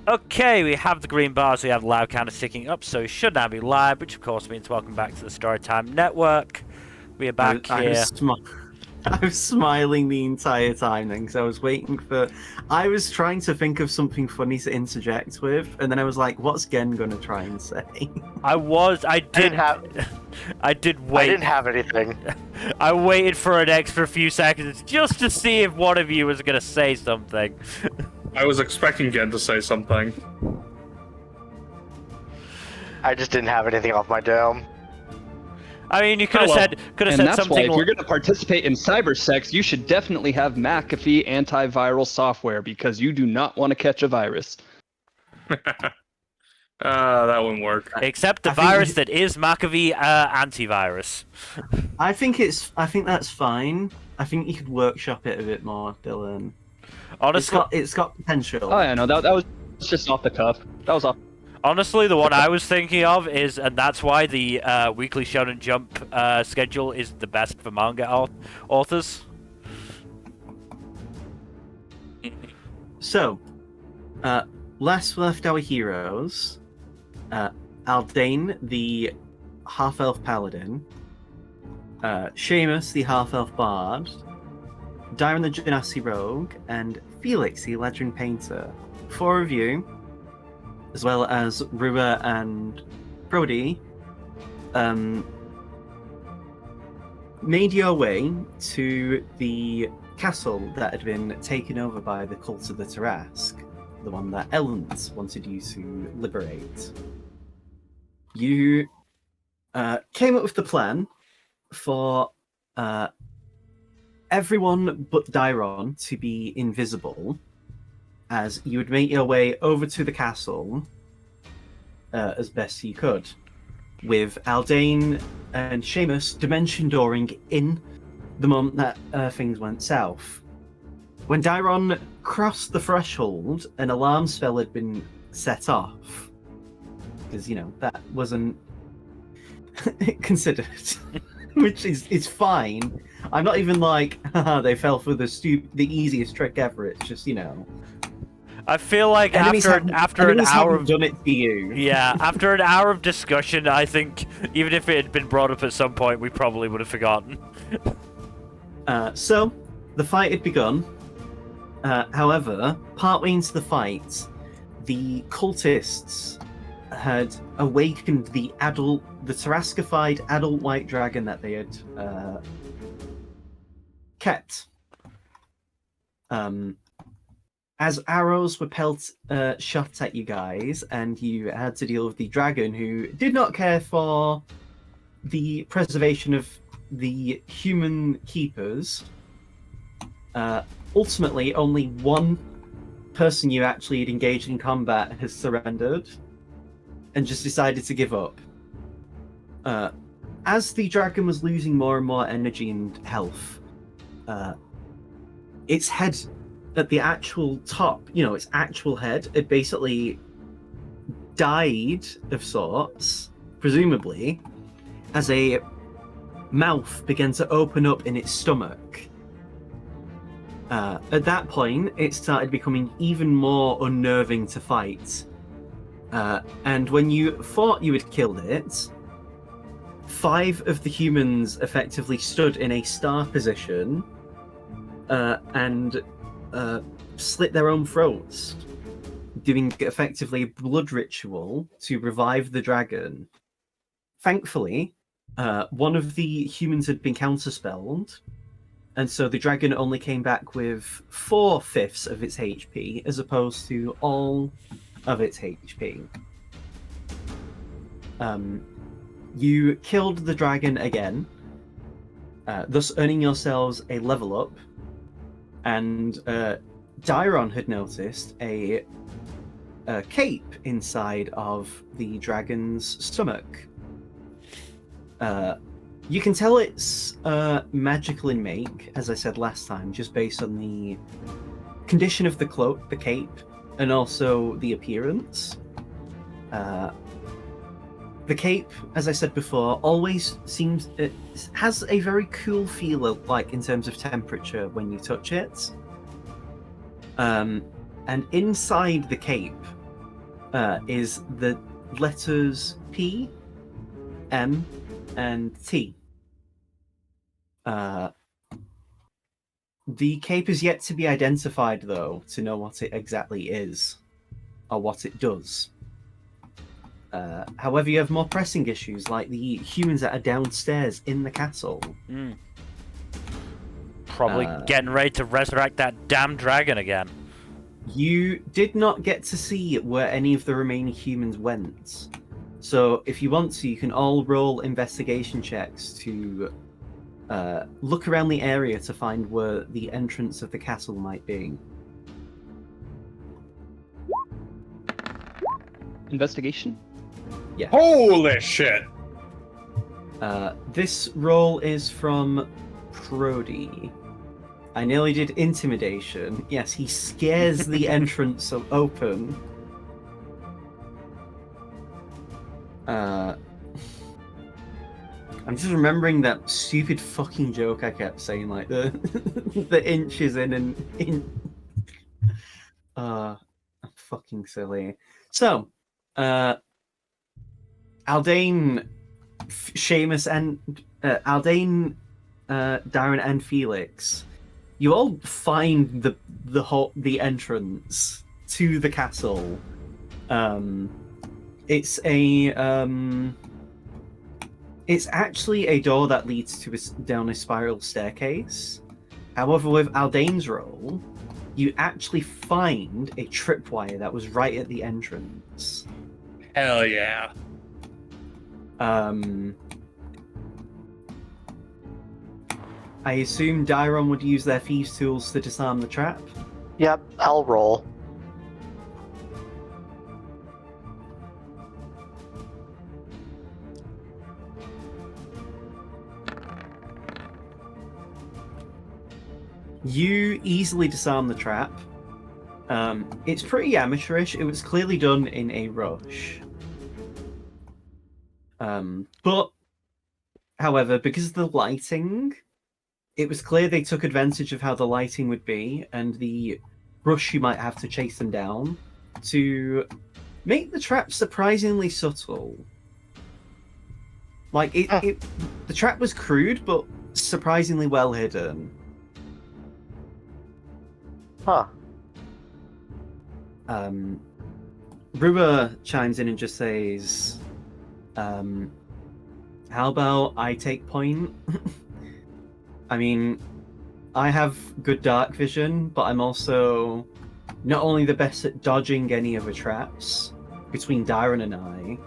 Okay, we have the green bars, we have the live counter ticking up, so it should now be live, which of course means welcome back to the Storytime Network. We are back I here. I was smiling the entire time then because I was waiting for. I was trying to think of something funny to interject with, and then I was like, "What's Gen gonna try and say?" I did wait. I didn't have anything. I waited for an extra few seconds just to see if one of you was gonna say something. I was expecting Gen to say something. I just didn't have anything off my dome. I mean, you could have said And that's something. why if you're going to participate in cybersex, you should definitely have McAfee antiviral software because you do not want to catch a virus. That wouldn't work. Except the virus that is McAfee antivirus. I think that's fine. I think you could workshop it a bit more, Dylan. Honestly, it's got potential. Oh yeah, no, that was just off the cuff. That was off. Honestly, the one I was thinking of is, and that's why the weekly Shonen Jump schedule is the best for manga authors. So, last left our heroes, Aldane, the half-elf paladin, Seamus, the half-elf bard, Darren the Genasi rogue, and Felix, the legend painter. 4 of you, as well as Rua and Brody, made your way to the castle that had been taken over by the cult of the Tarask, the one that Ellens wanted you to liberate. You came up with the plan for everyone but Dairon to be invisible, as you would make your way over to the castle as best you could, with Aldane and Seamus dimension dooring in the moment that things went south. When Dairon crossed the threshold, an alarm spell had been set off, because, that wasn't considered, which is fine. I'm not even like, they fell for the easiest trick ever. It's just, I feel like after an hour of done it to you. Yeah, after an hour of discussion, I think even if it had been brought up at some point, we probably would have forgotten. So the fight had begun. However, partway into the fight, the cultists had awakened the Taraskified adult white dragon that they had kept. As arrows were shot at you guys, and you had to deal with the dragon, who did not care for the preservation of the human keepers. Ultimately, only one person you actually had engaged in combat has surrendered, and just decided to give up. As the dragon was losing more and more energy and health, its head at the actual top, its actual head, it basically died of sorts, presumably, as a mouth began to open up in its stomach. At that point, it started becoming even more unnerving to fight. And when you thought you had killed it, 5 of the humans effectively stood in a star position and slit their own throats, doing effectively a blood ritual to revive the dragon. Thankfully, one of the humans had been counterspelled, and so the dragon only came back with 4/5 of its HP, as opposed to all of its HP. You killed the dragon again, thus earning yourselves a level up, and Dairon had noticed a cape inside of the dragon's stomach. You can tell it's magical in make, as I said last time, just based on the condition of the cloak, the cape, and also the appearance. The cape, as I said before, always seems it has a very cool feel, like in terms of temperature when you touch it. And inside the cape, is the letters P, M, and T. The cape is yet to be identified, though, to know what it exactly is or what it does. However, you have more pressing issues, like the humans that are downstairs in the castle. Probably getting ready to resurrect that damn dragon again. You did not get to see where any of the remaining humans went. So, if you want to, you can all roll investigation checks to look around the area to find where the entrance of the castle might be. Investigation? Yeah. Holy shit! This roll is from Prody. I nearly did intimidation. Yes, he scares the entrance open. I'm just remembering that stupid fucking joke I kept saying, like the the inches in and in. I'm fucking silly. So, Aldane, Seamus, and Aldane, Darren, and Felix, you all find the entrance to the castle. It's actually a door that leads to down a spiral staircase. However, with Aldane's roll, you actually find a tripwire that was right at the entrance. Hell yeah. I assume Dairon would use their thieves' tools to disarm the trap. Yep, I'll roll. You easily disarm the trap. It's pretty amateurish. It was clearly done in a rush. But, however, because of the lighting, it was clear they took advantage of how the lighting would be and the rush you might have to chase them down to make the trap surprisingly subtle. Like, the trap was crude, but surprisingly well hidden. Huh. Rua chimes in and just says, how about I take point? I mean, I have good dark vision, but I'm also not only the best at dodging any of the traps between Darren and I,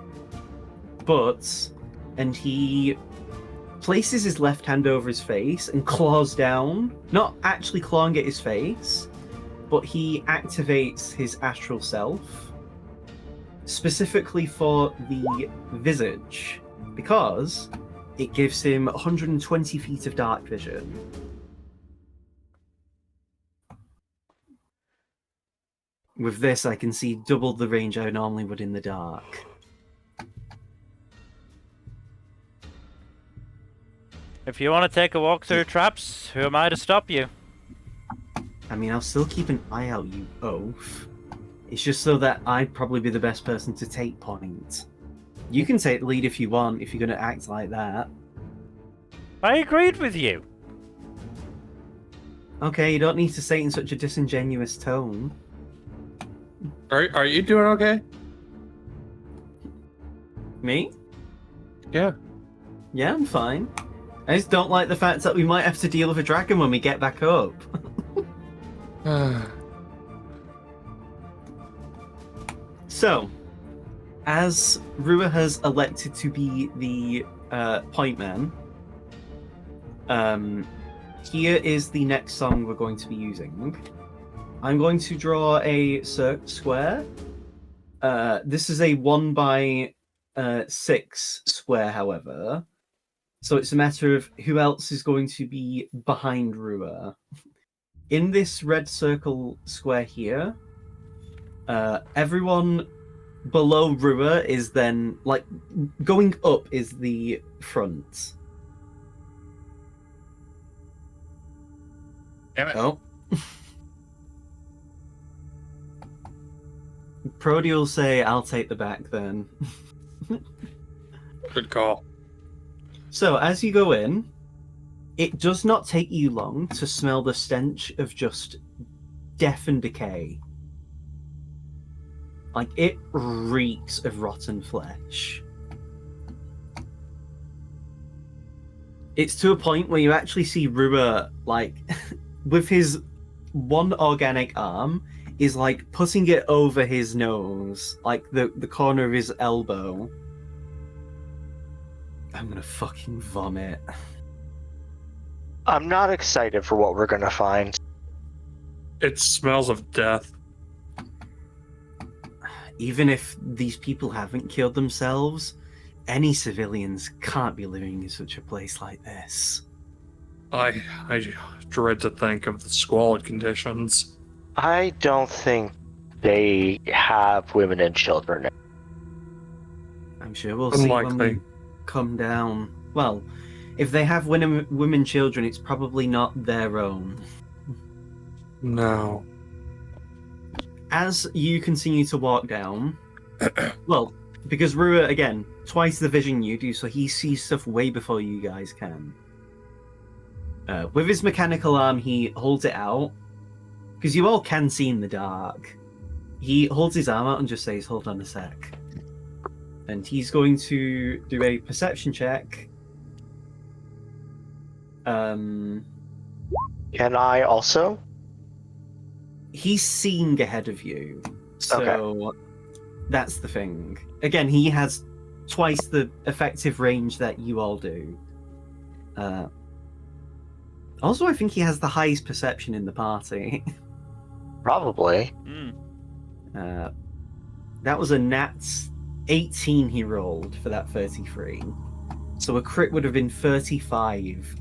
but, and he places his left hand over his face and claws down, not actually clawing at his face, but he activates his astral self, specifically for the visage, because it gives him 120 feet of dark vision. With this, I can see double the range I normally would in the dark. If you want to take a walk through traps, who am I to stop you? I mean, I'll still keep an eye out, you oaf. It's just so that I'd probably be the best person to take point. You can take the lead if you want, if you're going to act like that. I agreed with you. Okay, you don't need to say it in such a disingenuous tone. Are you doing okay? Me? Yeah. Yeah, I'm fine. I just don't like the fact that we might have to deal with a dragon when we get back up. So, as Rua has elected to be the point man, here is the next song we're going to be using. I'm going to draw a square. This is a 1x6 square, however. So it's a matter of who else is going to be behind Rua. In this red circle square here, everyone below Rua is then, like, going up is the front. Damn it. Oh. Prody will say, I'll take the back then. Good call. So, as you go in, it does not take you long to smell the stench of just death and decay. Like, it reeks of rotten flesh. It's to a point where you actually see Rua, like, with his one organic arm, is like putting it over his nose, like the corner of his elbow. I'm gonna fucking vomit. I'm not excited for what we're gonna find. It smells of death. Even if these people haven't killed themselves, any civilians can't be living in such a place like this. I dread to think of the squalid conditions. I don't think they have women and children. I'm sure we'll see when Unlikely. we come down. Well, if they have women children, it's probably not their own. No. As you continue to walk down, well, because Rua, again, twice the vision you do, so he sees stuff way before you guys can. With his mechanical arm, he holds it out, because you all can see in the dark. He holds his arm out and just says, hold on a sec. And he's going to do a perception check. Can I also? He's seeing ahead of you, so that's the thing. Again, he has twice the effective range that you all do. Also, I think he has the highest perception in the party. Probably. That was a nat 18 he rolled for that 33. So a crit would have been 35.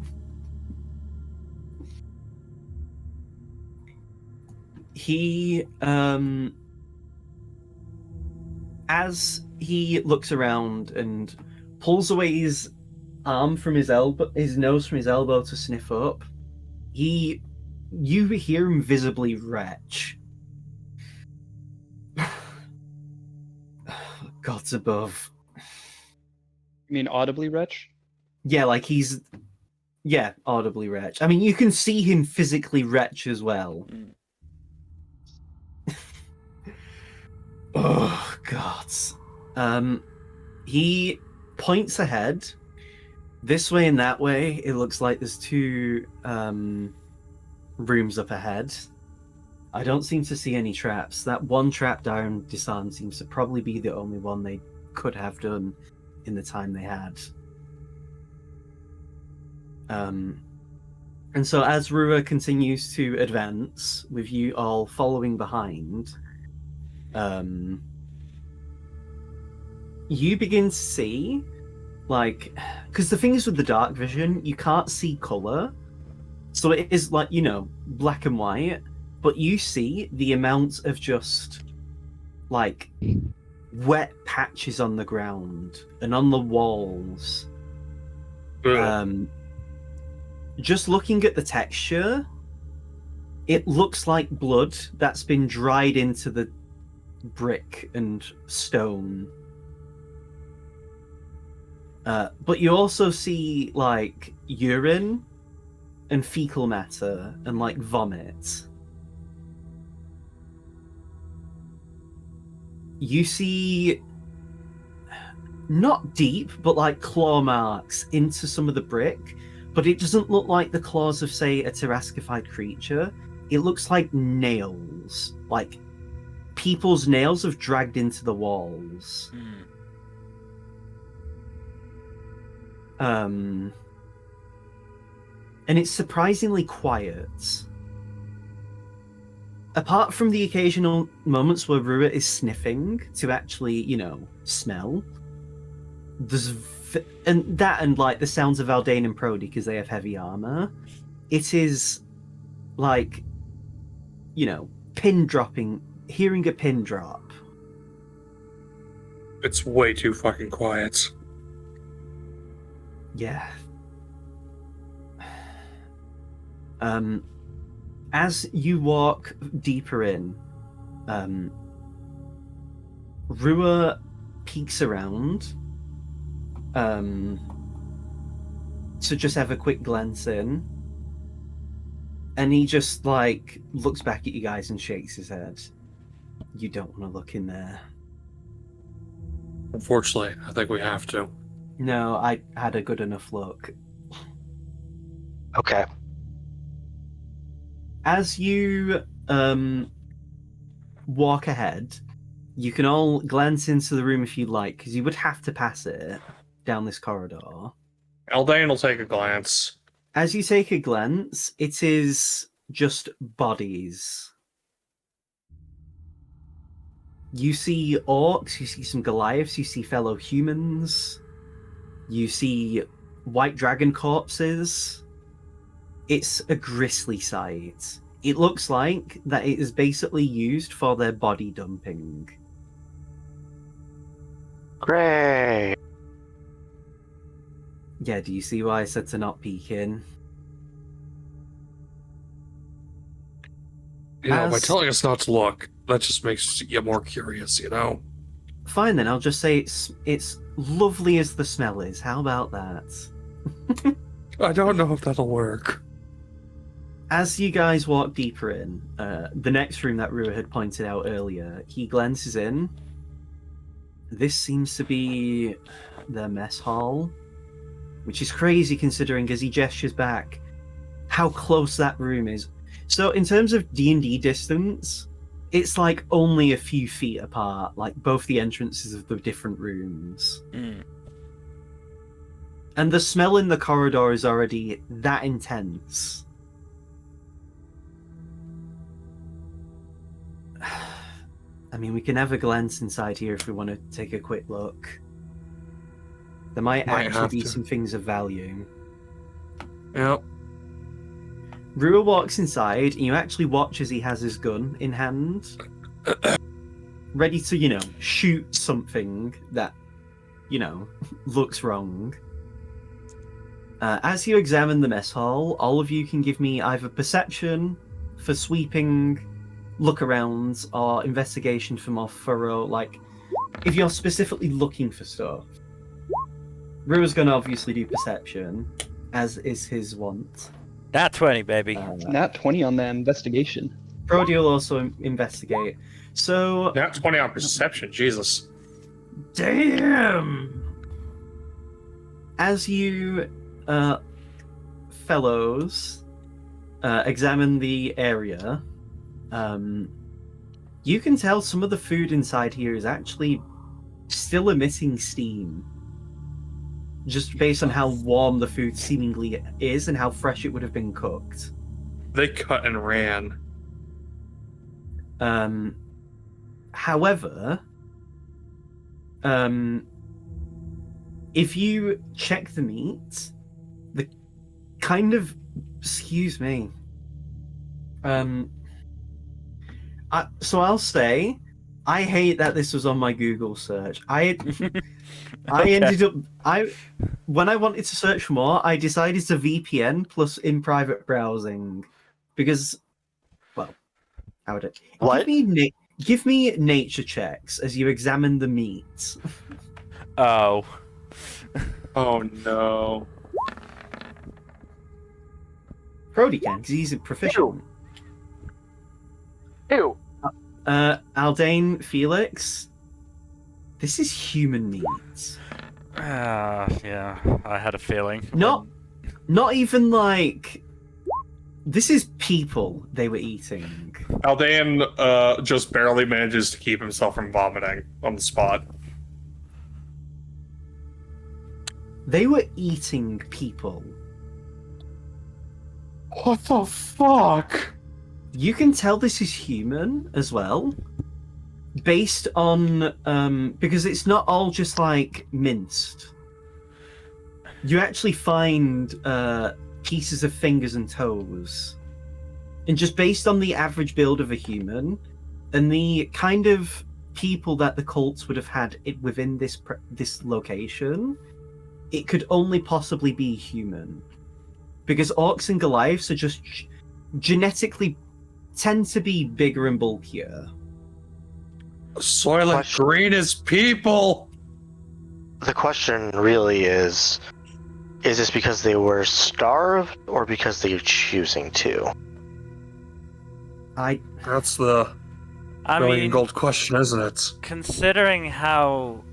He, as he looks around and pulls away his arm from his elbow, his nose from his elbow to sniff up, you hear him visibly retch. Gods above. You mean audibly, Wretch? Yeah, like he's... Yeah, audibly retch. I mean, you can see him physically retch as well. Oh, God. He points ahead. This way and that way. It looks like there's two rooms up ahead. I don't seem to see any traps. That one trap down disarmed seems to probably be the only one they could have done in the time they had. And so as Rua continues to advance, with you all following behind, you begin to see, like, because the thing is with the dark vision, you can't see color, so it is like, you know, black and white, but you see the amount of just, like, wet patches on the ground and on the walls. Just looking at the texture, it looks like blood that's been dried into the brick and stone. But you also see, like, urine and fecal matter and, like, vomit. You see not deep, but like claw marks into some of the brick, but it doesn't look like the claws of, say, a terrascified creature. It looks like nails, like people's nails have dragged into the walls. And it's surprisingly quiet. Apart from the occasional moments where Rua is sniffing to actually, you know, smell, there's and like the sounds of Aldane and Prody because they have heavy armor. It is like, you know, pin dropping, hearing a pin drop. It's way too fucking quiet. Yeah. As you walk deeper in, Rua peeks around to just have a quick glance in, and he just like looks back at you guys and shakes his head. You don't want to look in there. Unfortunately, I think we have to. No, I had a good enough look. Okay. As you walk ahead, you can all glance into the room if you'd like, because you would have to pass it down this corridor. Eldane will take a glance. As you take a glance, it is just bodies. You see orcs, you see some Goliaths, you see fellow humans, you see white dragon corpses. It's a grisly sight. It looks like that it is basically used for their body dumping. Great. Yeah, do you see why I said to not peek in? By As- telling us not to look, that just makes you more curious, you know? Fine then, I'll just say it's lovely as the smell is. How about that? I don't know if that'll work. As you guys walk deeper in, the next room that Rua had pointed out earlier, he glances in. This seems to be their mess hall, which is crazy considering, as he gestures back, how close that room is. So in terms of D&D distance, it's like only a few feet apart, like both the entrances of the different rooms. Mm. And the smell in the corridor is already that intense. I mean, we can have a glance inside here if we want to take a quick look. There might Might actually have be to. some things of value. Yep. Rua walks inside, and you actually watch as he has his gun in hand, ready to, shoot something that, looks wrong. As you examine the mess hall, all of you can give me either perception for sweeping look-arounds or investigation for more thorough, like, if you're specifically looking for stuff. Rua's going to obviously do perception, as is his wont. Nat 20, baby. Nat 20 on that investigation. Brody will also investigate. So, Nat 20 on perception, Jesus. damn! As you, fellows, examine the area, you can tell some of the food inside here is actually still emitting steam. Just based on how warm the food seemingly is and how fresh it would have been cooked. They cut and ran. However, if you check the meat, the kind of, excuse me, so I'll say, I hate that this was on my Google search. I ended up, when I wanted to search for more, I decided to VPN plus in private browsing, because, well, how would it? What? Give me nature checks as you examine the meat. Oh. Oh no. Brody can, because he's a proficient. Ew. Aldane, Felix, this is human meat. Yeah, I had a feeling. Not even like, this is people they were eating. Aldean just barely manages to keep himself from vomiting on the spot. They were eating people. What the fuck? You can tell this is human as well, based on because it's not all just like minced. You actually find pieces of fingers and toes, and just based on the average build of a human and the kind of people that the cults would have had within this location, it could only possibly be human, because orcs and Goliaths are just genetically tend to be bigger and bulkier. Soylent Question- Green is people. The question really is this because they were starved or because they're choosing to? That's the I million mean, gold question, isn't it? considering how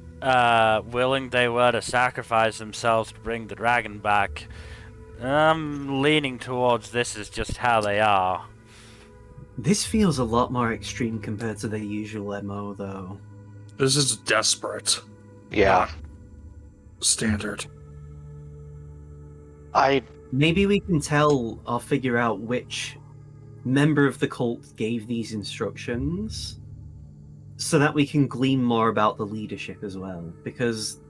willing they were to sacrifice themselves to bring the dragon back, I'm leaning towards this is just how they are. This feels a lot more extreme compared to their usual MO, though. This is desperate. Yeah. Standard. Maybe we can tell or figure out which member of the cult gave these instructions, so that we can glean more about the leadership as well. Because,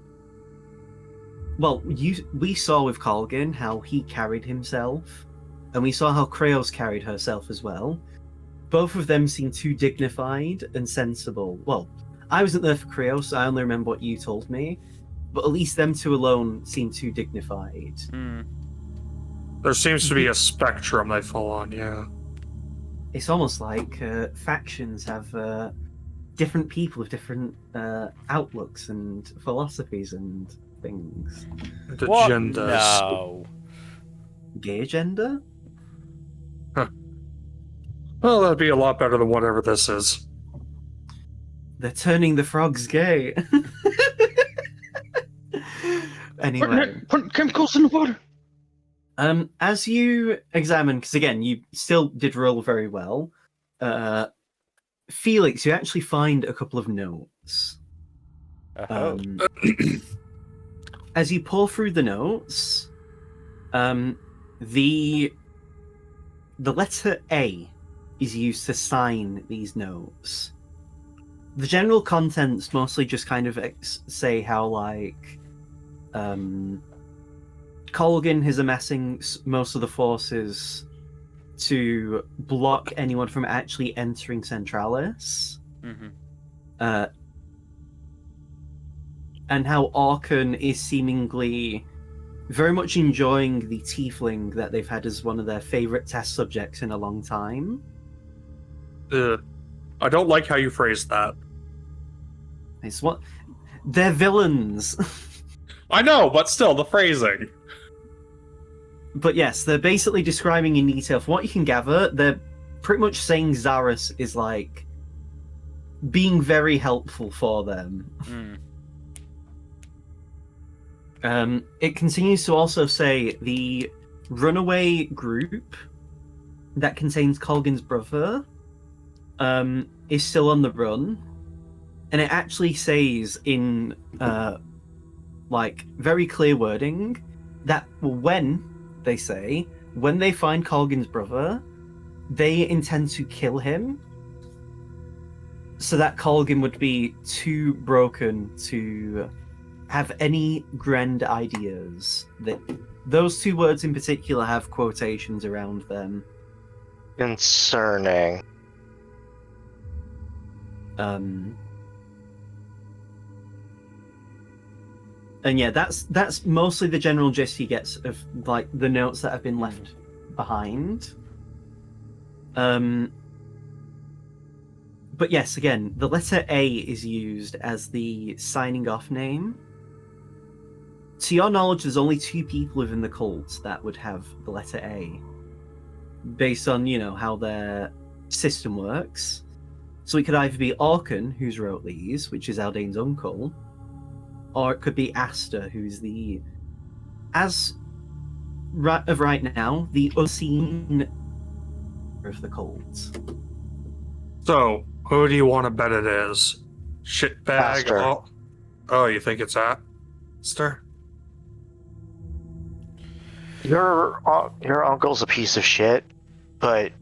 well, we saw with Colgan how he carried himself, and we saw how Kraos carried herself as well. Both of them seem too dignified and sensible. Well, I wasn't there for Kraos, so I only remember what you told me, but at least them two alone seem too dignified. There seems to be a spectrum they fall on, yeah. It's almost like factions have different people with different outlooks and philosophies and things. And What? agendas. No. Gay agenda? Well, that'd be a lot better than whatever this is. They're turning the frogs gay. Anyway, Putting chemicals in the water. as you examine, because again, you still did roll very well, Felix, you actually find a couple of notes. Oh. As you pull through the notes, the letter A is used to sign these notes. The general contents mostly just kind of say how, like, Colgan is amassing most of the forces to block anyone from actually entering Centralis. And how Orkan is seemingly very much enjoying the tiefling that they've had as one of their favorite test subjects in a long time. I don't like how you phrased that. It's what they're villains. I know, but still, the phrasing. But yes, they're basically describing in detail. From what you can gather, they're pretty much saying Zarus is like being very helpful for them. It continues to also say the runaway group that contains Colgan's brother is still on the run, and it actually says in like very clear wording that when they find Colgan's brother, they intend to kill him, so that Colgan would be too broken to have any grand ideas. That those two words in particular have quotations around them. Concerning. And yeah, that's mostly the general gist he gets of like the notes that have been left behind. But yes, again, the letter A is used as the signing off name. To your knowledge, there's only two people within the cult that would have the letter A, based on, you know, how their system works. So it could either be Orkan, who's wrote these, which is Aldane's uncle, or it could be Asta, who's the, as of right now, the unseen of the cult. So, who do you want to bet it is? Shitbag? Aster. Oh, you think it's Aster? Your uncle's a piece of shit, but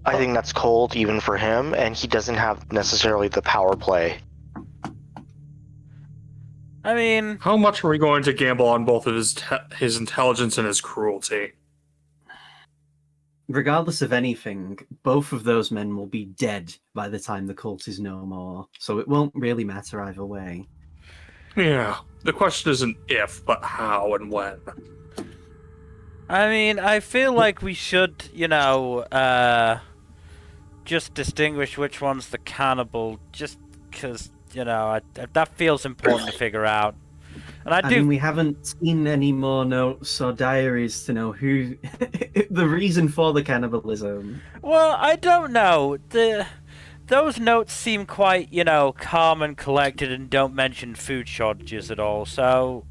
I think that's cold even for him, and he doesn't have necessarily the power play. I mean, How much are we going to gamble on both of his intelligence and his cruelty? Regardless of anything, both of those men will be dead by the time the cult is no more, so it won't really matter either way. Yeah, the question isn't if, but how and when. I feel like we should, just distinguish which one's the cannibal, just because, that feels important to figure out. And I mean, we haven't seen any more notes or diaries to know who the reason for the cannibalism. Well, I don't know. Those notes seem quite, calm and collected and don't mention food shortages at all. So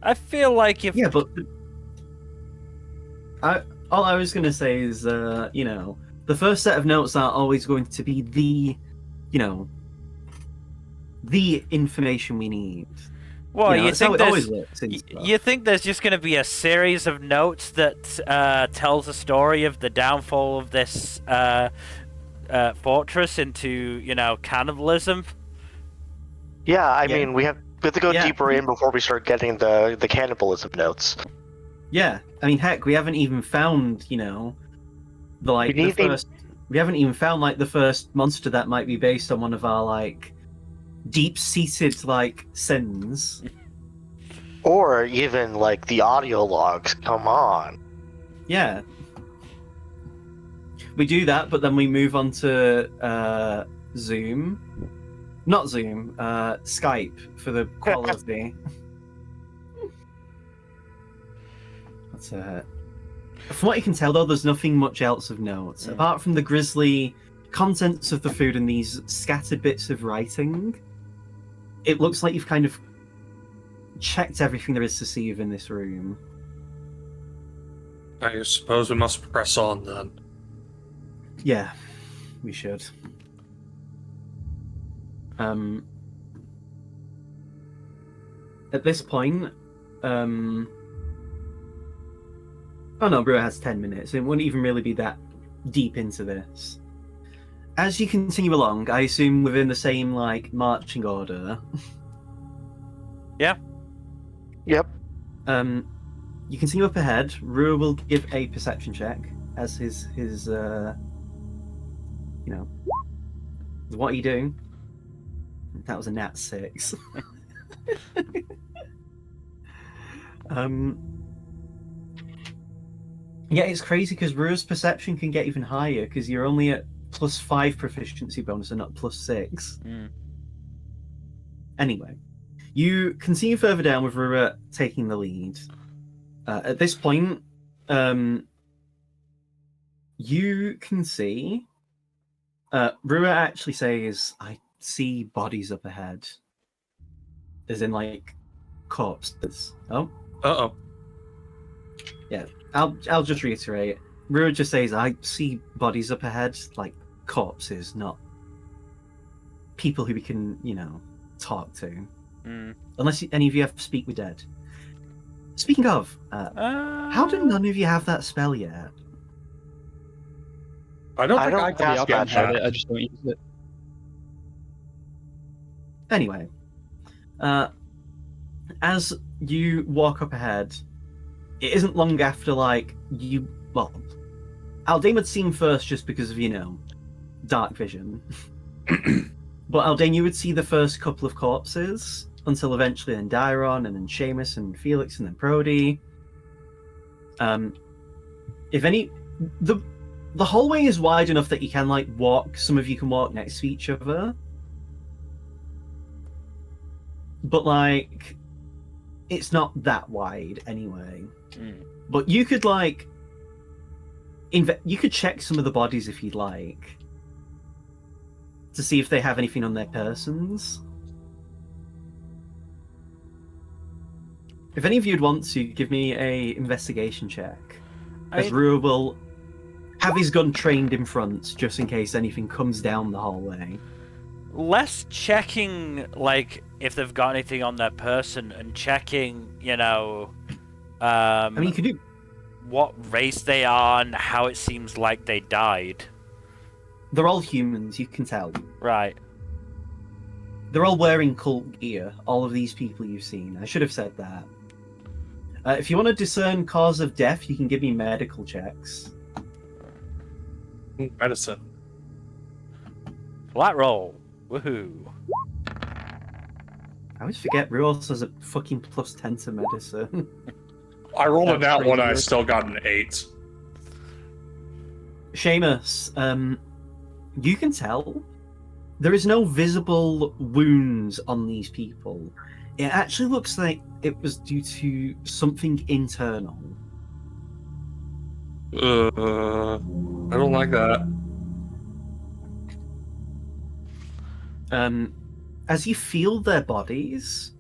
I feel like if but all I was gonna say is, the first set of notes aren't always going to be the information we need. Well, you think you think there's just going to be a series of notes that tells a story of the downfall of this fortress into, cannibalism? Yeah, I mean, we have to go deeper in before we start getting the cannibalism notes. Yeah, I mean, heck, we haven't even found, we haven't even found the first monster that might be based on one of our deep-seated sins, or even the audio logs. Come on. Yeah, we do that, but then we move on to Skype for the quality. That's from what you can tell, though, there's nothing much else of note apart from the grisly contents of the food and these scattered bits of writing. It looks like you've kind of checked everything there is to see within this room. I suppose we must press on then. Yeah, we should. At this point, oh no, Brewer has 10 minutes. It wouldn't even really be that deep into this. As you continue along, I assume within the same marching order. Yeah. Yep. You continue up ahead. Rua will give a perception check as his what are you doing? That was a nat 6. Yeah, it's crazy because Rua's perception can get even higher because you're only at +5 proficiency bonus and not +6. Anyway, you continue further down with Rua taking the lead. At this point, you can see Rua actually says, "I see bodies up ahead," as in corpses. Oh. Uh-oh. Yeah, I'll just reiterate. Rua just says, "I see bodies up ahead, corpses, not people who we can, talk to. Unless any of you have Speak with Dead." Speaking of, how do none of you have that spell yet? I don't think I I can cast I that. just don't use it. Anyway, as you walk up ahead, it isn't long after Aldane would see him first just because of dark vision. But Aldane, you would see the first couple of corpses until eventually then Dairon and then Seamus and Felix and then Prody. If any, the hallway is wide enough that you can walk. Some of you can walk next to each other, but it's not that wide anyway. But you could you could check some of the bodies if you'd like to see if they have anything on their persons. If any of you'd want to give me a investigation check, as Rua will have his gun trained in front just in case anything comes down the hallway. Less checking if they've got anything on their person and checking, I mean, you could do what race they are and how it seems like they died. They're all humans, you can tell. Right. They're all wearing cult gear, all of these people you've seen. I should have said that. If you want to discern cause of death, you can give me medical checks. Medicine. Flat roll. Woohoo. I always forget Rue also has a fucking +10 to medicine. I rolled a That's nat one and I crazy. still got an 8. Seamus, you can tell there is no visible wounds on these people. It actually looks like it was due to something internal. I don't like that. As you feel their bodies,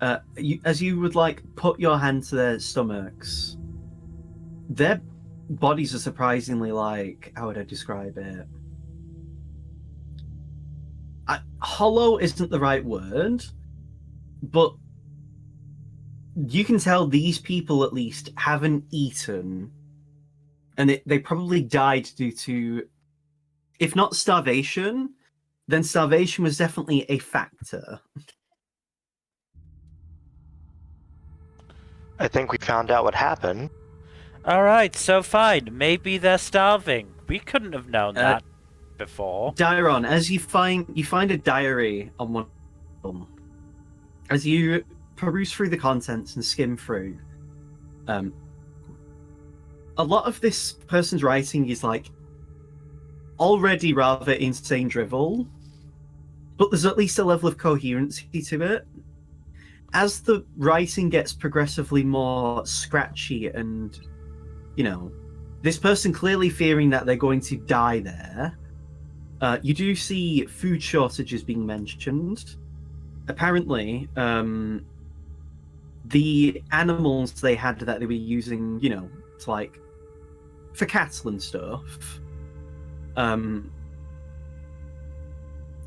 as you would like put your hand to their stomachs, their bodies are surprisingly like, how would I describe it? Hollow isn't the right word, but you can tell these people at least haven't eaten, and they probably died due to, if not starvation, then starvation was definitely a factor. I think we found out what happened. Alright, so fine. Maybe they're starving. We couldn't have known that before. Dairon, as you find a diary on one of them. As you peruse through the contents and skim through, a lot of this person's writing is like already rather insane drivel, but there's at least a level of coherency to it. As the writing gets progressively more scratchy and, this person clearly fearing that they're going to die there, you do see food shortages being mentioned. Apparently, the animals they had that they were using, to like, for cattle and stuff, how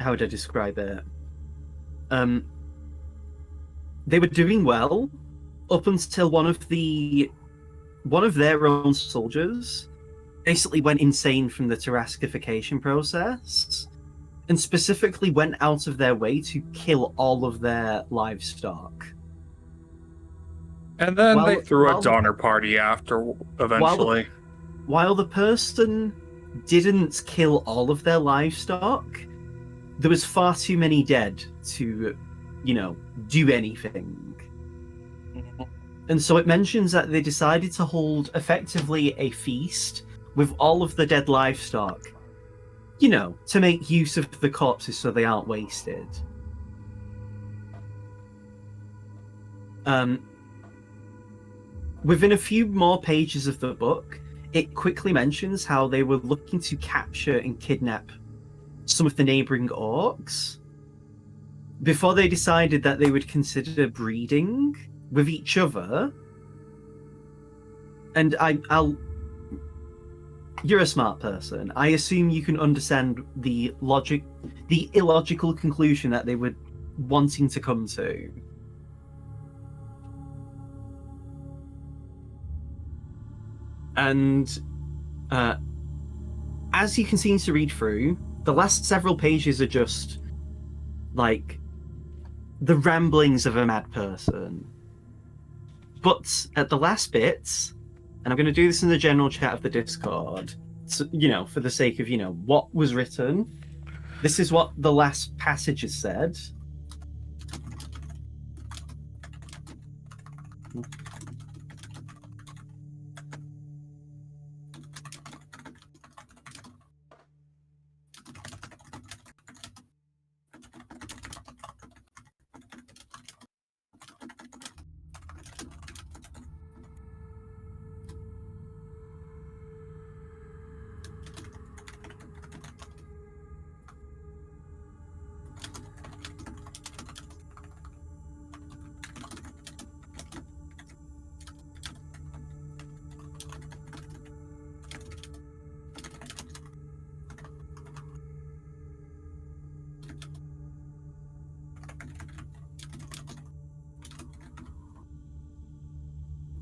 would I describe it? They were doing well up until one of their own soldiers basically went insane from the terrascification process, and specifically went out of their way to kill all of their livestock. And then they threw a Donner Party after, eventually. While the person didn't kill all of their livestock, there was far too many dead to, do anything. And so it mentions that they decided to hold effectively a feast with all of the dead livestock, to make use of the corpses so they aren't wasted. Within a few more pages of the book, it quickly mentions how they were looking to capture and kidnap some of the neighboring orcs before they decided that they would consider breeding with each other. And you're a smart person. I assume you can understand the illogical conclusion that they were wanting to come to. And as you continue to read through, the last several pages are just like the ramblings of a mad person. But at the last bits, and I'm going to do this in the general chat of the Discord, so, for the sake of, what was written, this is what the last passage has said.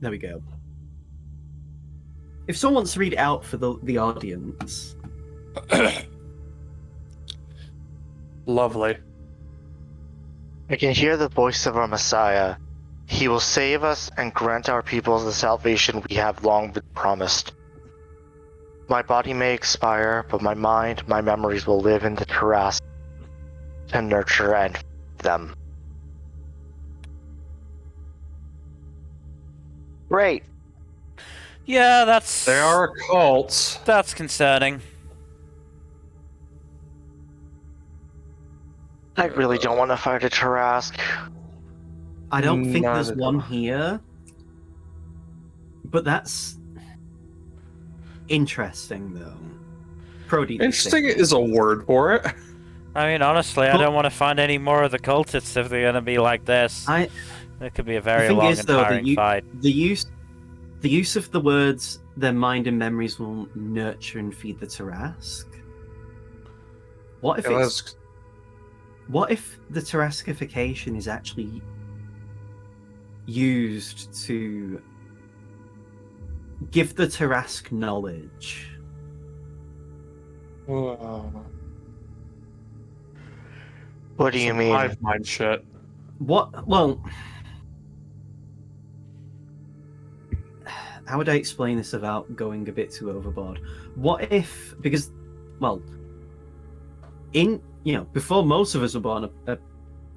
There we go. If someone wants to read it out for the audience. Lovely. I can hear the voice of our Messiah. He will save us and grant our people the salvation we have long been promised. My body may expire, but my mind, my memories will live in the terrace to nurture and feed them. Great. Yeah, They are cults. that's concerning. I really don't want to fight a Tarask. I don't think Not there's at one all. here, but that's interesting though. Prody. Interesting is a word for it. I mean, honestly, I But- don't want to find any more of the cultists if they're going to be like this. I It could be a the very thing long is and though, tiring fight. the use of the words "their mind and memories will nurture and feed the Tarask." What if Yeah, it's what if the Taraskification is actually used to give the Tarask knowledge? What do you mean? Hive mind shit. What? Well, how would I explain this without going a bit too overboard? What if, because, well, before most of us were born, a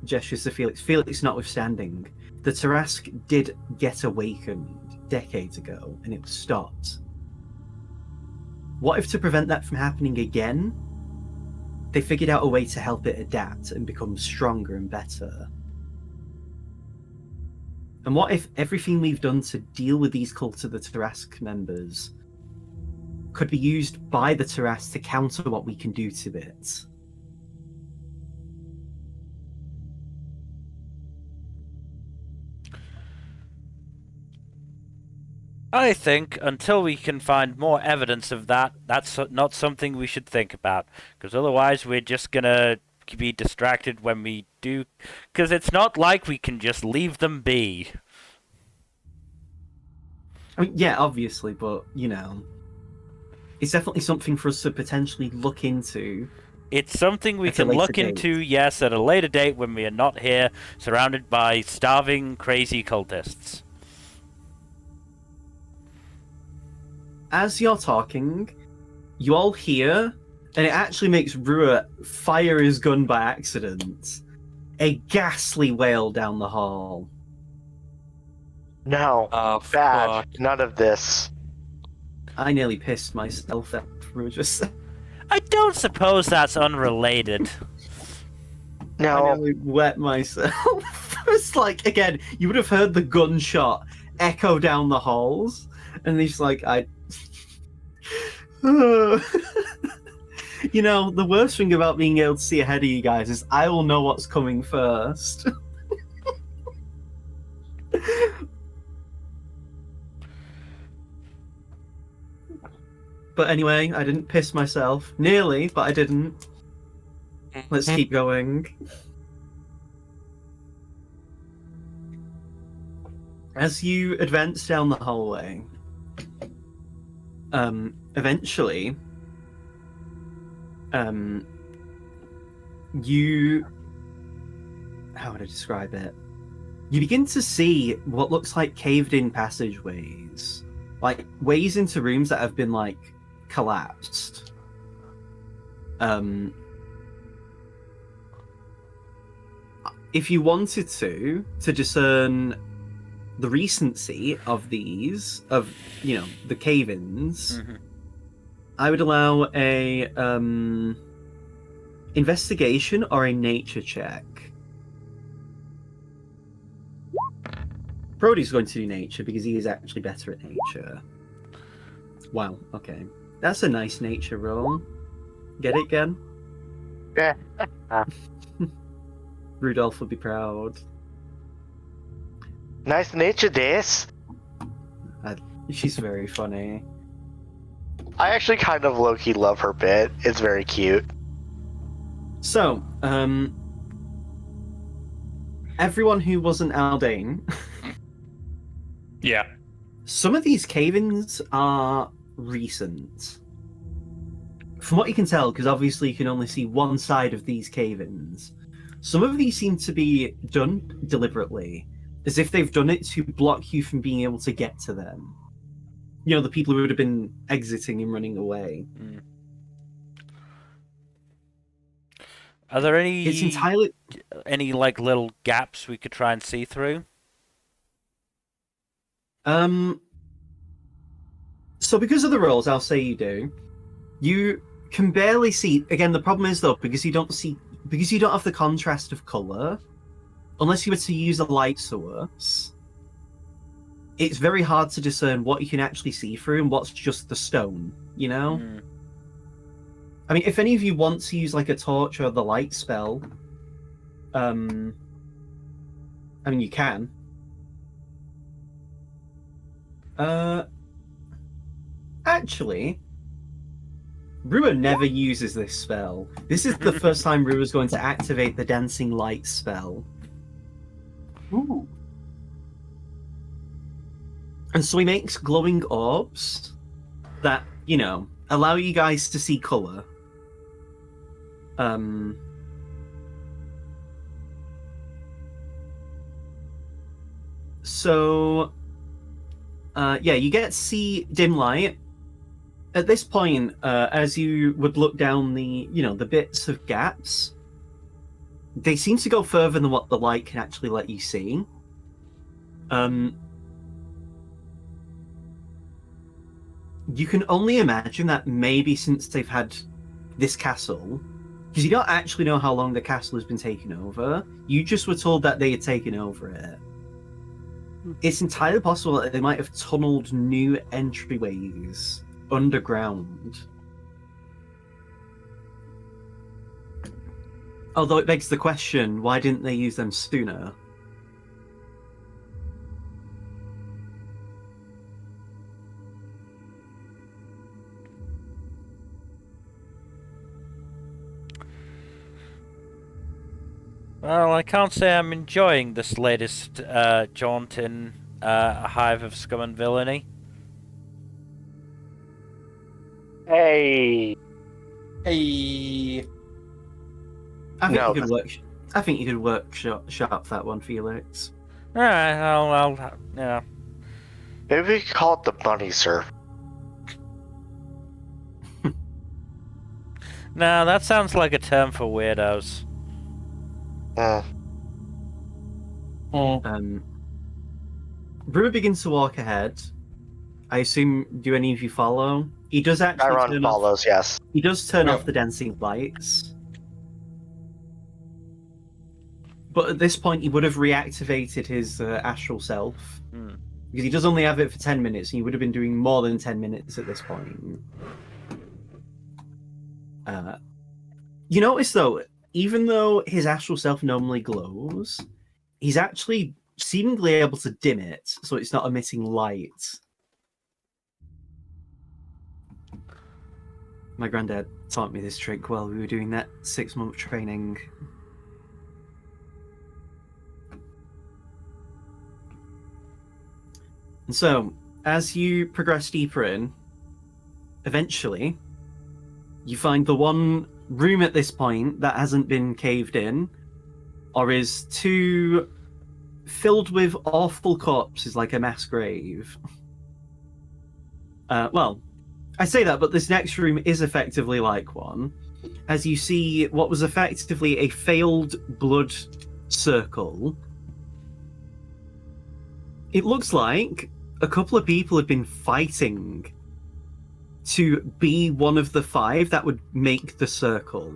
gestures to Felix notwithstanding, the Tarask did get awakened decades ago, and it was stopped. What if, to prevent that from happening again, they figured out a way to help it adapt and become stronger and better? And what if everything we've done to deal with these Cult of the Tarask members could be used by the Tarask to counter what we can do to it? I think until we can find more evidence of that, that's not something we should think about. Because otherwise we're just gonna be distracted when we do. Because it's not like we can just leave them be. I mean, yeah, obviously, but, it's definitely something for us to potentially look into. It's something we At a can later look date. into, yes, at a later date when we are not here, surrounded by starving, crazy cultists. As you're talking, you all hear, and it actually makes Rua fire his gun by accident, a ghastly wail down the hall. No. Oh, Bad. fuck. None of this. I nearly pissed myself after Rua just said. I don't suppose that's unrelated. I No. nearly wet myself. It's like, again, you would have heard the gunshot echo down the halls, and he's like, the worst thing about being able to see ahead of you guys is I will know what's coming first. But anyway, I didn't piss myself. Nearly, but I didn't. Let's keep going. As you advance down the hallway, eventually, you... How would I describe it? You begin to see what looks like caved-in passageways. Like, ways into rooms that have been, collapsed. If you wanted to discern the recency of these, the cave-ins, Mhm. I would allow a investigation or a nature check. Brody's going to do nature because he is actually better at nature. Wow, okay. That's a nice nature roll. Get it, Gen? Yeah. Rudolph would be proud. Nice nature days. She's very funny. I actually kind of low-key love her bit. It's very cute. So, everyone who wasn't Aldane, Yeah. some of these cave-ins are recent. From what you can tell, because obviously you can only see one side of these cave-ins, some of these seem to be done deliberately, as if they've done it to block you from being able to get to them. The people who would have been exiting and running away. Are there any It's entirely... little gaps we could try and see through? So because of the rolls, I'll say you do. You can barely see. Again, the problem is though, because you don't see because you don't have the contrast of color, unless you were to use a light source, it's very hard to discern what you can actually see through and what's just the stone, you know? Mm. I mean, if any of you want to use like a torch or the light spell, I mean, you can. Actually, Rua never uses this spell. This is the first time Rua's going to activate the dancing light spell. Ooh. And so he makes glowing orbs that, you know, allow you guys to see color. So, yeah, you get to see dim light. At this point, as you would look down the, you know, the bits of gaps, they seem to go further than what the light can actually let you see. You can only imagine that maybe since they've had this castle, because you don't actually know how long the castle has been taken over, you just were told that they had taken over it. It's entirely possible that they might have tunneled new entryways underground. Although it begs the question, why didn't they use them sooner? Well, I can't say I'm enjoying this latest jaunt in a hive of scum and villainy. Hey. Hey. I think No, you could work. I think you could work sharp that one, Felix. Alright, I'll yeah. Maybe we could call it the bunny surf. No, that sounds like a term for weirdos. Rua begins to walk ahead. I assume, do any of you follow? He does actually Chiron turn off. follows, yes. He does turn Yeah. off the dancing lights. But at this point, he would have reactivated his astral self. Hmm. Because he does only have it for 10 minutes, and he would have been doing more than 10 minutes at this point. You notice, though, even though his astral self normally glows, he's actually seemingly able to dim it, so it's not emitting light. My granddad taught me this trick while we were doing that 6-month training. And so, as you progress deeper in, eventually, you find the one room at this point that hasn't been caved in, or is too filled with awful corpses like a mass grave. Well, I say that, but this next room is effectively like one, as you see what was effectively a failed blood circle. It looks like a couple of people had been fighting to be one of the 5 that would make the circle.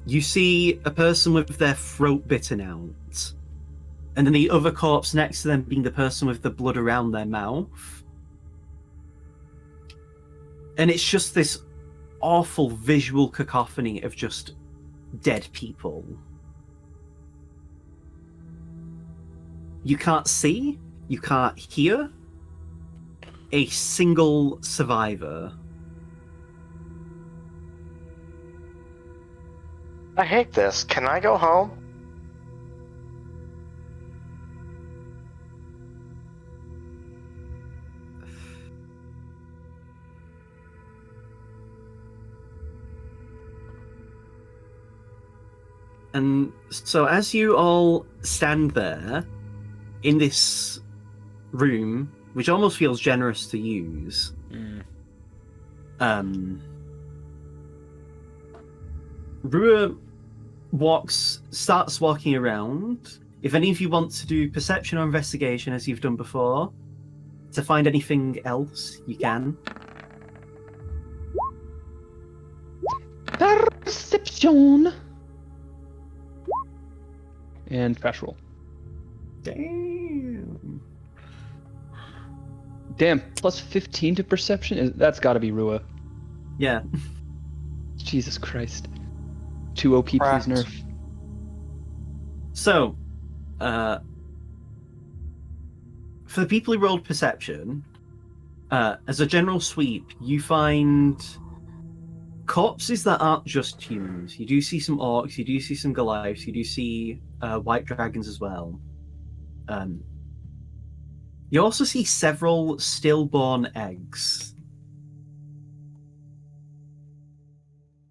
You see a person with their throat bitten out, and then the other corpse next to them being the person with the blood around their mouth. And it's just this awful visual cacophony of just dead people. You can't see, you can't hear a single survivor. I hate this. Can I go home? And so as you all stand there in this room, which almost feels generous to use, Rua starts walking around. If any of you want to do perception or investigation as you've done before, to find anything else, you can. Perception. And crash roll. Damn. Damn, plus 15 to perception? That's gotta be Rua. Yeah. Jesus Christ. 2 OP, please Cracked. nerf. So, for the people who rolled perception, as a general sweep, you find corpses that aren't just humans. You do see some orcs, you do see some Goliaths, you do see white dragons as well. You also see several stillborn eggs.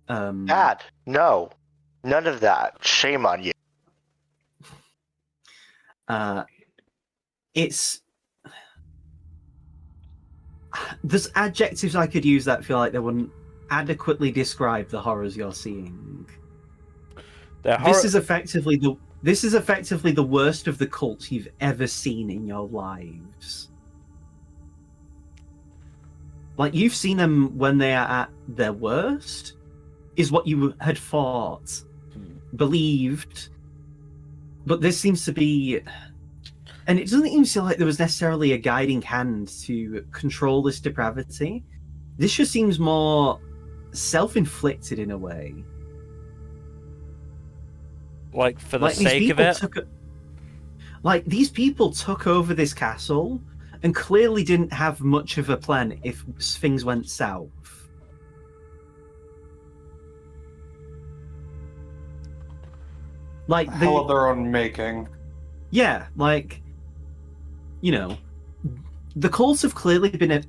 Dad, no. None of that. Shame on you. It's there's adjectives I could use that feel like they wouldn't adequately describe the horrors you're seeing. This is effectively the worst of the cults you've ever seen in your lives. Like, you've seen them when they are at their worst, is what you had thought, believed, but this seems to be... And it doesn't even seem like there was necessarily a guiding hand to control this depravity. This just seems more self-inflicted in a way. Like, for the Like, sake of it? These people took over this castle and clearly didn't have much of a plan if things went south. Like, Hell of their own making. yeah, like, you know, the cults have clearly been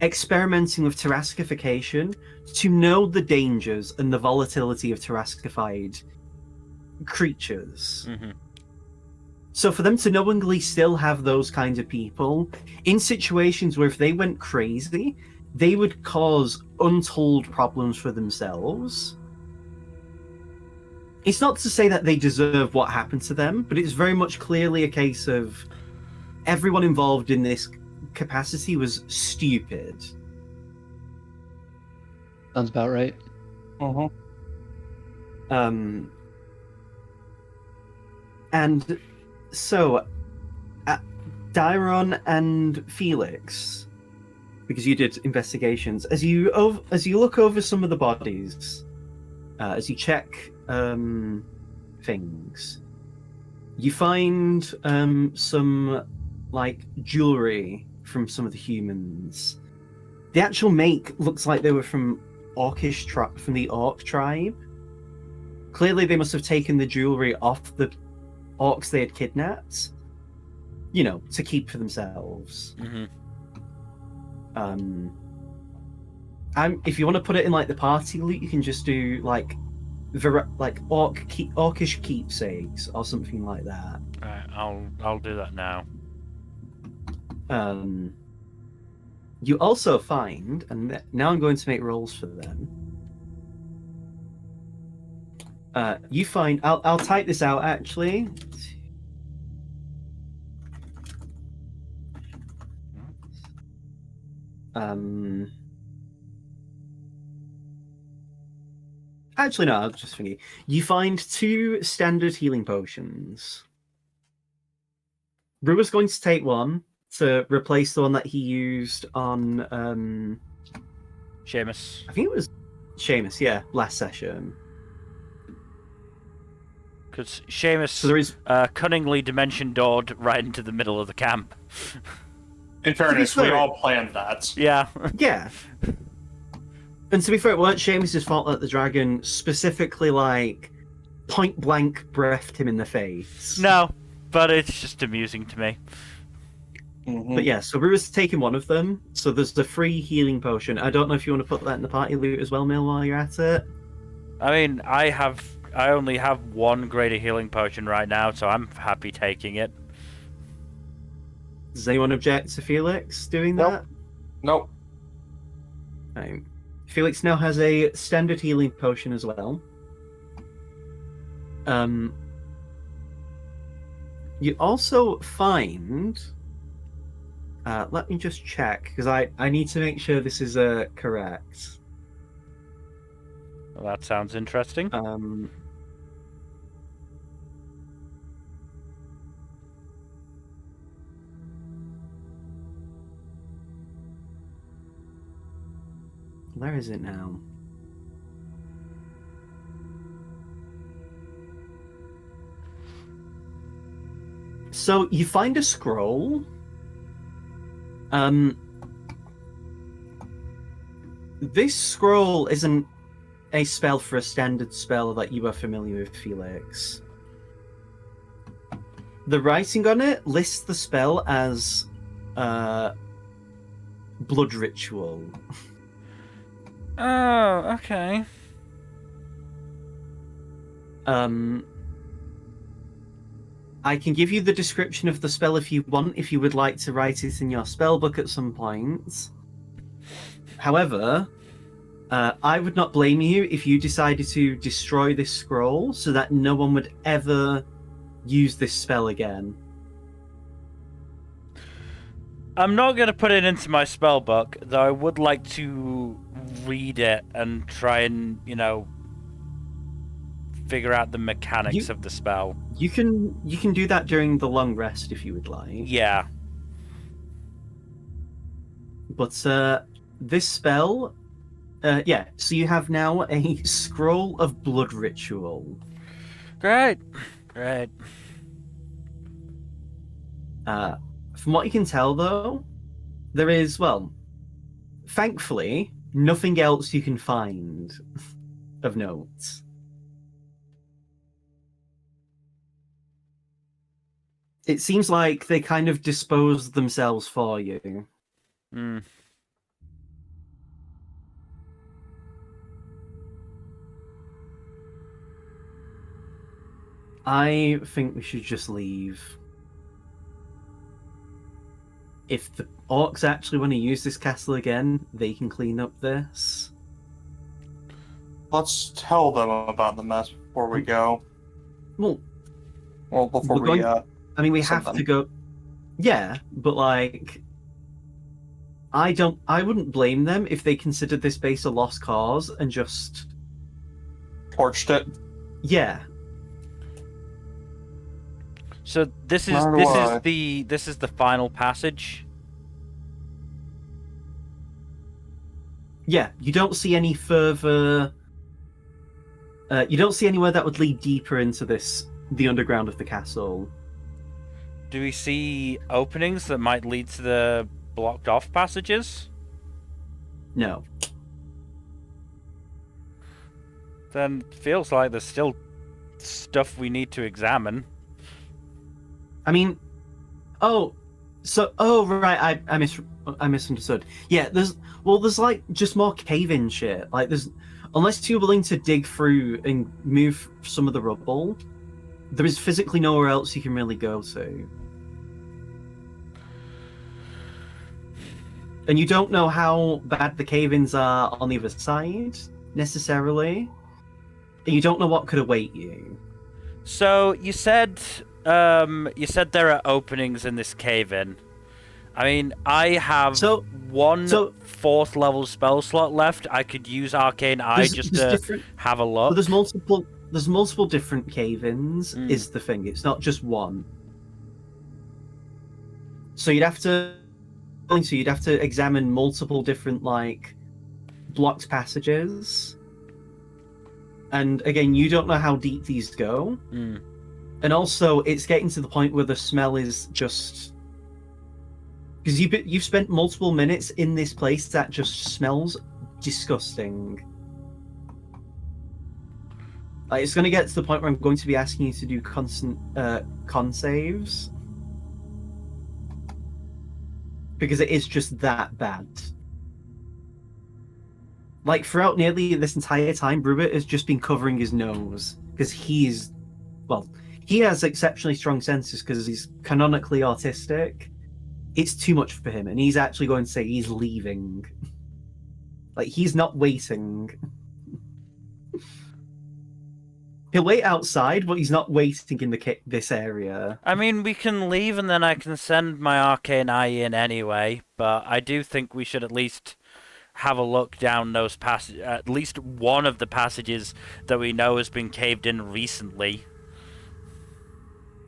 experimenting with Tarascification to know the dangers and the volatility of Tarascified creatures. Mm-hmm. So for them to knowingly still have those kinds of people in situations where if they went crazy, they would cause untold problems for themselves. It's not to say that they deserve what happened to them, but it's very much clearly a case of everyone involved in this capacity was stupid. Sounds about right. Mm-hmm. And so, Dairon and Felix, because you did investigations, as you look over some of the bodies, as you check things, you find some like jewelry from some of the humans. The actual make looks like they were from from the Orc tribe. Clearly, they must have taken the jewelry off the orcs they had kidnapped, you know, to keep for themselves. Mm-hmm. If you want to put it in like the party loot, you can just do like orcish keepsakes or something like that. Right, I'll do that now. You also find, and now I'm going to make rolls for them. You find, I'll type this out actually. Actually, no, I'll just think. You find 2 standard healing potions. Rua's going to take one to replace the one that he used on Seamus. I think it was Seamus, yeah, last session. Because Seamus So there is cunningly dimension doored right into the middle of the camp. In fairness, we fair- all planned that. Yeah. yeah. And to be fair, it weren't Seamus' fault that the dragon specifically like point blank breathed him in the face. No, but it's just amusing to me. Mm-hmm. But yeah, so Rua's taking one of them. So there's the free healing potion. I don't know if you want to put that in the party loot as well, Mill, while you're at it. I mean, I only have 1 greater healing potion right now, so I'm happy taking it. Does anyone object to Felix doing Nope. that? Nope. Right. Felix now has a standard healing potion as well. You also find... let me just check, because I need to make sure this is correct. Well, that sounds interesting. Where is it now? So you find a scroll. This scroll isn't a spell for a standard spell that you are familiar with, Felix. The writing on it lists the spell as blood ritual. Oh, okay. I can give you the description of the spell if you want, if you would like to write it in your spell book at some point. However, I would not blame you if you decided to destroy this scroll so that no one would ever use this spell again. I'm not going to put it into my spell book, though I would like to read it and try and, figure out the mechanics of the spell. You can do that during the long rest if you would like. Yeah. But this spell, so you have now a scroll of blood ritual. Great. From what you can tell, though, there is, well, thankfully, nothing else you can find of note. It seems like they kind of disposed themselves for you. Hmm. I think we should just leave. If the orcs actually want to use this castle again, they can clean up this. Let's tell them about the mess before we go. Well, before we send have them. to go. Yeah, but like, I wouldn't blame them if they considered this base a lost cause and just Torched it. yeah. So this is the final passage. Yeah, you don't see any further. You don't see anywhere that would lead deeper into the underground of the castle. Do we see openings that might lead to the blocked off passages? No. Then feels like there's still stuff we need to examine. I mean, right, I misunderstood. Yeah, there's like just more cave-in shit. Like unless you're willing to dig through and move some of the rubble, there is physically nowhere else you can really go to. And you don't know how bad the cave-ins are on the other side, necessarily. And you don't know what could await you. So you said there are openings in this cave-in. I mean, I have one fourth level spell slot left. I could use Arcane Eye just to have a look. Well, there's multiple different cave-ins, is the thing. It's not just one. So you'd have to examine multiple different, like, blocked passages. And again, you don't know how deep these go. And also, it's getting to the point where the smell is just... Because you've spent multiple minutes in this place that just smells disgusting. Like, it's going to get to the point where I'm going to be asking you to do constant con saves. Because it is just that bad. Like, throughout nearly this entire time, Brewitt has just been covering his nose. Because he has exceptionally strong senses because he's canonically autistic. It's too much for him, and he's actually going to say he's leaving. Like, he's not waiting. He'll wait outside, but he's not waiting in this area. I mean, we can leave and then I can send my Arcane Eye in anyway, but I do think we should at least have a look down those passages, at least one of the passages that we know has been caved in recently.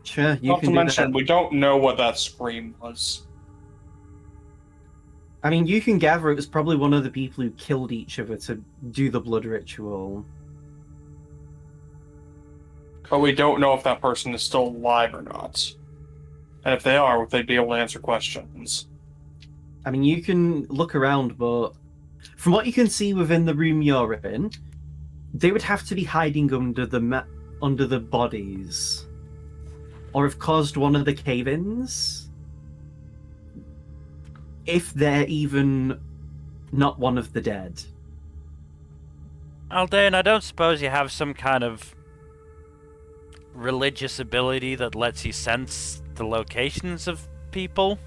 Sure, you Not can to do mention, that. we don't know what that scream was. I mean, you can gather it was probably one of the people who killed each other to do the blood ritual. But we don't know if that person is still alive or not. And if they are, would they be able to answer questions? I mean, you can look around, but from what you can see within the room you're in, they would have to be hiding under the bodies, or have caused one of the cave-ins. If they're even not one of the dead. Aldain, I don't suppose you have some kind of religious ability that lets you sense the locations of people?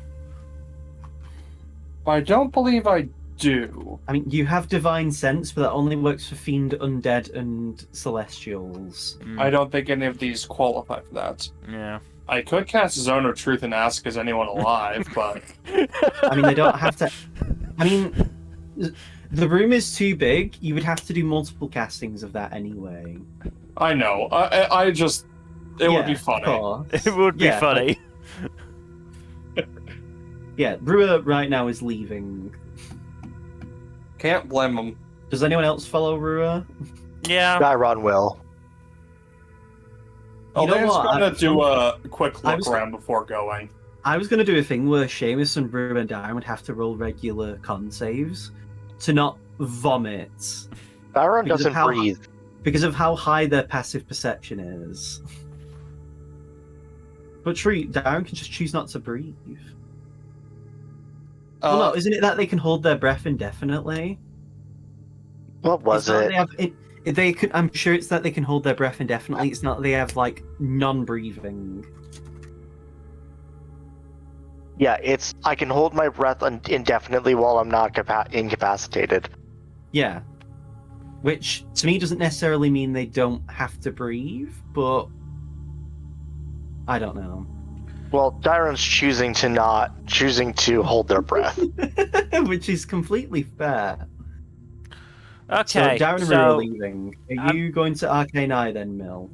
I don't believe I do. I mean, you have divine sense, but that only works for fiend, undead, and celestials. I don't think any of these qualify for that. Yeah. I could cast Zone of Truth and ask, is anyone alive, but... I mean, they don't have to. I mean, the room is too big. You would have to do multiple castings of that anyway. I know. I just... It would be of funny. course. It would be Yeah, funny. Yeah, Brewer right now is leaving. Can't blame them. Does anyone else follow Brewer? Yeah. Gyron will. Oh, You know they're just what? gonna do a quick I look was- around before going. I was going to do a thing where Seamus and Brewer and Darren would have to roll regular con saves to not vomit Gyron Because of doesn't how- breathe. because of how high their passive perception is. But true, Darren can just choose not to breathe. Well, no, isn't it that they can hold their breath indefinitely? What was It's not it? They have, they could. I'm sure it's that they can hold their breath indefinitely. It's not they have like non-breathing. Yeah, it's I can hold my breath indefinitely while I'm not incapacitated. Yeah, which to me doesn't necessarily mean they don't have to breathe, but I don't know. Well, Dyron's choosing to hold their breath. Which is completely fair. Okay. So Darren and Rue are leaving. Are I'm- you going to Arcane Eye then, Mill?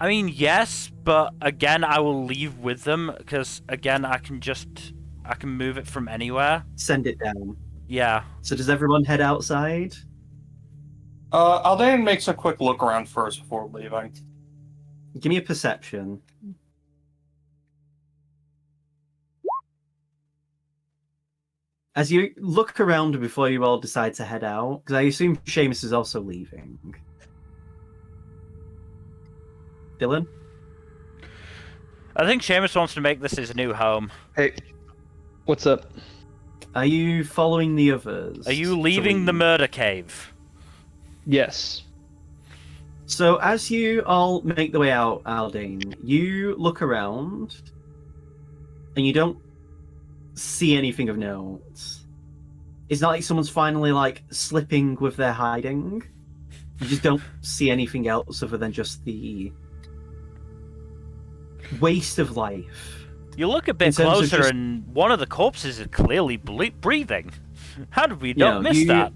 I mean, yes, but again, I will leave with them because again, I can move it from anywhere. Send it down. Yeah. So does everyone head outside? Aldain makes a quick look around first before leaving. Give me a perception. As you look around before you all decide to head out, because I assume Seamus is also leaving. Dylan? I think Seamus wants to make this his new home. Hey, what's up? Are you following the others? Are you to leaving the leave? murder cave? Yes. So as you all make the way out, Aldane, you look around and you don't see anything of note. It's not like someone's finally like slipping with their hiding. You just don't see anything else other than just the waste of life. You look a In bit terms of closer, just- and one of the corpses is clearly breathing. How did we Yeah, not miss you- that?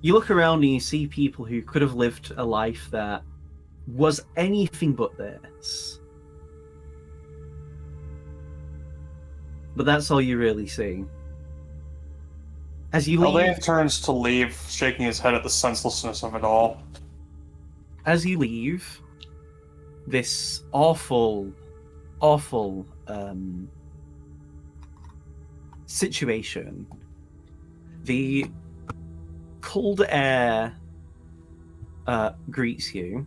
You look around and you see people who could have lived a life that was anything but this. But that's all you really see. As you leave, Aldain turns to leave, shaking his head at the senselessness of it all. this awful situation, the cold air greets you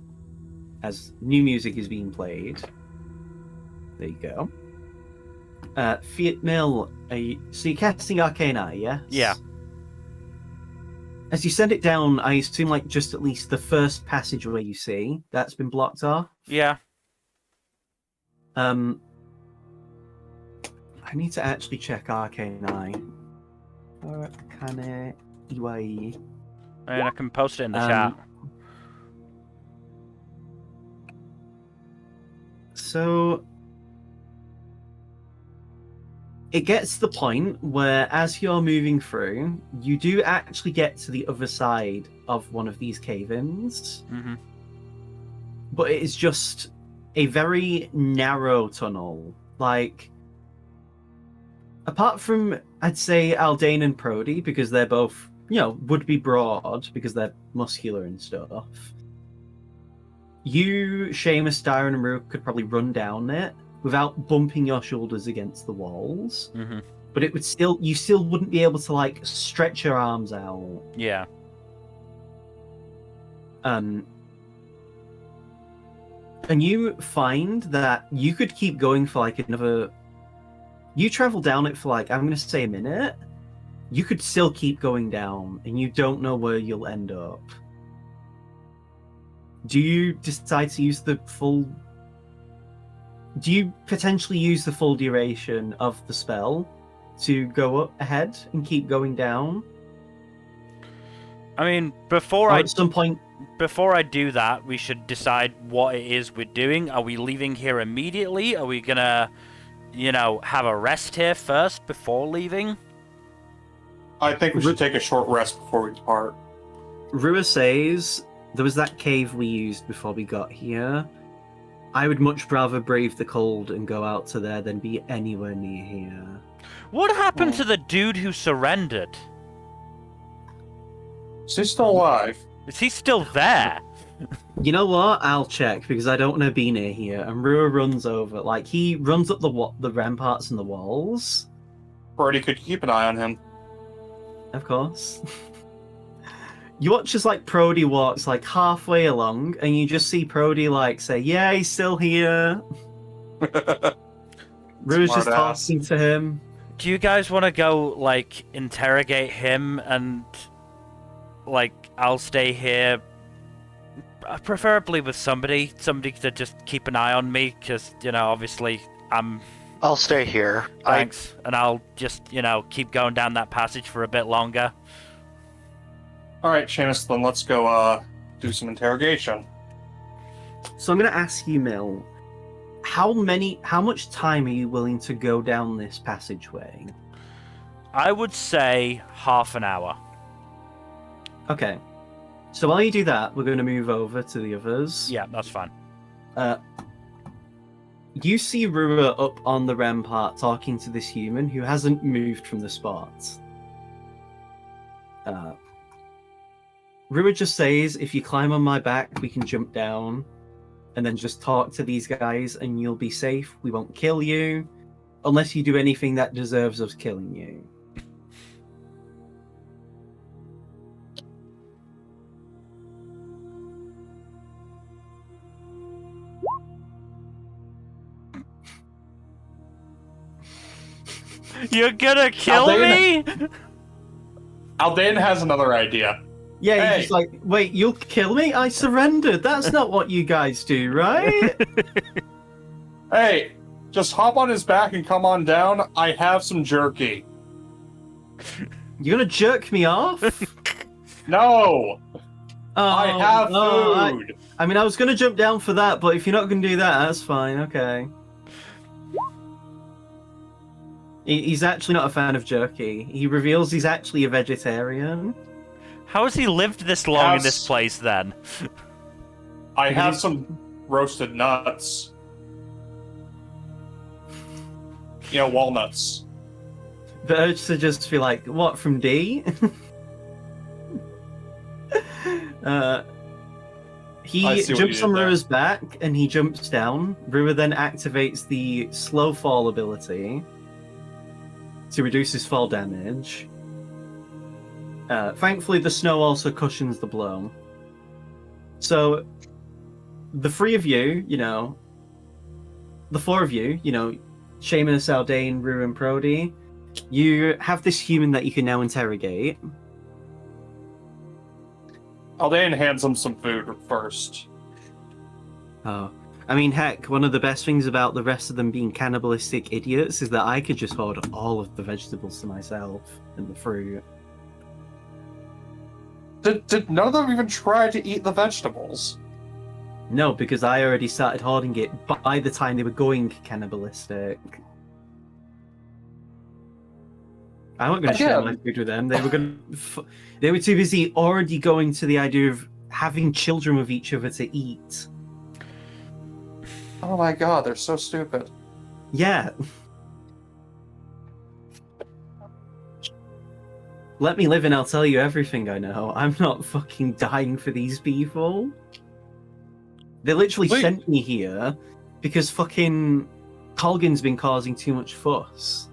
as new music is being played. There you go. Fiat Mill, so you're casting Arcane Eye, yes? Yeah. As you send it down, I assume like just at least the first passageway you see that's been blocked off. Yeah. I need to actually check Arcane Eye. Arcane Eye. And I can post it in the Um, chat. So it gets to the point where, as you're moving through, you do actually get to the other side of one of these cave-ins, Mm-hmm. but it is just a very narrow tunnel. Like, apart from, I'd say, Aldane and Prody, because they're both, would be broad because they're muscular and stuff. You, Seamus, Darren, and Rue could probably run down it without bumping your shoulders against the walls. Mm-hmm. But it would you still wouldn't be able to like stretch your arms out. Yeah. And you find that you could keep going for like another. You travel down it for like, I'm going to say a minute. You could still keep going down, and you don't know where you'll end up. Do you decide to use the full? Do you potentially use the full duration of the spell to go up ahead and keep going down? I mean, At some point, before I do that, we should decide what it is we're doing. Are we leaving here immediately? Are we gonna, have a rest here first before leaving? I think we should take a short rest before we depart. Rua says there was that cave we used before we got here. I would much rather brave the cold and go out to there than be anywhere near here. What happened to the dude who surrendered? Is he still alive? Is he still there? You know what? I'll check because I don't want to be near here. And Rua runs over, like he runs up the ramparts and the walls. Brody, could you keep an eye on him? Of course. You watch as like Prody walks like halfway along, and you just see Prody like say, "Yeah, he's still here." Rua's just Smart-ass. talking to him. Do you guys want to go, like, interrogate him and, like, I'll stay here, preferably with somebody to just keep an eye on me, because, obviously I'll stay here. Thanks. And I'll just, keep going down that passage for a bit longer. All right, Seamus, then let's go do some interrogation. So I'm going to ask you, Mill, how much time are you willing to go down this passageway? I would say half an hour. Okay. So while you do that, we're going to move over to the others. Yeah, that's fine. You see Rua up on the rampart talking to this human who hasn't moved from the spot. Rua just says, if you climb on my back, we can jump down and then just talk to these guys and you'll be safe. We won't kill you unless you do anything that deserves us killing you. You're gonna kill me? Aldane has another idea. Yeah, Hey. he's just like, wait, you'll kill me? I surrendered. That's not what you guys do, right? Hey, just hop on his back and come on down. I have some jerky. You're gonna jerk me off? No, Oh, I have no, food. I mean, I was gonna jump down for that, but if you're not gonna do that, that's fine. Okay. He's actually not a fan of jerky. He reveals he's actually a vegetarian. How has he lived this long in Yes. this place, then? I have some roasted nuts. Walnuts. The urge to just be like, what, from D? He I see what jumps you on did there. Rua's back and he jumps down. Rua then activates the slow fall ability to reduce his fall damage. Thankfully, the snow also cushions the blow. So, the three of you, the four of you, Seamus, Aldane, Rue, and Prody, you have this human that you can now interrogate. Aldane hands him some food first. Oh. I mean, heck, one of the best things about the rest of them being cannibalistic idiots is that I could just hoard all of the vegetables to myself and the fruit. Did none of them even try to eat the vegetables? No, because I already started hoarding it by the time they were going cannibalistic. I wasn't going to share my food with them. They were they were too busy already going to the idea of having children with each other to eat. Oh my god, they're so stupid. Yeah. Let me live and I'll tell you everything I know. I'm not fucking dying for these people. They literally sent me here because fucking Colgan's been causing too much fuss.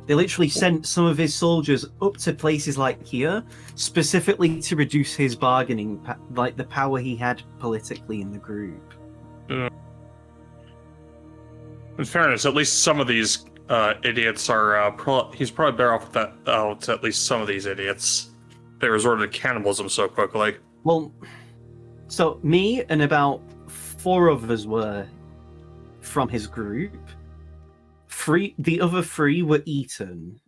They literally sent some of his soldiers up to places like here, specifically to reduce his bargaining, like the power he had politically in the group. In fairness, at least some of these idiots are. He's probably better off with that. To at least some of these idiots. They resorted to cannibalism so quickly. Well, so me and about 4 of us were from his group. The other 3 were eaten.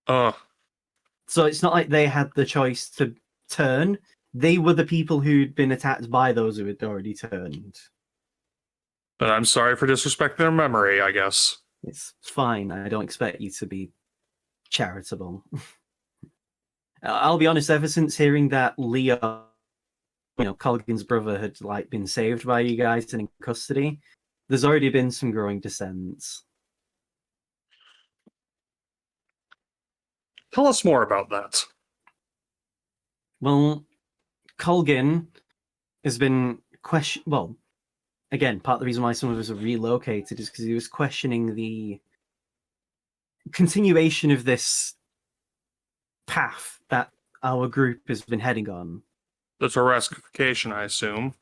So it's not like they had the choice to turn. They were the people who'd been attacked by those who had already turned. But I'm sorry for disrespecting their memory, I guess. It's fine. I don't expect you to be charitable. I'll be honest, ever since hearing that Leo, Colgan's brother, had been saved by you guys and in custody, there's already been some growing dissents. Tell us more about that. Well, Colgan has been again, part of the reason why some of us are relocated is because he was questioning the continuation of this path that our group has been heading on. The Tarascification, I assume.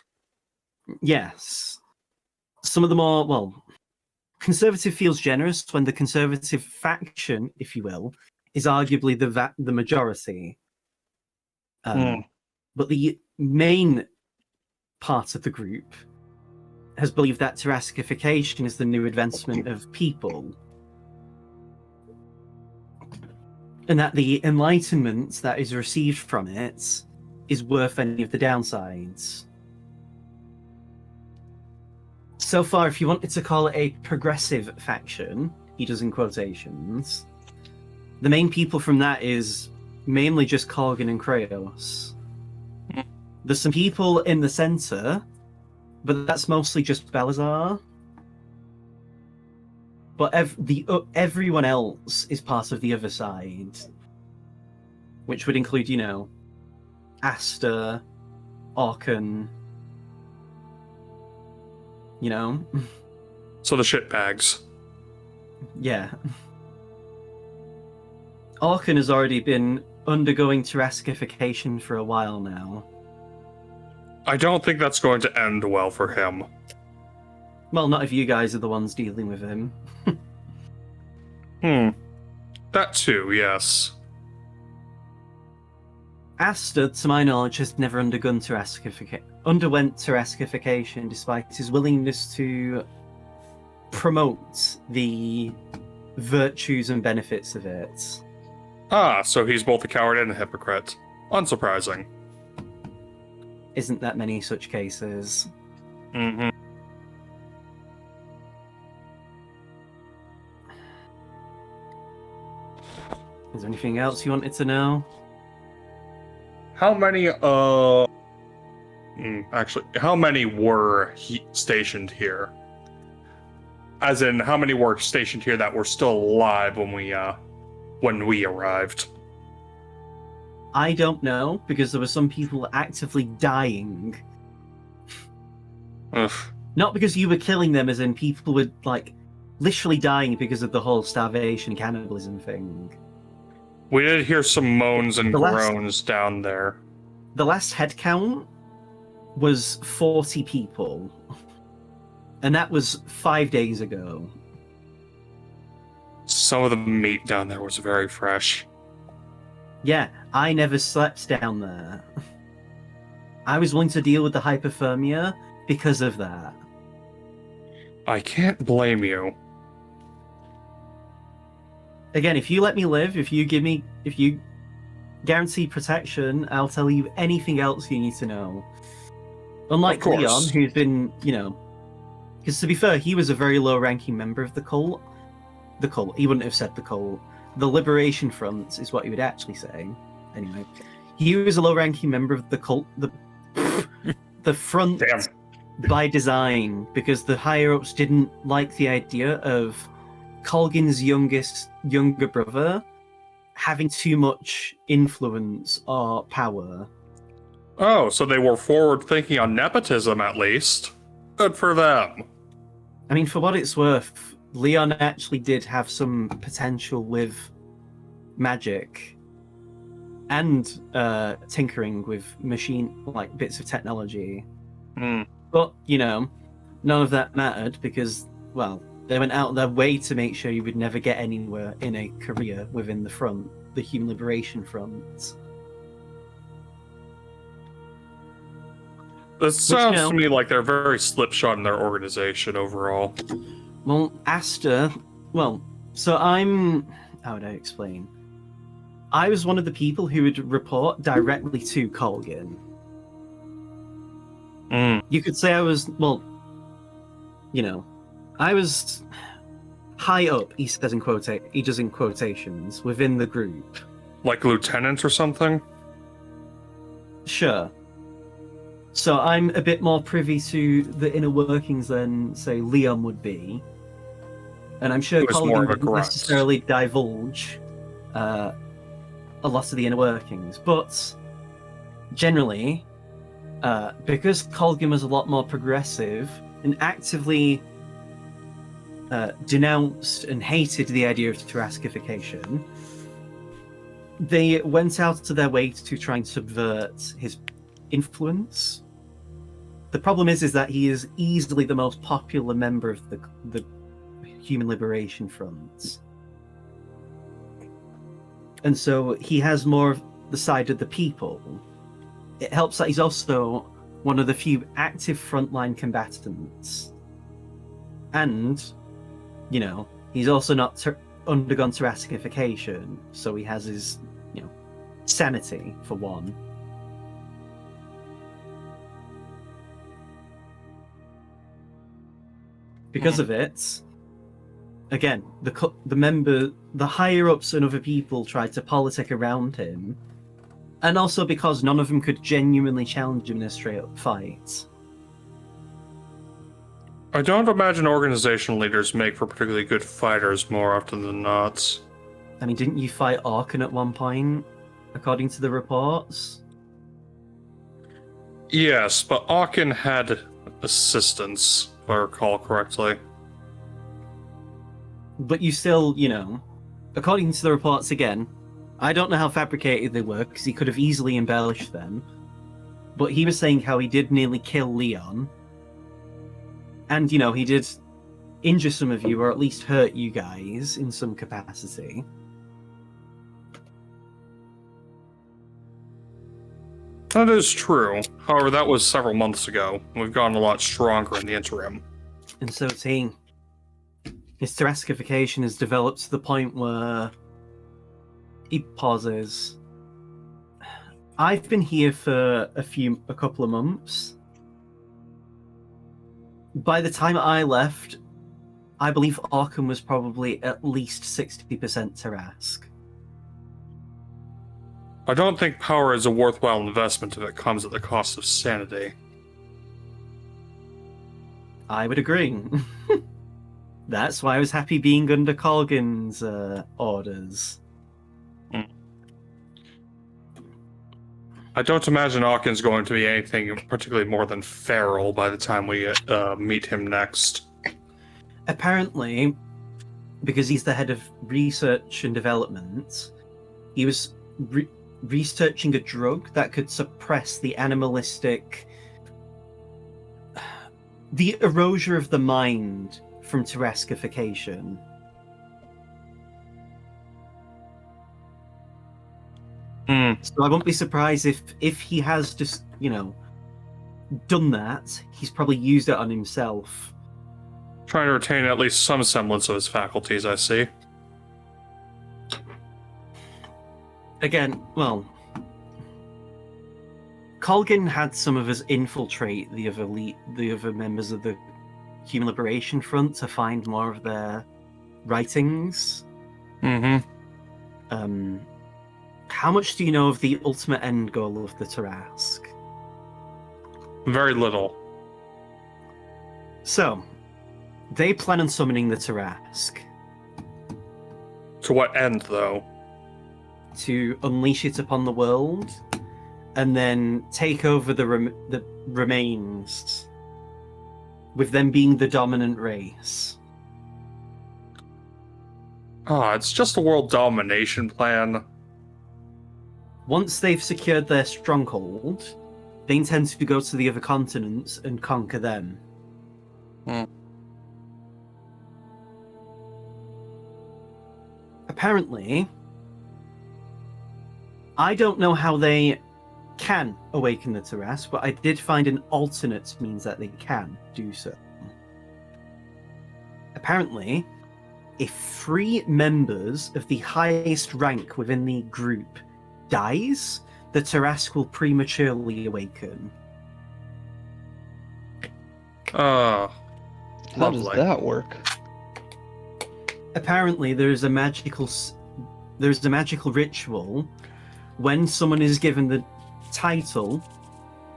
Yes. Some of the more, conservative feels generous when the conservative faction, if you will, is arguably the majority. But the main part of the group has believed that Tarascification is the new advancement of people. And that the enlightenment that is received from it is worth any of the downsides. So far, if you wanted to call it a progressive faction, he does in quotations, the main people from that is mainly just Colgan and Kratos. There's some people in the center, but that's mostly just Belazar. But everyone else is part of the other side, which would include, Aster, Orkan, So the shitbags. Yeah. Orkan has already been undergoing Tarascification for a while now. I don't think that's going to end well for him. Well, not if you guys are the ones dealing with him. That too, yes. Aster, to my knowledge, has never underwent Tarascification despite his willingness to promote the virtues and benefits of it. So he's both a coward and a hypocrite. Unsurprising. Isn't that many such cases? Mm-hmm. Is there anything else you wanted to know? How many, actually, how many were stationed here? As in, how many were stationed here that were still alive when we arrived? I don't know, because there were some people actively dying. Ugh. Not because you were killing them, as in people were, literally dying because of the whole starvation cannibalism thing. We did hear some moans and groans down there. The last head count was 40 people. And that was 5 days ago. Some of the meat down there was very fresh. Yeah, I never slept down there. I was willing to deal with the hypothermia because of that. I can't blame you. Again, if you let me live, if you guarantee protection, I'll tell you anything else you need to know. Unlike Leon, who's been, because to be fair, he was a very low-ranking member of the cult. the cult. He wouldn't have said the cult. The Liberation Front is what he would actually say. Anyway, he was a low-ranking member of the cult, the front Damn. by design, because the higher-ups didn't like the idea of Colgin's younger brother having too much influence or power. Oh, so they were forward thinking on nepotism at least. Good for them. I mean, for what it's worth, Leon actually did have some potential with magic and tinkering with like bits of technology. Hmm. But, none of that mattered because, well, they went out of their way to make sure you would never get anywhere in a career within the front, the Human Liberation Front. It sounds to me like they're very slipshod in their organization overall. Well, so how would I explain? I was one of the people who would report directly to Colgan. You could say I was, I was high up, he does in quotations, within the group. Like lieutenant or something? Sure. So I'm a bit more privy to the inner workings than, say, Leon would be. And I'm sure Colgan wouldn't necessarily divulge a lot of the inner workings. But generally, because Colgan was a lot more progressive and actively denounced and hated the idea of Tarascification, they went out of their way to try and subvert his influence. The problem is that he is easily the most popular member of the Human Liberation Front. And so he has more of the side of the people. It helps that he's also one of the few active frontline combatants. And, he's also not undergone Tarascification, so he has his, sanity, for one. Because of it, again, the higher ups and other people tried to politic around him, and also because none of them could genuinely challenge him in a straight-up fight. I don't imagine organizational leaders make for particularly good fighters more often than not. I mean, didn't you fight Arkan at one point, according to the reports? Yes, but Aachen had assistance, if I recall correctly. But you still, according to the reports again, I don't know how fabricated they were, because he could have easily embellished them, but he was saying how he did nearly kill Leon, and, he did injure some of you, or at least hurt you guys in some capacity. That is true. However, that was several months ago. We've gotten a lot stronger in the interim. And so his Tarascification has developed to the point where he pauses. I've been here for a couple of months. By the time I left, I believe Arkham was probably at least 60% Tarasc. I don't think power is a worthwhile investment if it comes at the cost of sanity. I would agree. That's why I was happy being under Colgan's orders. I don't imagine Hawkins going to be anything particularly more than feral by the time we meet him next. Apparently, because he's the head of research and development, he was researching a drug that could suppress the animalistic... the erosion of the mind from Tarascification. So I won't be surprised if he has just, done that, he's probably used it on himself. Trying to retain at least some semblance of his faculties, I see. Again, well, Colgan had some of us infiltrate the other members of the Human Liberation Front to find more of their writings. Mm-hmm. How much do you know of the ultimate end goal of the Tarask? Very little. So, they plan on summoning the Tarask To what end, though? to unleash it upon the world, and then take over the remains, with them being the dominant race. It's just a world domination plan. Once they've secured their stronghold, they intend to go to the other continents and conquer them. Apparently, I don't know how they can awaken the Tarask, but I did find an alternate means that they can do so. Apparently, if 3 members of the highest rank within the group dies, the Tarask will prematurely awaken. How does Lovely. that work? Apparently, there's a magical ritual when someone is given the title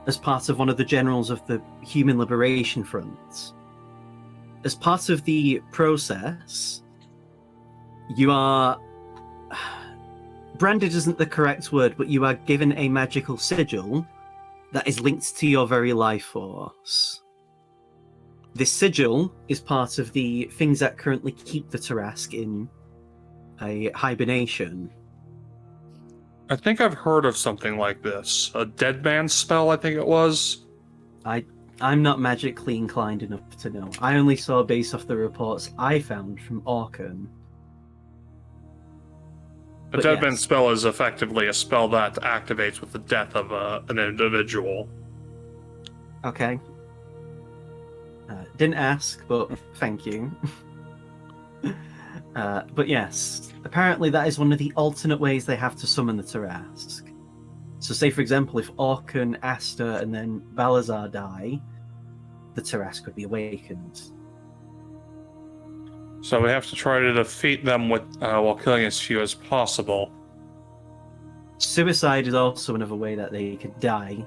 as part of one of the generals of the Human Liberation Front. As part of the process, you are branded isn't the correct word, but you are given a magical sigil that is linked to your very life force. This sigil is part of the things that currently keep the Tarask in a hibernation. I think I've heard of something like this. A dead man spell, I think it was. I'm not magically inclined enough to know. I only saw based off the reports I found from Orkan. A But dead man yes. spell is effectively a spell that activates with the death of an individual. Okay. Didn't ask, but thank you. But yes, apparently that is one of the alternate ways they have to summon the Tarask. So say, for example, if Orkan, Asta, and then Balazar die, the Tarask could be awakened. So we have to try to defeat them with while killing as few as possible. Suicide is also another way that they could die.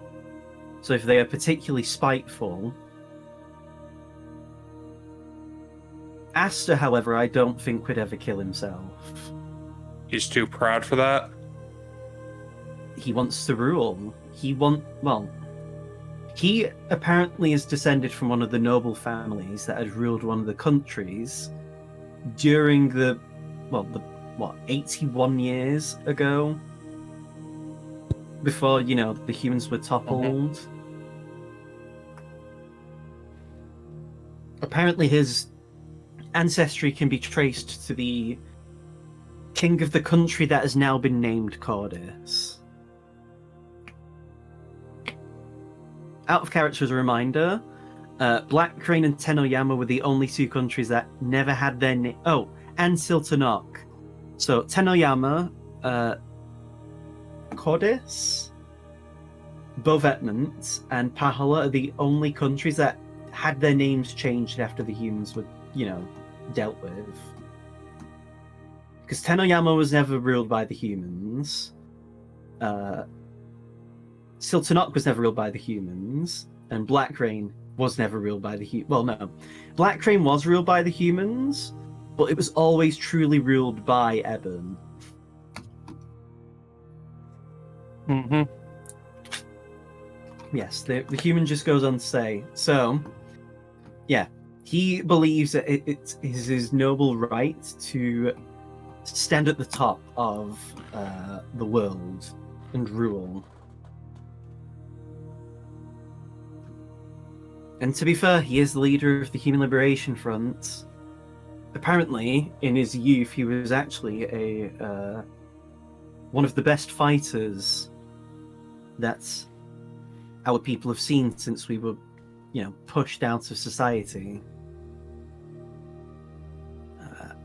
So if they are particularly spiteful... Asta, however, I don't think would ever kill himself. He's too proud for that. He wants to rule. He apparently is descended from one of the noble families that had ruled one of the countries during the 81 years ago, before, the humans were toppled. Apparently his ancestry can be traced to the king of the country that has now been named Cordis. Out of character as a reminder, Black Crane and Tenoyama were the only 2 countries that never had their name. Oh, and Siltanok. So Tenoyama, Cordis, Bovetment, and Pahala are the only countries that had their names changed after the humans were, dealt with. Because Tenoyama was never ruled by the humans. Siltanok was never ruled by the humans, and Black Rain was never ruled by the humans. Well, no. Black Rain was ruled by the humans, but it was always truly ruled by Eben. Mm-hmm. Yes, the human just goes on to say, so, yeah, he believes that it is his noble right to stand at the top of the world and rule. And to be fair, he is the leader of the Human Liberation Front. Apparently, in his youth, he was actually one of the best fighters that our people have seen since we were, pushed out of society.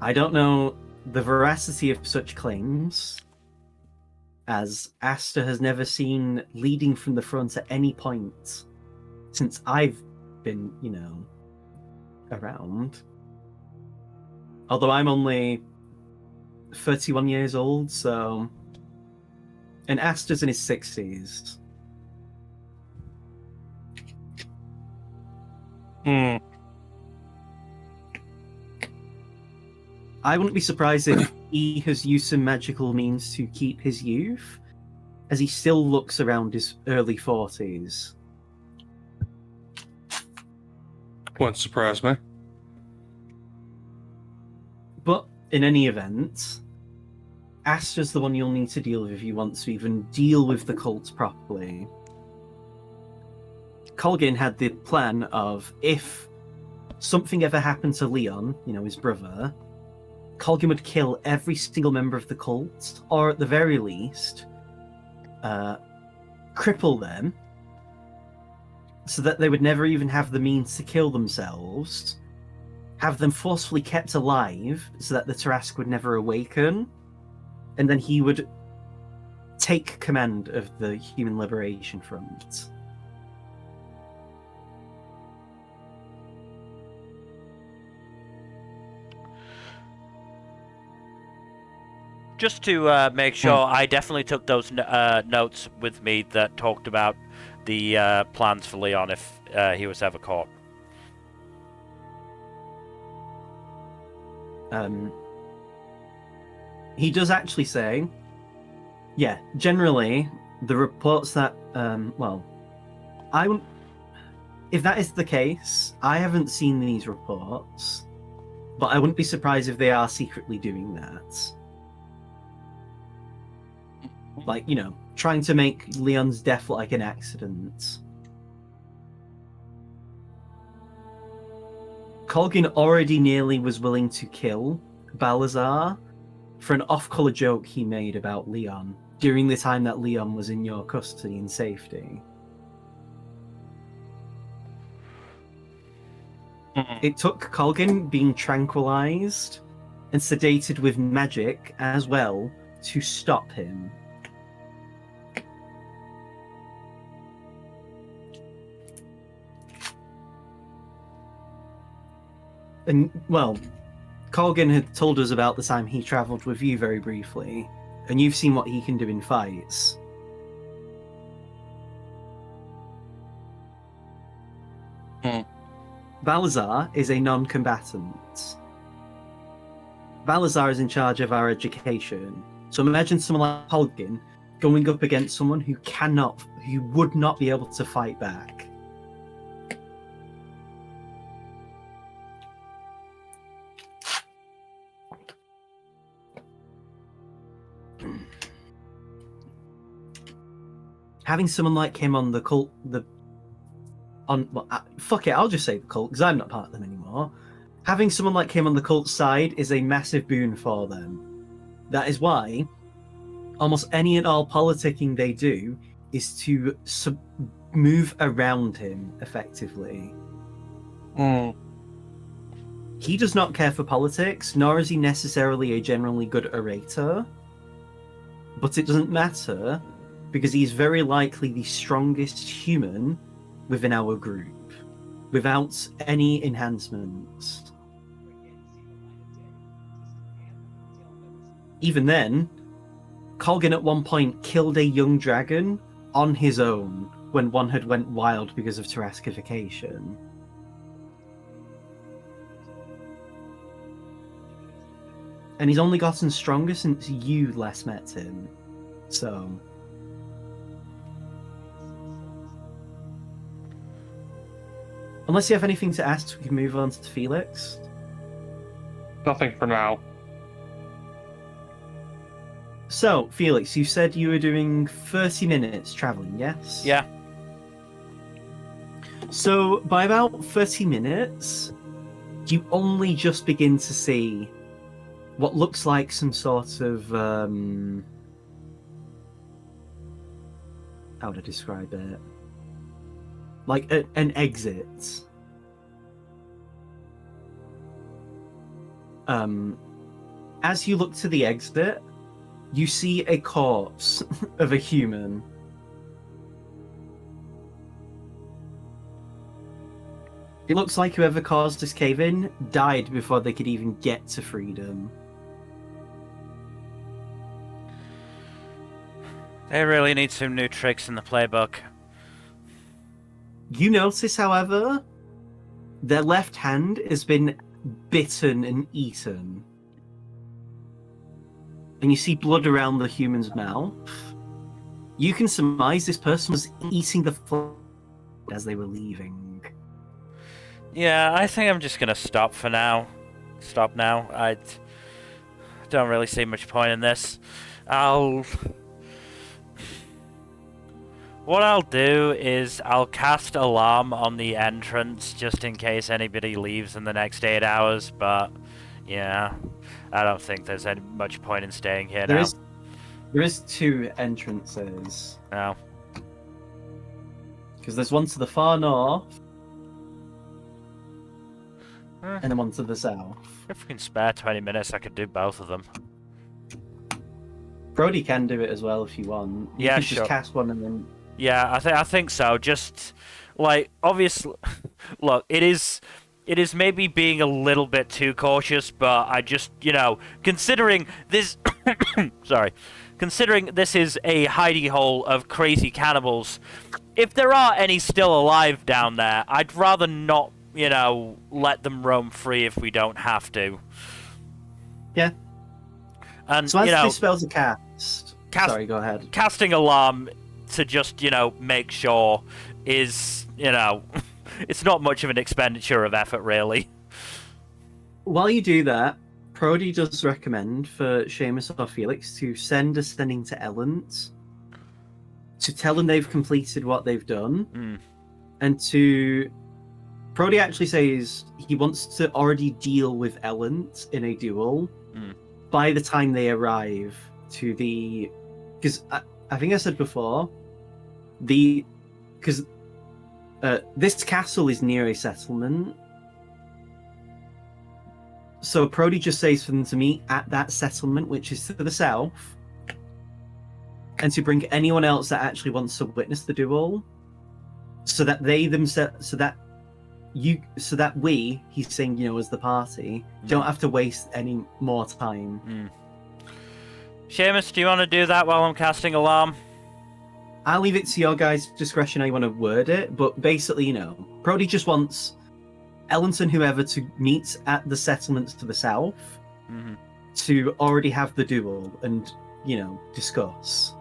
I don't know the veracity of such claims, as Asta has never seen leading from the front at any point since I've been, around. Although I'm only 31 years old, so. And Aster's in his 60s. Hmm. I wouldn't be surprised if he has used some magical means to keep his youth, as he still looks around his early 40s. Wouldn't surprise me. But in any event, Aster's the one you'll need to deal with if you want to even deal with the cult properly. Colgin had the plan of if something ever happened to Leon, his brother, Colgin would kill every single member of the cult, or at the very least, cripple them so that they would never even have the means to kill themselves, have them forcefully kept alive so that the Tarask would never awaken, and then he would take command of the Human Liberation Front. Just to make sure, I definitely took those notes with me that talked about the plans for Leon if he was ever caught. He does actually say, yeah, generally, the reports that, if that is the case, I haven't seen these reports, but I wouldn't be surprised if they are secretly doing that. Like, trying to make Leon's death look like an accident. Colgin already nearly was willing to kill Balazar for an off-color joke he made about Leon during the time that Leon was in your custody and safety. It took Colgin being tranquilized and sedated with magic as well to stop him. And, well, Colgin had told us about the time he travelled with you very briefly, and you've seen what he can do in fights. Balazar is a non-combatant. Balazar is in charge of our education. So imagine someone like Colgin going up against someone who would not be able to fight back. Having someone like him on the cult, fuck it, I'll just say the cult because I'm not part of them anymore. Having someone like him on the cult side is a massive boon for them. That is why almost any and all politicking they do is to move around him effectively. He does not care for politics, nor is he necessarily a generally good orator. But it doesn't matter, because he's very likely the strongest human within our group, without any enhancements. Even then, Colgin at one point killed a young dragon on his own when one had went wild because of Taraskification. And he's only gotten stronger since you last met him. So... unless you have anything to ask, we can move on to Felix. Nothing for now. So, Felix, you said you were doing 30 minutes traveling, yes? Yeah. So, by about 30 minutes, you only just begin to see what looks like some sort of, how would I describe it? Like an exit. As you look to the exit, you see a corpse of a human. It looks like whoever caused this cave-in died before they could even get to freedom. They really need some new tricks in the playbook. You notice, however, their left hand has been bitten and eaten. And you see blood around the human's mouth. You can surmise this person was eating the flesh as they were leaving. Yeah, I think I'm just gonna stop for now. Stop now. I don't really see much point in this. What I'll do is I'll cast alarm on the entrance just in case anybody leaves in the next 8 hours, but yeah, I don't think there's any much point in staying here now. There is 2 entrances. No. Because there's one to the far north, Eh, and then one to the south. if we can spare 20 minutes, I could do both of them. Brody can do it as well if you want. You Yeah, can sure. just cast one and then... Yeah, I think so. Just like obviously, look, it is maybe being a little bit too cautious, but I just considering this, considering this is a hidey hole of crazy cannibals, if there are any still alive down there, I'd rather not let them roam free if we don't have to. Yeah. And So as these spells are cast... Sorry, go ahead. casting alarm to just make sure is it's not much of an expenditure of effort really. While you do that, Prody does recommend for Seamus or Felix to send a sending to Ellent to tell them they've completed what they've done, and to... Prody actually says he wants to already deal with Ellent in a duel by the time they arrive to the... Because I think I said before, because this castle is near a settlement, so Prody just says for them to meet at that settlement, which is to the south, and to bring anyone else that actually wants to witness the duel, so that they themselves, so that we, he's saying, as the party, don't have to waste any more time. Seamus, do you want to do that while I'm casting alarm? I'll leave it to your guys' discretion how you want to word it, but basically, Prody just wants Ellent and whoever to meet at the settlements to the south to already have the duel and, discuss.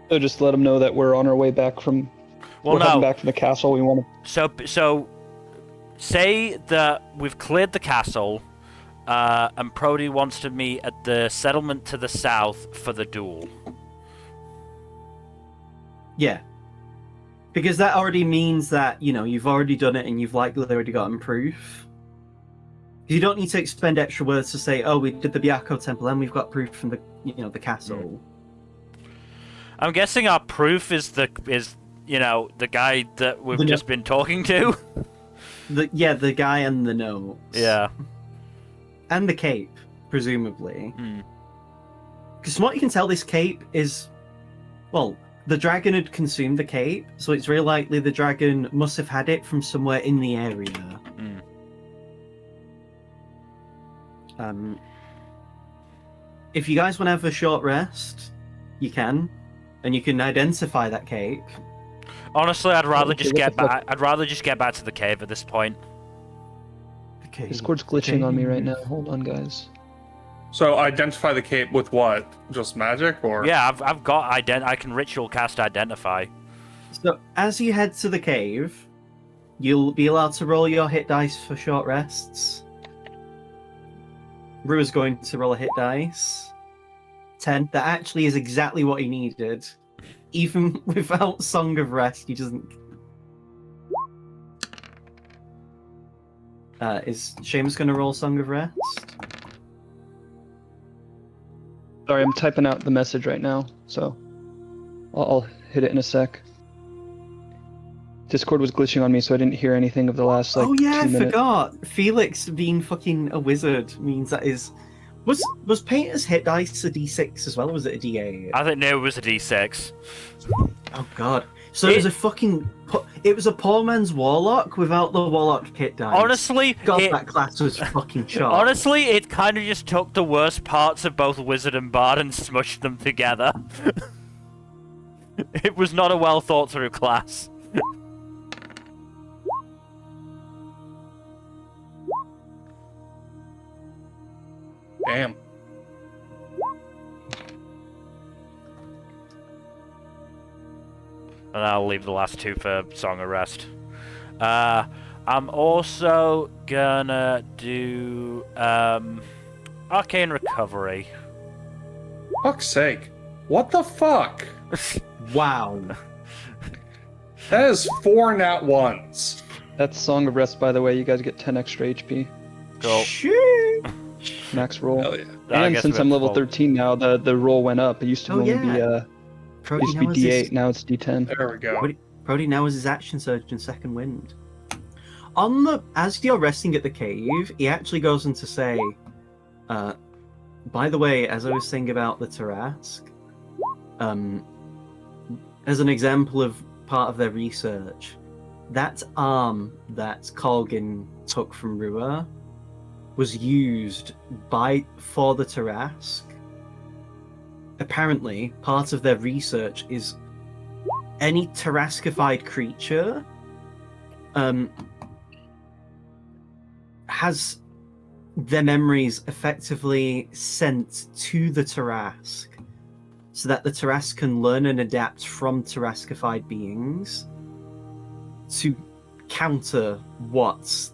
So just let them know that we're on our way back from... we're heading back to the castle. We want to... So say that we've cleared the castle, and Prody wants to meet at the settlement to the south for the duel. Yeah. Because that already means that, you've already done it and you've likely already gotten proof. You don't need to expend extra words to say, oh, we did the Byako Temple and we've got proof from the, the castle. I'm guessing our proof is the guy that we've just been talking to. The guy and the notes. Yeah. And the cape, presumably. Because from what you can tell, this cape is... Well, the dragon had consumed the cape, so it's very likely the dragon must have had it from somewhere in the area. If you guys want to have a short rest, you can. And you can identify that cape. Honestly, I'd rather just get back. I'd rather just get back to the cave at this point. Okay. Discord's glitching on me right now. Hold on, guys. So identify the cape with what? Just magic, or? Yeah, I've got I can ritual cast identify. So as you head to the cave, you'll be allowed to roll your hit dice for short rests. Rua's going to roll a hit dice. 10. That actually is exactly what he needed. Even without Song of Rest, he doesn't... is Seamus going to roll Song of Rest? Sorry, I'm typing out the message right now, so I'll hit it in a sec. Discord was glitching on me, so I didn't hear anything of the last, 2 minutes. I forgot. Felix being fucking a wizard means that is... Was Painter's hit dice a d6 as well, or was it a d8? I think no, it was a d6. Oh god. So it was a fucking. It was a poor man's warlock without the warlock kit dice. Honestly, God, that class was fucking sharp. honestly, it kind of just took the worst parts of both wizard and bard and smushed them together. It was not a well thought through class. Damn. And I'll leave the last two for Song of Rest. I'm also gonna do Arcane Recovery. Fuck's sake. What the fuck? Wow. That is 4 nat 1s. That's Song of Rest, by the way. You guys get 10 extra HP. Cool. Shit. Max roll. Hell yeah. I And guess since we I'm have level to 13 now, the roll went up. It used to Oh, only yeah. be used to be D8. Now it's D10. There we go. Brody now is his action surge and second wind. As you're resting at the cave, he actually goes on to say, by the way, as I was saying about the Tarask, as an example of part of their research, that arm that Colgan took from Rua was used for the Tarask. Apparently, part of their research is any Taraskified creature has their memories effectively sent to the Tarask so that the Tarask can learn and adapt from Taraskified beings to counter what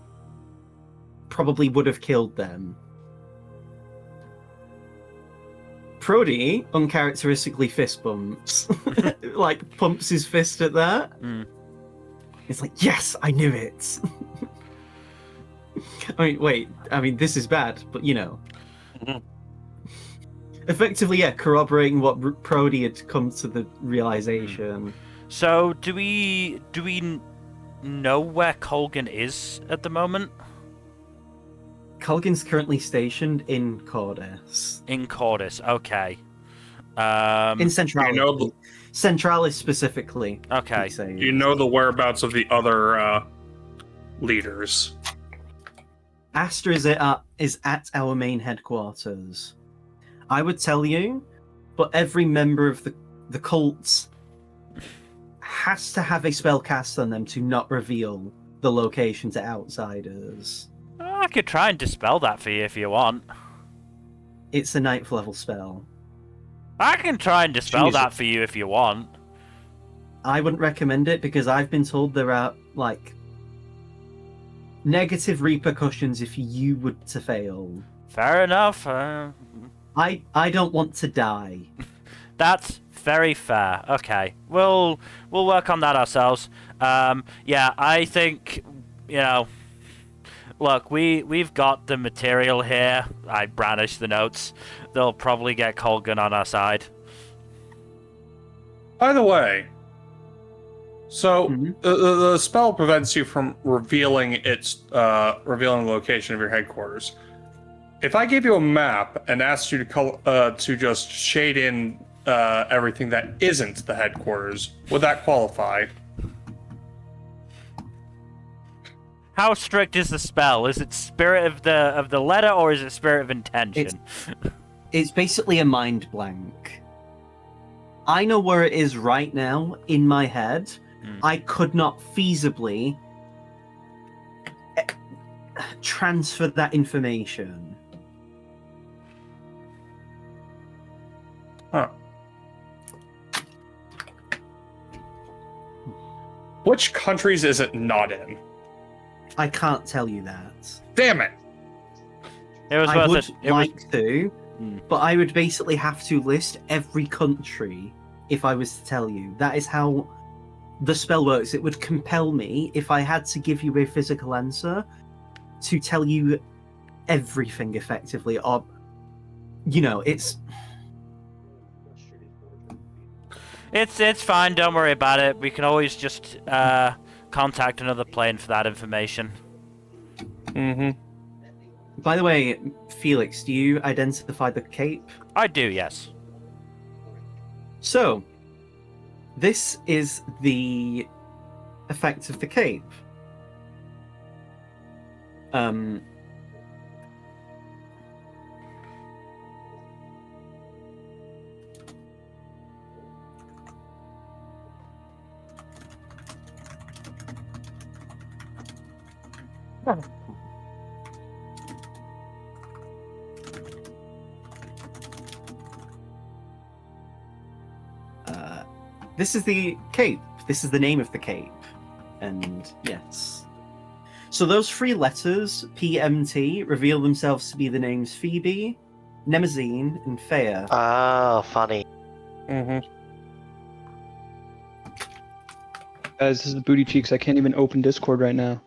probably would have killed them. Prody uncharacteristically fist bumps. Like, pumps his fist at that. Mm. It's like, yes, I knew it. I mean, this is bad, but you know. Mhm. Effectively, yeah, corroborating what Prody had come to the realization. So, do we know where Colgan is at the moment? Colgan's currently stationed in Cordis. In Cordis, okay. In Centralis. you know Centralis specifically. Okay. he says. Do you know the whereabouts of the other leaders? Astra is at our main headquarters. I would tell you, but every member of the cult has to have a spell cast on them to not reveal the location to outsiders. I could try and dispel that for you if you want. It's a 9th level spell. I can try and dispel Jesus. that for you if you want. I wouldn't recommend it because I've been told there are, like, negative repercussions if you were to fail. Fair enough. I don't want to die. That's very fair. Okay, we'll work on that ourselves. Yeah, I think, you know, look, we've got the material here. I brandished the notes. They'll probably get Colgan on our side. By the way, so Mhm. the spell prevents you from revealing revealing the location of your headquarters. If I gave you a map and asked you to just shade in everything that isn't the headquarters, would that qualify? How strict is the spell? Is it spirit of the letter or is it spirit of intention? It's basically a mind blank. I know where it is right now in my head. I could not feasibly transfer that information. Huh. Which countries is it not in? I can't tell you that. Damn it! It was I worth would it. It was. like to, but I would basically have to list every country if I was to tell you. That is how the spell works. It would compel me, if I had to give you a physical answer, to tell you everything effectively. Or, you know, it's fine. Don't worry about it. We can always just contact another plane for that information. Mm-hmm. By the way, Felix, do you identify the cape? I do, yes. So, This is the effect of the cape. This is the cape. This is the name of the cape. And yes. So those three letters, PMT, reveal themselves to be the names Phoebe, Nemazine, and Fea. Oh, funny. Mm-hmm. Guys, this is the Booty Cheeks. I can't even open Discord right now.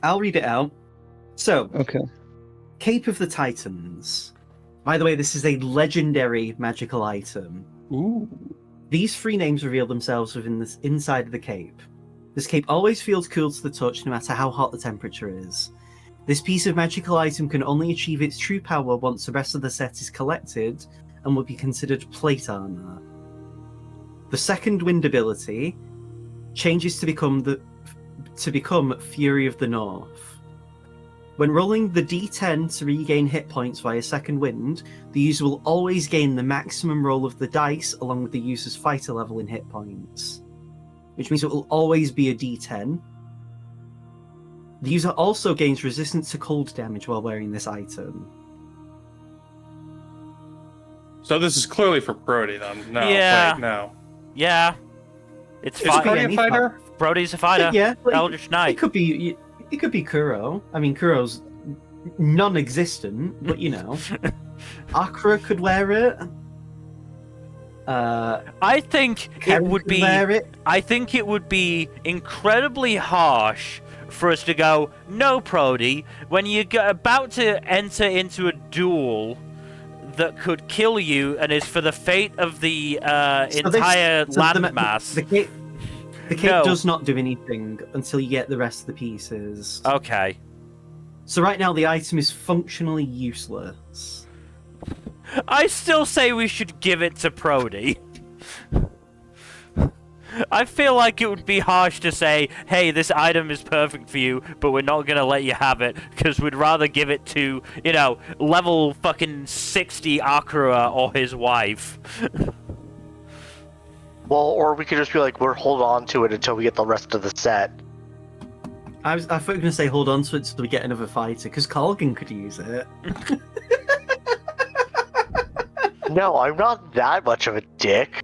I'll read it out. So, Okay. Cape of the Titans. By the way, this is a legendary magical item. Ooh. These three names reveal themselves within the inside of the cape. This cape always feels cool to the touch, no matter how hot the temperature is. This piece of magical item can only achieve its true power once the rest of the set is collected, and will be considered plate armor. The second wind ability changes to become Fury of the North. When rolling the D10 to regain hit points via second wind, the user will always gain the maximum roll of the dice along with the user's fighter level in hit points, which means it will always be a D10. The user also gains resistance to cold damage while wearing this item. So this is clearly for Brody then. No, Yeah. wait, no. Yeah. It's Is Brody any a fighter? Brody's a fighter. Yeah, like, Eldritch Knight. it could be Kuro. I mean, Kuro's non-existent, but you know, Akra could wear it. I think it Karen would could be. wear it. I think it would be incredibly harsh for us to go, no, Brody, when you're about to enter into a duel that could kill you and is for the fate of the entire landmass. The cape No. does not do anything until you get the rest of the pieces. Okay. So right now the item is functionally useless. I still say we should give it to Brody. I feel like it would be harsh to say, hey, this item is perfect for you, but we're not going to let you have it, because we'd rather give it to, you know, level fucking 60 Akira or his wife. Well, or we could just be like, we're hold on to it until we get the rest of the set. I thought you were going to say hold on to it so we get another fighter, because Colgan could use it. No, I'm not that much of a dick.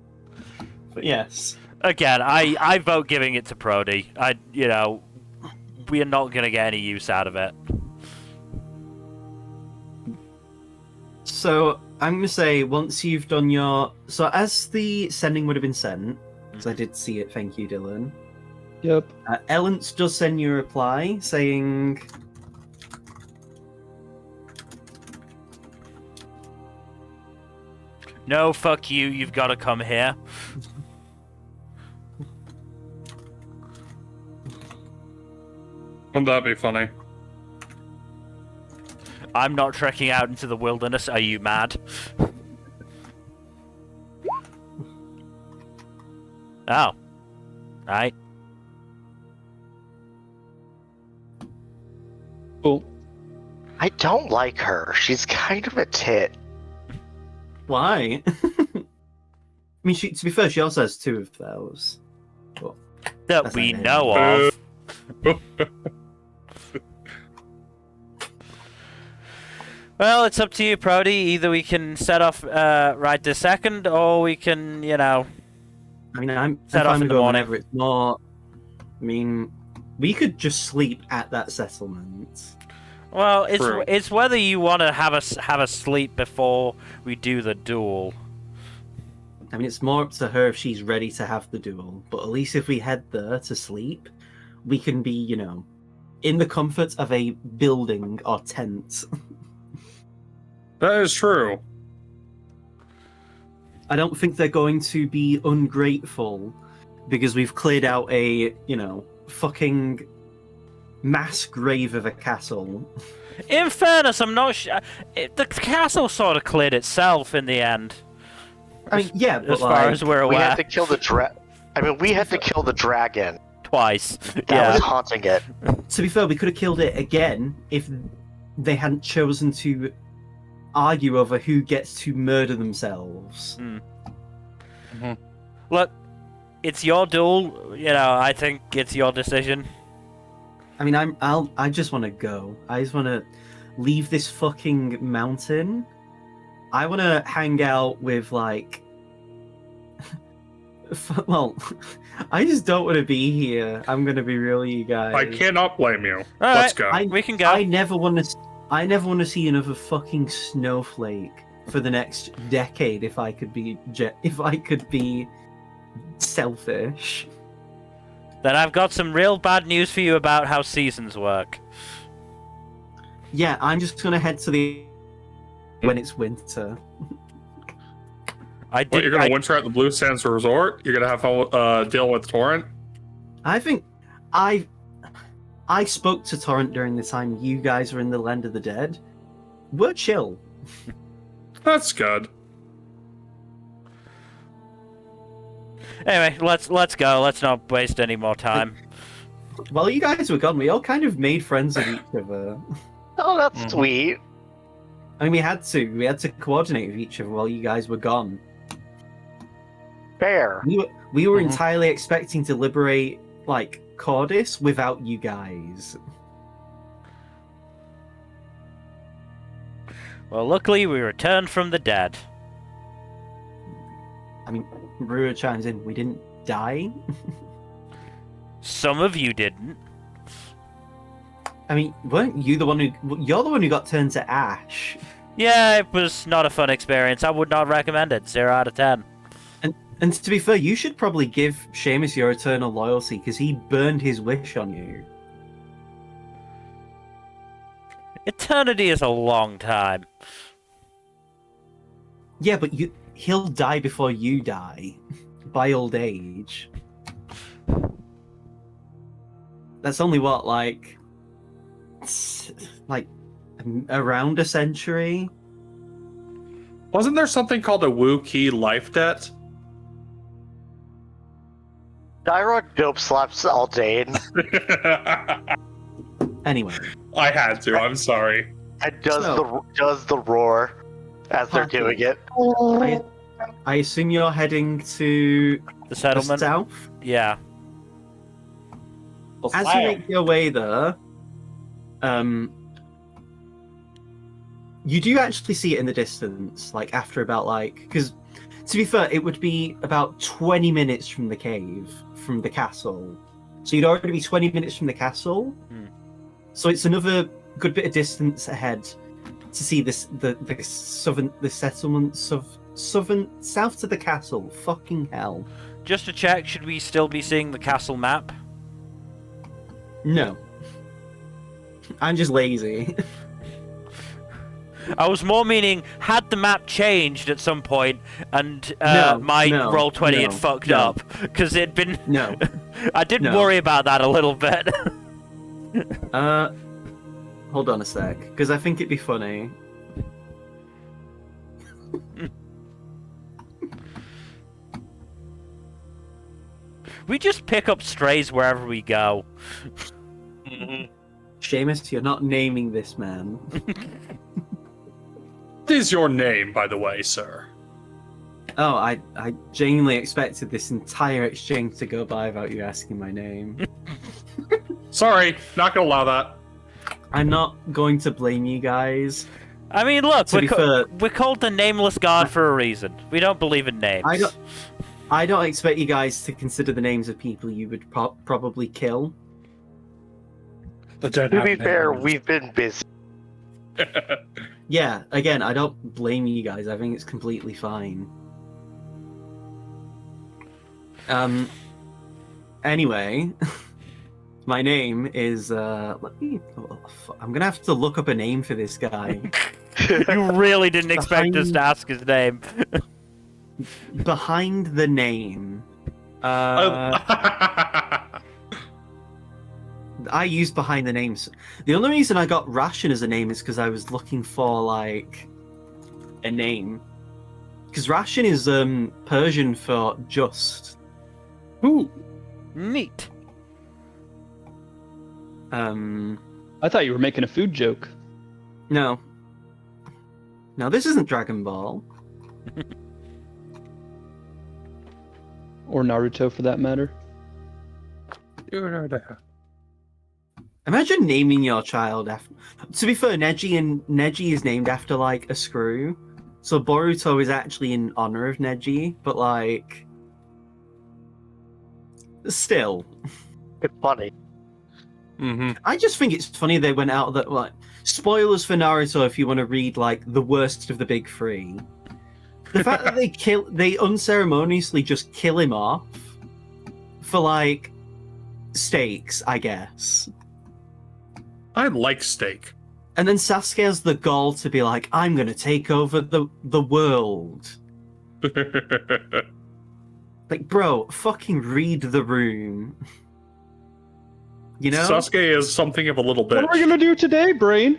But yes. Again, I vote giving it to Brody. We are not going to get any use out of it. So I'm going to say once you've done your... So as the sending would have been sent, because I did see it, thank you, Dylan. Yep. Ellence does send you a reply saying... No, fuck you, you've got to come here. Wouldn't that be funny? I'm not trekking out into the wilderness, are you mad? Oh. Right. Cool. I don't like her. She's kind of a tit. Why? I mean, to be fair, she also has two of those. But That that's we not know it. of. Well, it's up to you, Brody. Either we can set off right this second, or we can, I mean, I'm Set off fine in with the going morning. whenever it's not. I mean, we could just sleep at that settlement. Well, True. it's whether you want to have a sleep before we do the duel. I mean, it's more up to her if she's ready to have the duel. But at least if we head there to sleep, we can be, in the comfort of a building or tent. That is true. I don't think they're going to be ungrateful because we've cleared out a, fucking mass grave of a castle. In fairness, I'm not sure. The castle sort of cleared itself in the end. I mean, yeah, but as far as we're We aware. had to kill the we had to kill the dragon Twice. that Yeah. was haunting it. to be fair, we could have killed it again if they hadn't chosen to argue over who gets to murder themselves. Look, it's your duel. You know, I think it's your decision. I mean, I just want to go. I just want to leave this fucking mountain. I want to hang out with like. Well, I just don't want to be here. I'm gonna be real, you guys. I cannot blame you. All Let's right, go. we can go. I never want to see another fucking snowflake for the next decade. If I could be selfish. Then I've got some real bad news for you about how seasons work. Yeah, I'm just gonna head to the when it's winter. What, you're gonna winter at the Blue Sands Resort? You're gonna have to deal with Torrent? I think I spoke to Torrent during the time you guys were in the Land of the Dead. We're chill. That's good. Anyway, let's go. Let's not waste any more time. While you guys were gone, we all kind of made friends with each other. Oh, that's sweet. I mean, we had to coordinate with each other while you guys were gone. Fair. We were entirely expecting to liberate like Cordis without you guys. Well, luckily we returned from the dead. I mean, Rua chimes in. We didn't die. Some of you didn't. I mean, weren't you the one who? You're the one who got turned to ash. Yeah, it was not a fun experience. I would not recommend it. 0 out of 10. And to be fair, you should probably give Seamus your eternal loyalty because he burned his wish on you. Eternity is a long time. Yeah, but he'll die before you die, by old age. That's only what, like around a century. Wasn't there something called a Wu Ki life debt? Dyrod dope slaps Aldane. Anyway, I had to. I'm sorry. And does the roar as they're doing it. I assume you're heading to The the settlement? south. Yeah. As you make your way there, you do actually see it in the distance, like after about because to be fair, it would be about 20 minutes from the cave, from the castle. So you'd already be 20 minutes from the castle. Hmm. So it's another good bit of distance ahead to see the settlements of south to the castle. Fucking hell. Just to check, should we still be seeing the castle map? No. I'm just lazy. I was more meaning, had the map changed at some point and No, my no, Roll20 had no, fucked no. up? Because it'd been... No. I did No. worry about that a little bit. Hold on a sec, because I think it'd be funny. We just pick up strays wherever we go. Seamus, you're not naming this man. What is your name, by the way, sir? Oh, I genuinely expected this entire exchange to go by without you asking my name. Sorry, not gonna allow that. I'm not going to blame you guys. I mean, look, To be fair- we're called the Nameless God for a reason. We don't believe in names. I don't expect you guys to consider the names of people you would probably kill. The dead To have be fair, names. we've been busy. Yeah, again, I don't blame you guys. I think it's completely fine. Anyway, my name is I'm gonna have to look up a name for this guy. You really didn't expect us to ask his name. Behind the name, I used behind the names. The only reason I got Ration as a name is because I was looking for like a name. Because ration is Persian for just. Ooh. Neat. I thought you were making a food joke. No. No, this isn't Dragon Ball. Or Naruto, for that matter. Imagine naming your child after. To be fair, Neji is named after like a screw, so Boruto is actually in honor of Neji. But like, still, It's funny. Mm-hmm. I just think it's funny they went out that like spoilers for Naruto if you want to read like the worst of the big three. The fact that they unceremoniously just kill him off for like stakes, I guess. I like steak. And then Sasuke has the gall to be like, I'm gonna take over the world. Like, bro, fucking read the room. You know? Sasuke is something of a little bitch. What are we gonna do today, Brain?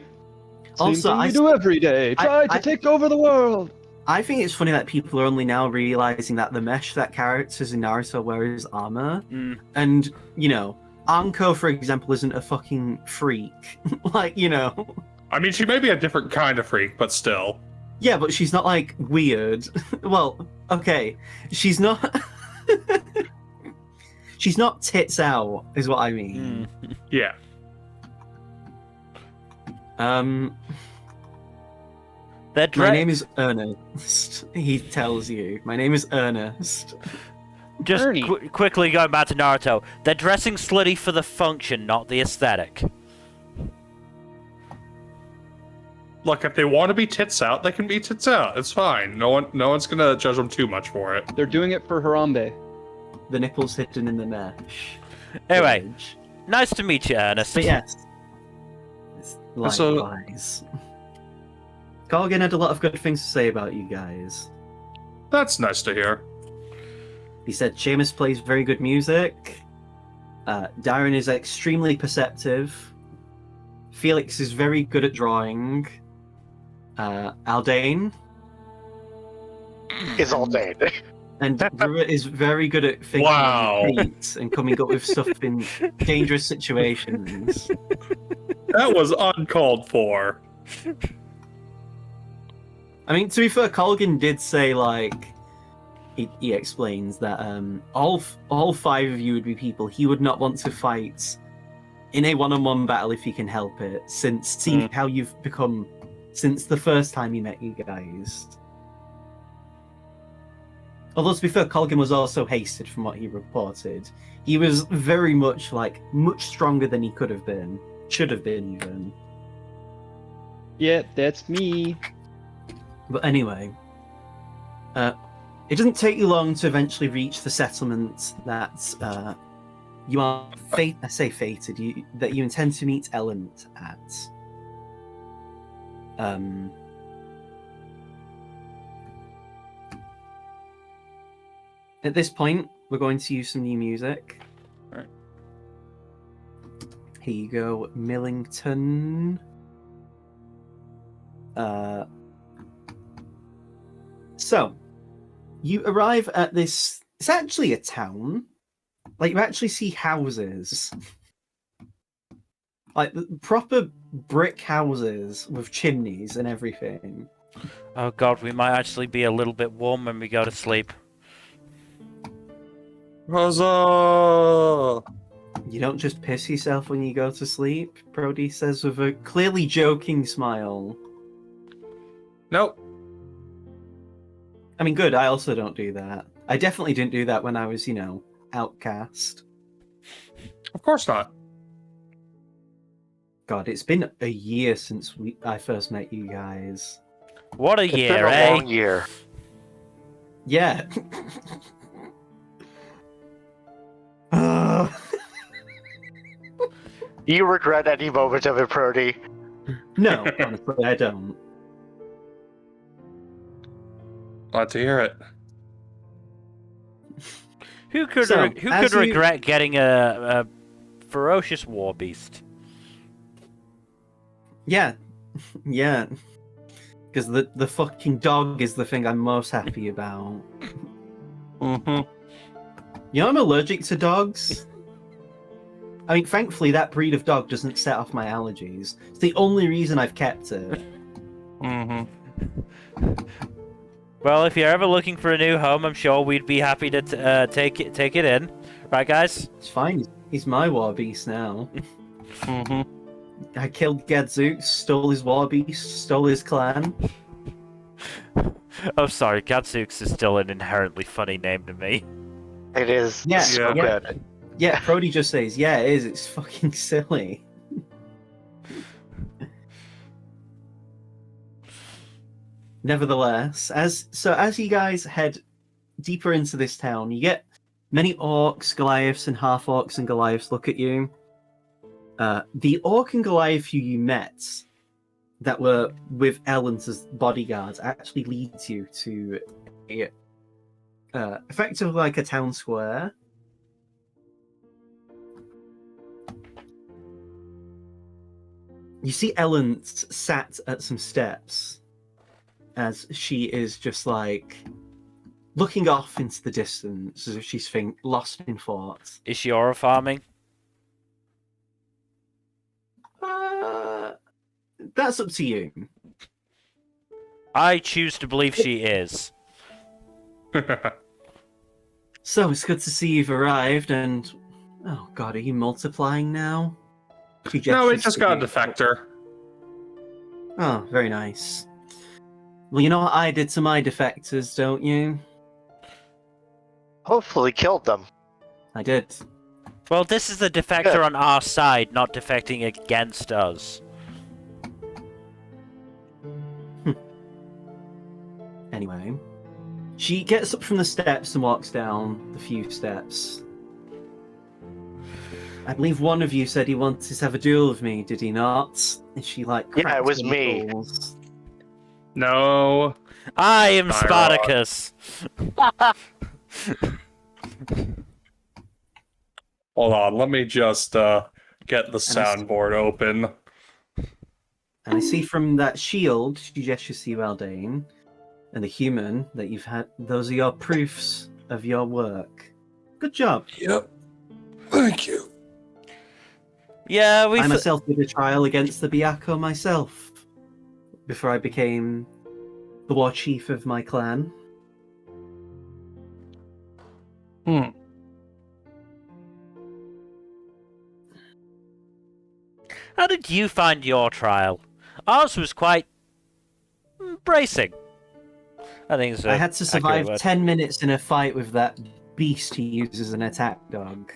Same Also, thing I we do every day. Try to I- take over the world. I think it's funny that people are only now realizing that the mesh that characters in Naruto wear is armor. Mm. And, you know, Anko, for example, isn't a fucking freak. Like, you know. I mean, she may be a different kind of freak, but still. Yeah, but she's not, like, weird. Well, okay. She's not... She's not tits out, is what I mean. Yeah. My name is Ernest. He tells you. My name is Ernest. Just Ernie. quickly going back to Naruto. They're dressing slutty for the function, not the aesthetic. Look, if they want to be tits out, they can be tits out. It's fine. No one's gonna judge them too much for it. They're doing it for Harambe. The nipples hidden in the mesh. Anyway, Image. nice to meet you, Ernest. But yes. So- Likewise. Corgan had a lot of good things to say about you guys. That's nice to hear. He said Seamus plays very good music. Darren is extremely perceptive. Felix is very good at drawing. Aldane It's all day. and Rua is very good at thinking Wow. on your feet and coming up with stuff in dangerous situations. That was uncalled for. I mean, to be fair, Colgan did say, like, he explains that all five of you would be people he would not want to fight in a one-on-one battle if he can help it, since seeing how you've become since the first time he met you guys. Although, to be fair, Colgan was also hasted from what he reported. He was very much, like, much stronger than he could have been. Should have been, even. Yeah, that's me. But anyway, it doesn't take you long to eventually reach the settlement that you are fated. That you intend to meet Ellen at. At this point, we're going to use some new music. Alright. Here you go, Millington. So, you arrive at this. It's actually a town. Like, you actually see houses. Like, proper brick houses with chimneys and everything. Oh god, we might actually be a little bit warm when we go to sleep. Huzzah! You don't just piss yourself when you go to sleep, Brody says with a clearly joking smile. Nope. I mean, good, I also don't do that. I definitely didn't do that when I was, outcast. Of course not. God, it's been a year since I first met you guys. What a It's year, been a eh? long year. Yeah. Do you regret any moment of it, Brody? No, honestly, I don't. Glad to hear it. Who could So, who as could you- regret getting a ferocious war beast? Yeah. Yeah. Because the fucking dog is the thing I'm most happy about. Mm-hmm. You know, I'm allergic to dogs. I mean, thankfully, that breed of dog doesn't set off my allergies. It's the only reason I've kept it. Mm-hmm. Well, if you're ever looking for a new home, I'm sure we'd be happy to take it in. Right, guys? It's fine. He's my war beast now. Mm-hmm. I killed Gadzooks, stole his war beast, stole his clan. Oh, sorry, Gatsooks is still an inherently funny name to me. It is Yeah, so yeah. good. Yeah, Brody just says, yeah, it is. It's fucking silly. Nevertheless, as you guys head deeper into this town, you get many orcs, Goliaths, and half-orcs and Goliaths look at you. The orc and Goliath who you met that were with Ellens as bodyguards actually leads you to a effectively like a town square. You see Ellens sat at some steps as she is just like looking off into the distance as if she's lost in thought. Is she aura farming? That's up to you. I choose to believe she is. So it's good to see you've arrived, and oh god, are you multiplying now? No, we just got a defector. Oh, very nice. Well, you know what I did to my defectors, don't you? Hopefully killed them. I did. Well, this is the defector on our side, not defecting against us. Anyway, she gets up from the steps and walks down the few steps. I believe one of you said he wanted to have a duel with me, did he not? And she like Yeah, it cracks was her me. knuckles. No. I am Tyrod. Spartacus. Hold on, let me just get the soundboard open. And I see from that shield, she gestures to you, Aldane, and the human that you've had, those are your proofs of your work. Good job. Yep. Thank you. Yeah, I myself did a trial against the Byakko myself before I became the war chief of my clan. Hmm. How did you find your trial? Ours was quite bracing. I think it's I had to survive 10 minutes in a fight with that beast he uses as an attack dog.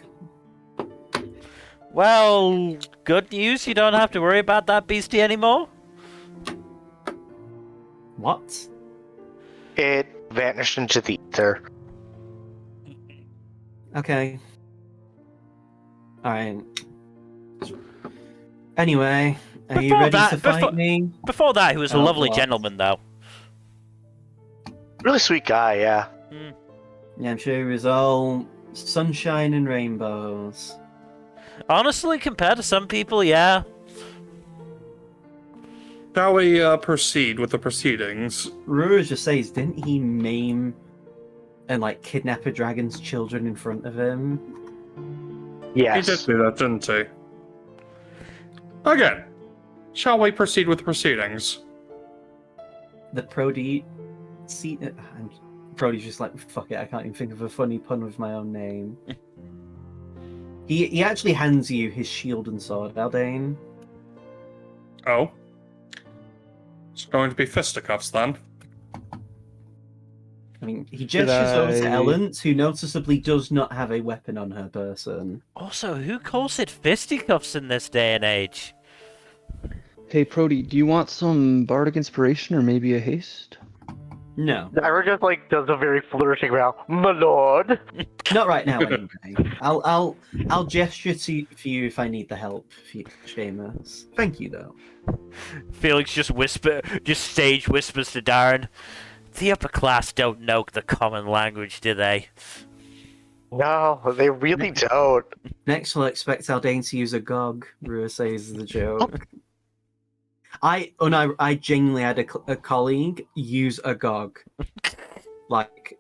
Well, good news. You don't have to worry about that beastie anymore. What? It vanished into the ether. Okay. Alright. Anyway, are you ready to fight me? Before that, he was a Oh, lovely what? gentleman, though. Really sweet guy, yeah. Yeah, I'm sure it was all sunshine and rainbows. Honestly, compared to some people, yeah. Shall we proceed with the proceedings? Rura just says, didn't he maim and like kidnap a dragon's children in front of him? Yes. He did do that, didn't he? Again, shall we proceed with proceedings? The Prody... See, Prody's just like, fuck it, I can't even think of a funny pun with my own name. He actually hands you his shield and sword, Aldane. Oh. It's going to be fisticuffs then. I mean, he gestures over to I- Ellen, who noticeably does not have a weapon on her person. Also, who calls it fisticuffs in this day and age? Hey, Prody, do you want some bardic inspiration or maybe a haste? No, Ira just like does a very flirting round, my lord. not right now. Anyway, I'll gesture for you if I need the help, Seamus. Thank you, though. Felix just stage whispers to Darren. The upper class don't know the common language, do they? No, they really don't. Next, we'll expect Aldane to use a gog. Rua says the joke. I genuinely had a colleague use a GOG. Like,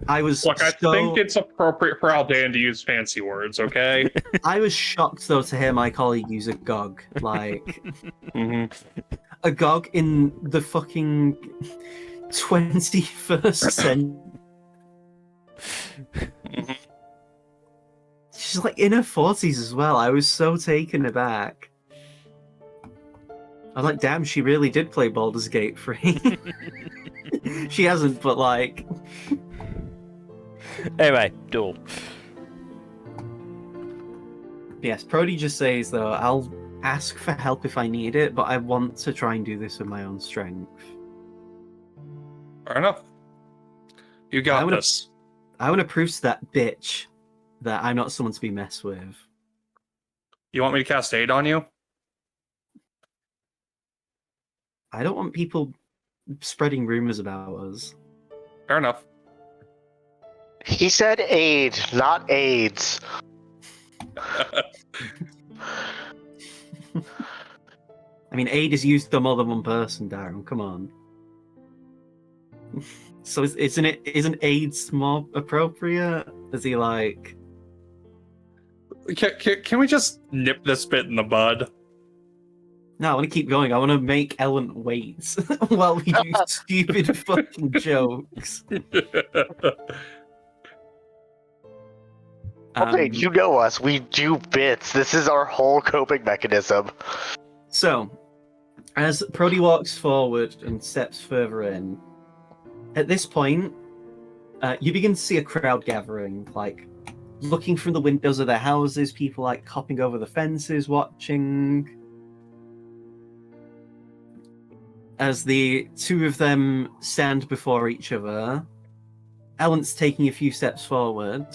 I was Look, I so... think it's appropriate for Aldan to use fancy words, okay? I was shocked, though, to hear my colleague use a GOG. Like, a GOG in the fucking 21st century. She's like in her 40s as well. I was so taken aback. I'm like, damn, she really did play Baldur's Gate 3. She hasn't, but like... Anyway, duel. Yes, Prody just says, though, I'll ask for help if I need it, but I want to try and do this with my own strength. Fair enough. You got this. I want to prove to that bitch that I'm not someone to be messed with. You want me to cast aid on you? I don't want people spreading rumors about us. Fair enough. He said aid, not AIDS. I mean, aid is used to more than one person, Darren. Come on. So isn't AIDS more appropriate? Is he like... Can we just nip this bit in the bud? No, I want to keep going. I want to make Ellen wait while we do stupid fucking jokes. Okay, you know us. We do bits. This is our whole coping mechanism. So, as Prody walks forward and steps further in, at this point, you begin to see a crowd gathering, like looking from the windows of their houses, people like hopping over the fences, watching. As the two of them stand before each other, Ellen's taking a few steps forward.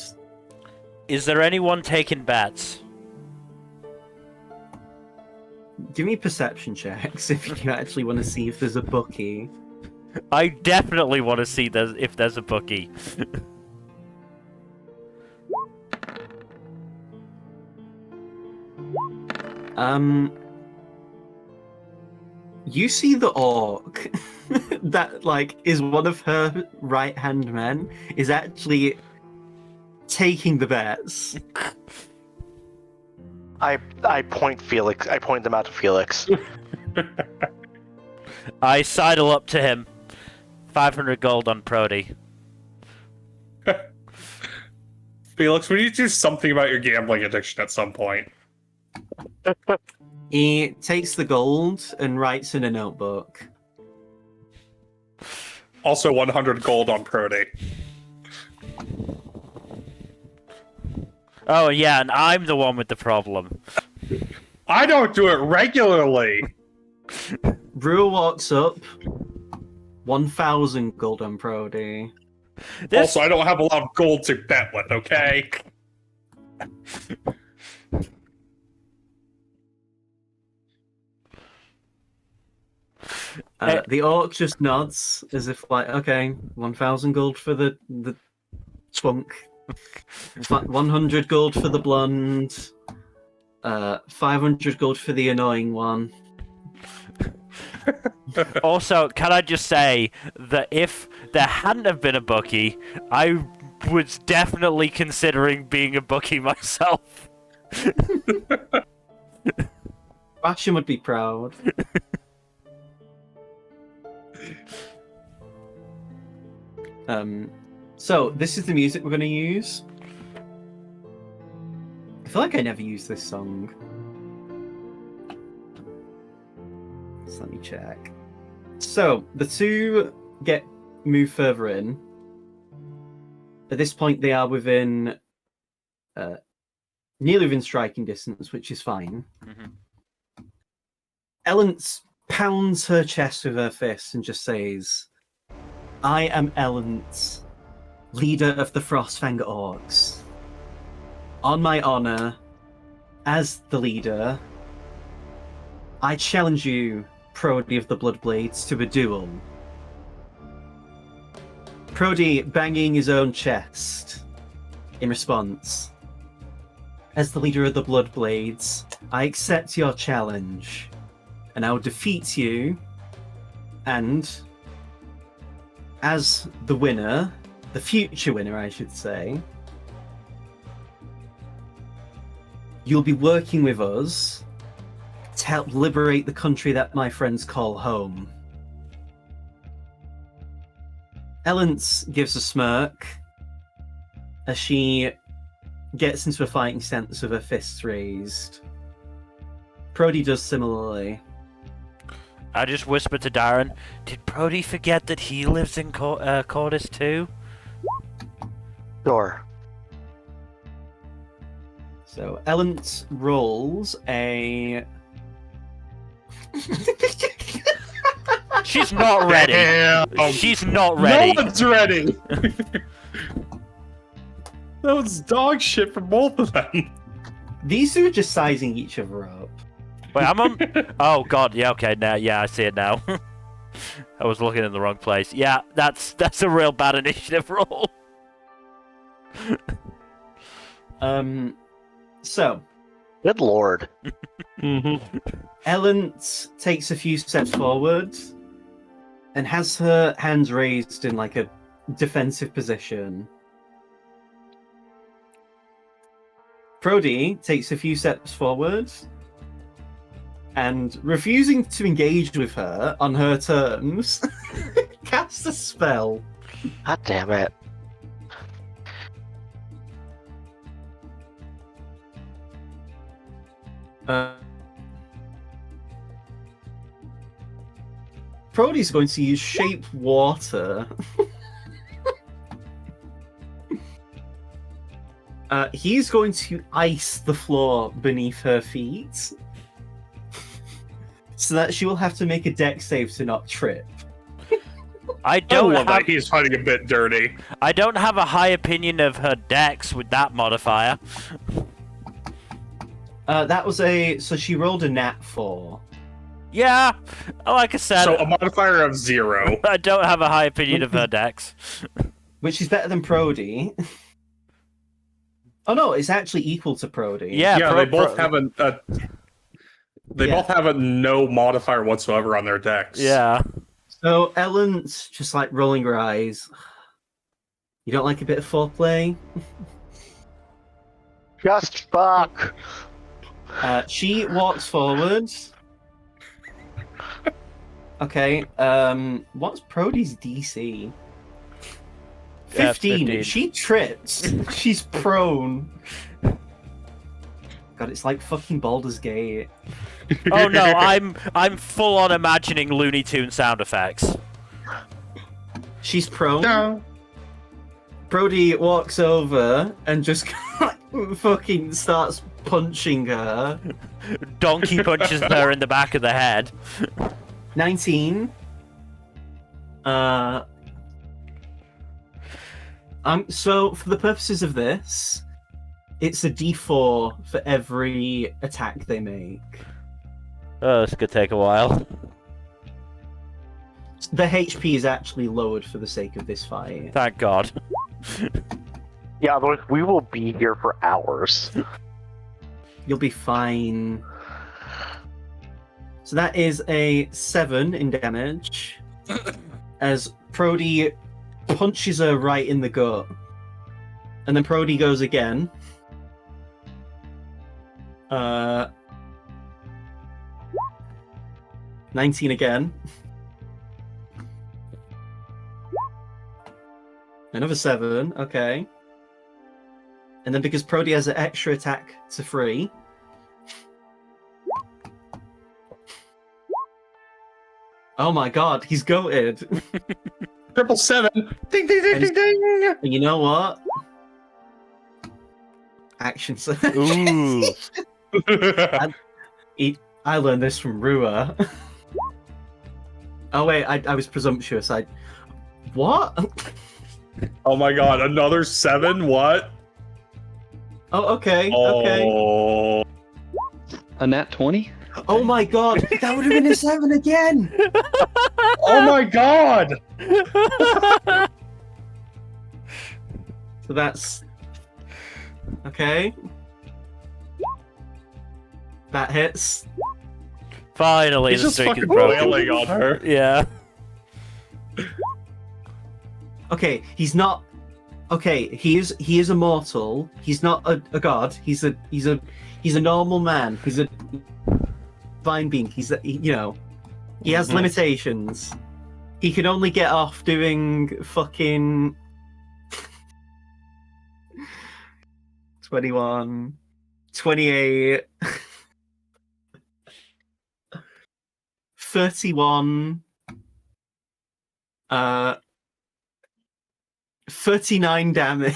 Is there anyone taking bets? Give me perception checks if you actually want to see if there's a bookie. I definitely want to see if there's a bookie. You see the orc that, like, is one of her right-hand men, is actually taking the bets. I point Felix. I point them out to Felix. I sidle up to him. 500 gold on Prody. Felix, we need to do something about your gambling addiction at some point. He takes the gold and writes in a notebook. Also 100 gold on Prody. Oh yeah, and I'm the one with the problem. I don't do it regularly! Brewer walks up. 1,000 gold on Prody. Also, I don't have a lot of gold to bet with, okay? The orc just nods as if, like, okay, 1,000 gold for the twunk, 100 gold for the blonde, 500 gold for the annoying one. Also, can I just say that if there hadn't have been a bookie, I was definitely considering being a bookie myself. Bastion would be proud. So this is the music we're going to use. I feel like I never used this song. So let me check. So the two move further in. At this point, they are within, nearly within striking distance, which is fine. Mm-hmm. Ellen pounds her chest with her fist and just says, I am Ellens, leader of the Frostfang Orcs. On my honor, as the leader, I challenge you, Prody of the Bloodblades, to a duel. Prody banging his own chest in response. As the leader of the Bloodblades, I accept your challenge and I will defeat you. And as the winner, the future winner, I should say, you'll be working with us to help liberate the country that my friends call home. Ellence gives a smirk as she gets into a fighting stance with her fists raised. Prody does similarly. I just whispered to Darren, did Prody forget that he lives in Cordis too? Sure. So Ellence rolls a... She's not ready. Damn. She's not ready. No one's ready. That was dog shit for both of them. These two are just sizing each other up. Wait, I'm on. Oh god, yeah, okay, now, yeah, I see it now. I was looking in the wrong place. Yeah, that's a real bad initiative roll. So Good lord. Ellence takes a few steps forward and has her hands raised in like a defensive position. Prody takes a few steps forward and, refusing to engage with her on her terms, casts a spell. God damn it. Prody's going to use shape water. He's going to ice the floor beneath her feet so that she will have to make a dex save to not trip. I I don't love have. that he's fighting a bit dirty. I don't have a high opinion of her dex with that modifier. That was so she rolled a nat 4. Yeah, like I said, So a modifier of 0. I don't have a high opinion of her dex. Which is better than Prody. Oh no, it's actually equal to Prody. Yeah, They both have both have a no modifier whatsoever on their decks. Yeah. So Ellen's just like rolling her eyes. You don't like a bit of foreplay? Just fuck. She walks forward. Okay, what's Prody's DC? 15. 15. She trips. She's prone. God, it's like fucking Baldur's Gate. Oh no, I'm full on imagining Looney Tune sound effects. She's prone. No. Prody walks over and just fucking starts punching her. Donkey punches her in the back of the head. 19. So for the purposes of this, it's a D4 for every attack they make. Oh, this could take a while. The HP is actually lowered for the sake of this fight. Thank God. Yeah, otherwise we will be here for hours. You'll be fine. So that is a 7 in damage. As Prody punches her right in the gut. And then Prody goes again. 19 again. Another 7, okay. And then because Prody has an extra attack to 3. Oh my god, he's goated. 777. Ding ding ding ding ding. And you know what? Action surge. Ooh. I learned this from Rua. Oh wait, I was presumptuous. What? Oh my god, another 7? What? Oh, okay, okay. Oh. A nat 20? Oh my god, that would have been a 7 again! Oh my god! So that's... Okay. That hits. Finally, He's the just streak is fucking broken. wailing on her. Yeah. Okay, he's not. Okay, he is a mortal. He's not a god. He's a normal man. He's a divine being. He has limitations. He can only get off doing fucking 21, 28, 31, 39 damage.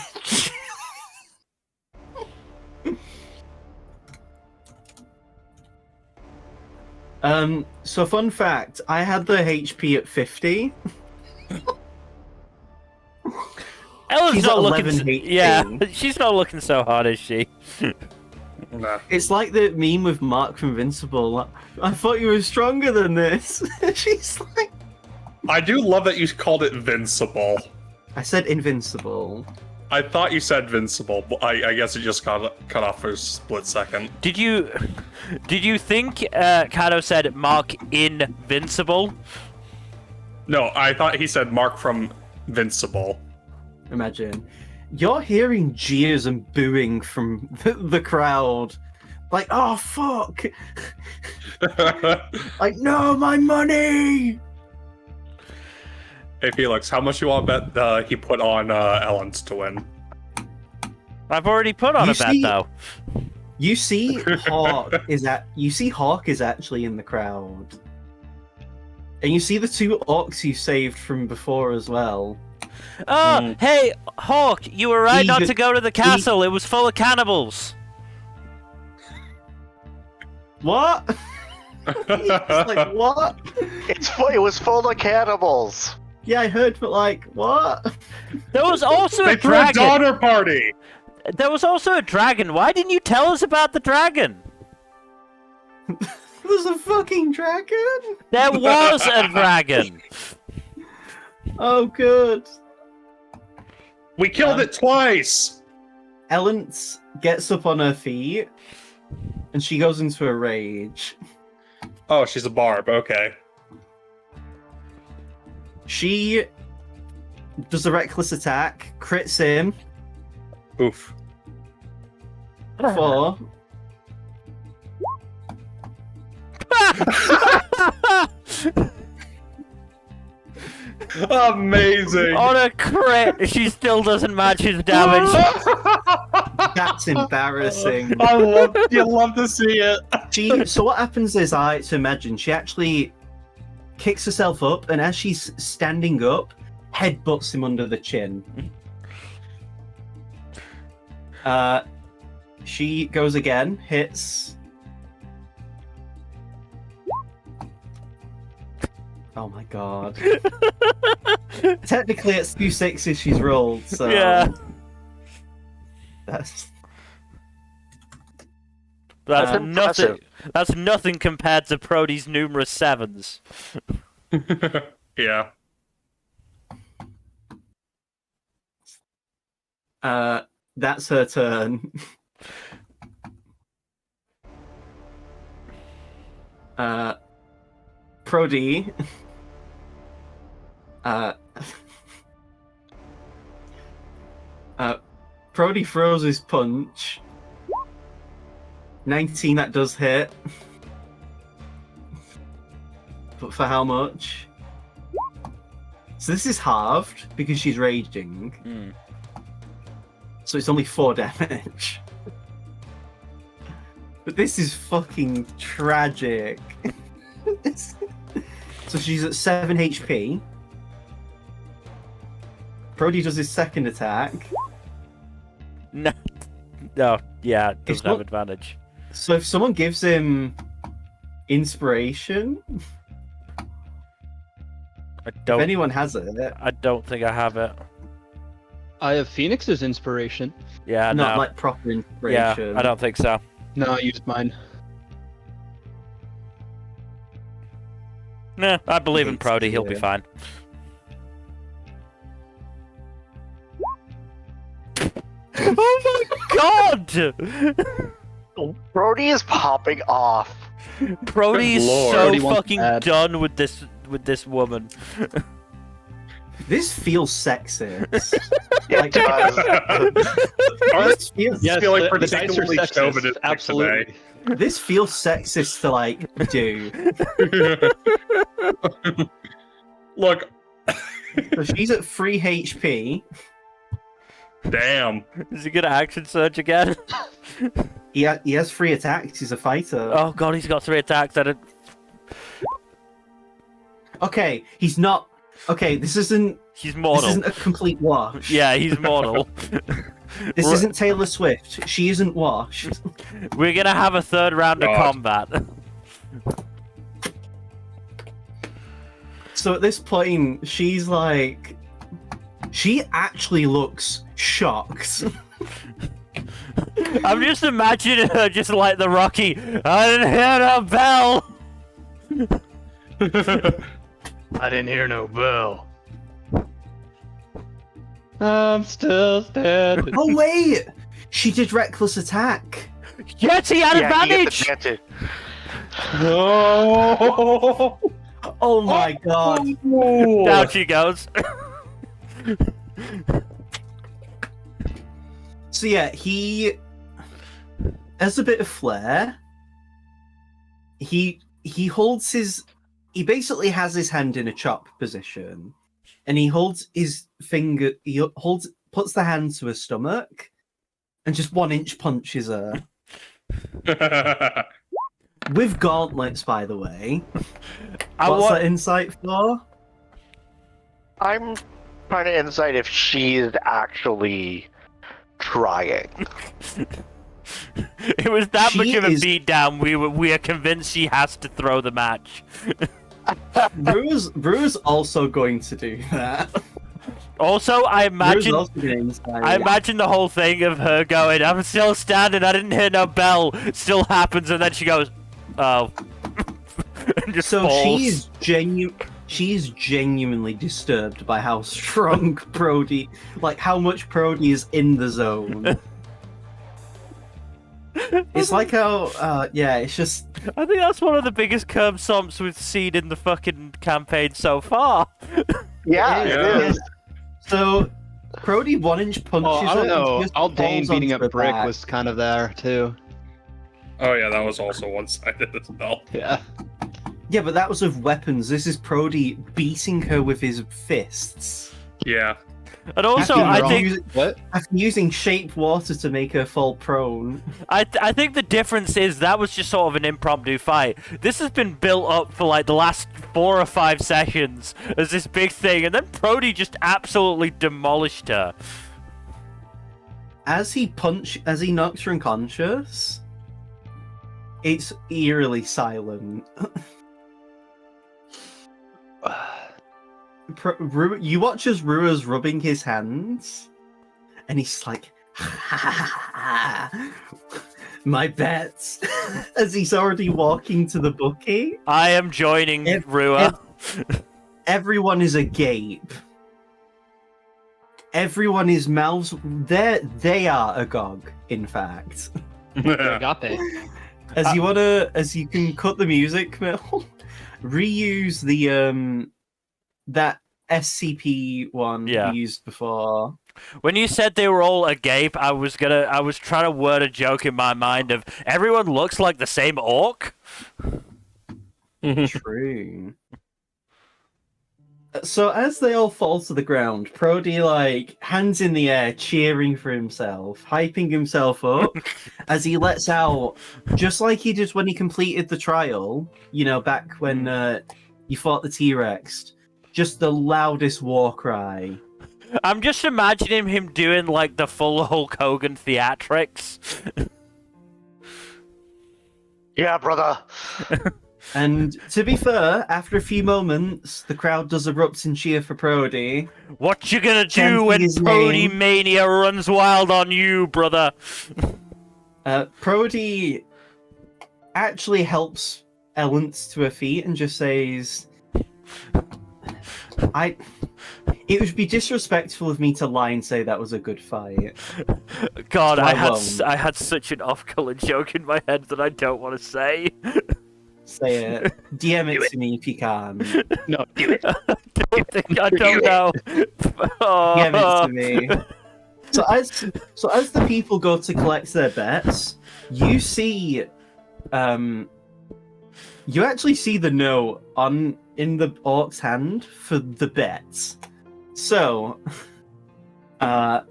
So fun fact, I had the HP at 50. Ella's She's not at looking. 11 HP. Yeah, she's not looking so hot, is she? Nah. It's like the meme with Mark from Invincible. Like, I thought you were stronger than this. She's like... I do love that you called it Vincible. I said invincible. I thought you said Vincible, but I guess it just got cut off for a split second. Did you think Kato said Mark Invincible? No, I thought he said Mark from Vincible. Imagine. You're hearing jeers and booing from the crowd. Like, oh, fuck! Like, no, my money! Hey Felix, how much you want to bet he put on Ellen's to win? I've already put on You a bet see- though. You see Hawk is actually in the crowd. And you see the two orcs you saved from before as well. Oh, hey, Hawk, you were right not Eager- to go to the castle. It was full of cannibals. What? It's like, what? It was full of cannibals. Yeah, I heard, but like, what? There was also They a threw a dragon. daughter party! There was also a dragon. Why didn't you tell us about the dragon? There's a fucking dragon? There was a dragon. Oh, good. We killed it twice! Ellen gets up on her feet, and she goes into a rage. Oh, she's a barb, okay. She does a reckless attack, crits him Oof. for... Amazing! On a crit, she still doesn't match his damage. That's embarrassing. You love to see it. So what happens is, I to imagine, she actually kicks herself up, and as she's standing up, headbutts him under the chin. She goes again, hits. Oh my god. Technically, it's 2 6s she's rolled, so. Yeah. That's. That's Um, nothing. That's nothing compared to Prody's numerous sevens. Yeah. That's her turn. Prody. Prody throws his punch. 19, that does hit. But for how much? So this is halved because she's raging. Mm. So it's only 4 damage. But this is fucking tragic. So she's at 7 HP. Prody does his second attack. No, yeah, it doesn't have not- advantage. So if someone gives him inspiration, I if don't. anyone has it, I don't think I have it. I have Phoenix's inspiration. Yeah, not no. like proper Yeah, inspiration. I don't think so. No, I used mine. Nah, I believe in It's Prody. He'll be clear. fine. Oh my god! Brody is popping off. Brody's Lord. so Brody wants fucking bad. done with this woman. This feels sexist. It does. This feels, Yes, feel like the dice are particularly sexist. chauvinistic Absolutely. this feels sexist to like do. Look, So she's at 3 HP. damn. Is he gonna action surge again? He has 3 attacks. He's a fighter. Oh god, he's got 3 attacks. Okay, he's not. Okay, this isn't. He's This mortal. isn't a complete wash. Yeah, he's mortal. This We're- isn't Taylor Swift. She isn't washed. We're gonna have a 3rd round of God. combat. So at this point, she's like. She actually looks shocked. I'm just imagining her just like the Rocky. I didn't hear no bell. I didn't hear no bell. I'm still standing. Oh wait, she did reckless attack. Yes, he had Yeah, he advantage. gets advantage. No. Oh my god. Down she goes. So yeah, he has a bit of flair. He holds his. He basically has his hand in a chop position, and he holds his finger. He puts the hand to her stomach, and just 1-inch punches her with gauntlets. By the way, what's that insight for? I'm trying to insight if she's actually trying. It was that She much of a is- beatdown. We are convinced she has to throw the match. Brewer's also going to do that. Also, I Brewer's imagine. also gonna insight. I imagine the whole thing of her going, I'm still standing, I didn't hear no bell, still happens, and then she goes, oh. And just So falls. she's genuinely disturbed by how strong Brody, like how much Brody is in the zone. It's like how, yeah, it's just I think that's one of the biggest Curbstomps we've seen in the fucking campaign so far. Yeah, Yeah. it is. so. Brody 1-inch punches. Oh, I don't her and know. just Aldane falls beating onto up her Brick back. was kind of there too. Oh yeah, that was also one-sided as well. Yeah. Yeah, but that was with weapons. This is Brody beating her with his fists. Yeah. And also, After I wrong. think What? After using shape water to make her fall prone. I think the difference is that was just sort of an impromptu fight. This has been built up for like the last 4 or 5 sessions as this big thing, and then Brody just absolutely demolished her. As he knocks her unconscious, it's eerily silent. You watch as Rua's rubbing his hands, and he's like, my bets, as he's already walking to the bookie. I am joining If- Rua. Everyone is agape. Everyone is mouths. They are agog, in fact. Agape. As you can cut the music, Mel, reuse the that SCP one Yeah. we used before. When you said they were all agape, I was trying to word a joke in my mind of everyone looks like the same orc. True. So as they all fall to the ground, Brody like hands in the air, cheering for himself, hyping himself up as he lets out, just like he did when he completed the trial. You know, back when you fought the T-Rex. Just the loudest war cry. I'm just imagining him doing like the full Hulk Hogan theatrics. Yeah, brother. And to be fair, after a few moments, the crowd does erupt in cheer for Brody. What you gonna do Chanting when his Brody name. Mania runs wild on you, brother? Brody actually helps Ellence to her feet and just says, it would be disrespectful of me to lie and say that was a good fight. God, I won't. I had such an off-color joke in my head that I don't want to say. Say it. DM it to me if you can. No, do it. I don't know. DM it Oh. to me. So as the people go to collect their bets, you see, you actually see the note in the orc's hand for the bets. So, I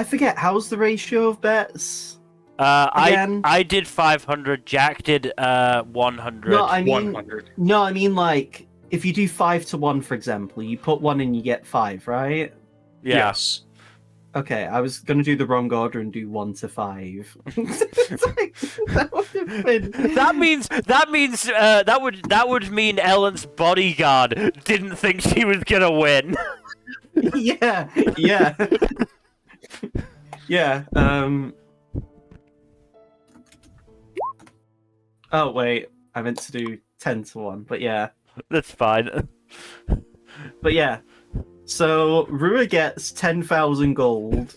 forget, how's the ratio of bets? Again? I did 500. Jack did 100. No, I mean, 100. no, I mean like if you do 5 to 1, for example, you put 1 and you get 5, right? Yeah. Yes. Okay, I was gonna do the wrong order and do 1 to 5. That would have been. That means that would mean Ellen's bodyguard didn't think she was gonna win. Yeah. Yeah. Oh wait, I meant to do 10 to 1, but yeah. That's fine. But yeah. So Rua gets 10,000 gold.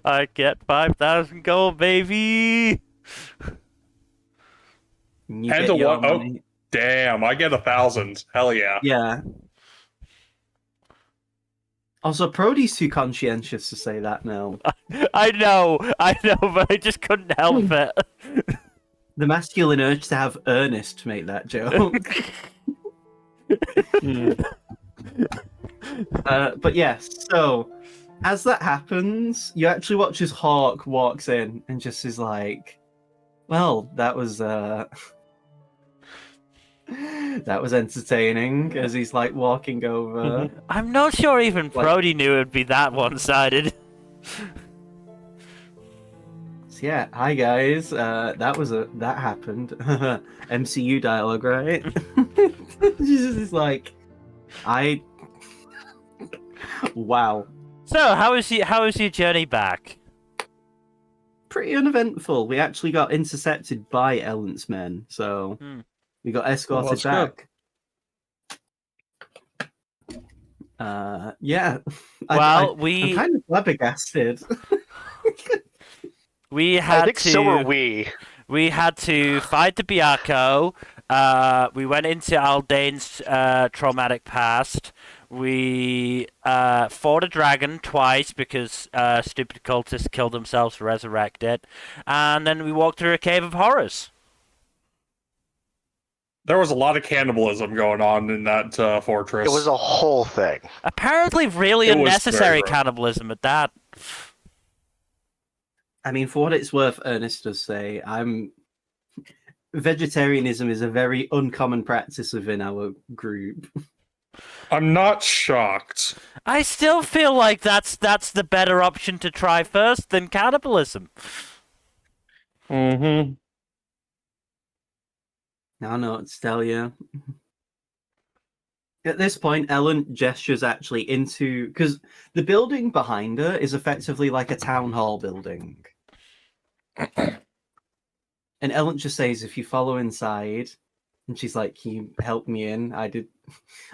I get 5,000 gold, baby. And you 10 get to your 1. Oh. money. Damn, I get 1,000. Hell yeah. Yeah. Also, Prody's too conscientious to say that now. I know, but I just couldn't help it. The masculine urge to have Ernest make that joke. But yes, so as that happens, you actually watch as Hawk walks in and just is like, "Well, that was that was entertaining." As he's like walking over. I'm not sure even Like- Brody knew it'd be that one-sided. So yeah, hi guys. That happened. MCU dialogue, right? She's like, wow. So, how was your journey back? Pretty uneventful. We actually got intercepted by Ellen's men, so we got escorted that's good. back. Yeah. Well, I'm kind of flabbergasted. we had I think to. so are we. We had to fight the Biako. We went into Aldane's traumatic past. We fought a dragon twice because stupid cultists killed themselves to resurrect it. And then we walked through a cave of horrors. There was a lot of cannibalism going on in that fortress. It was a whole thing. Apparently really It was unnecessary very rough. cannibalism at that. I mean, for what it's worth, Ernest does say, vegetarianism is a very uncommon practice within our group. I'm not shocked. I still feel like that's the better option to try first than cannibalism. Mm-hmm. I don't know what to tell you. At this point, Ellen gestures actually into... Because the building behind her is effectively like a town hall building. And Ellen just says, if you follow inside... And she's like, can you help me in?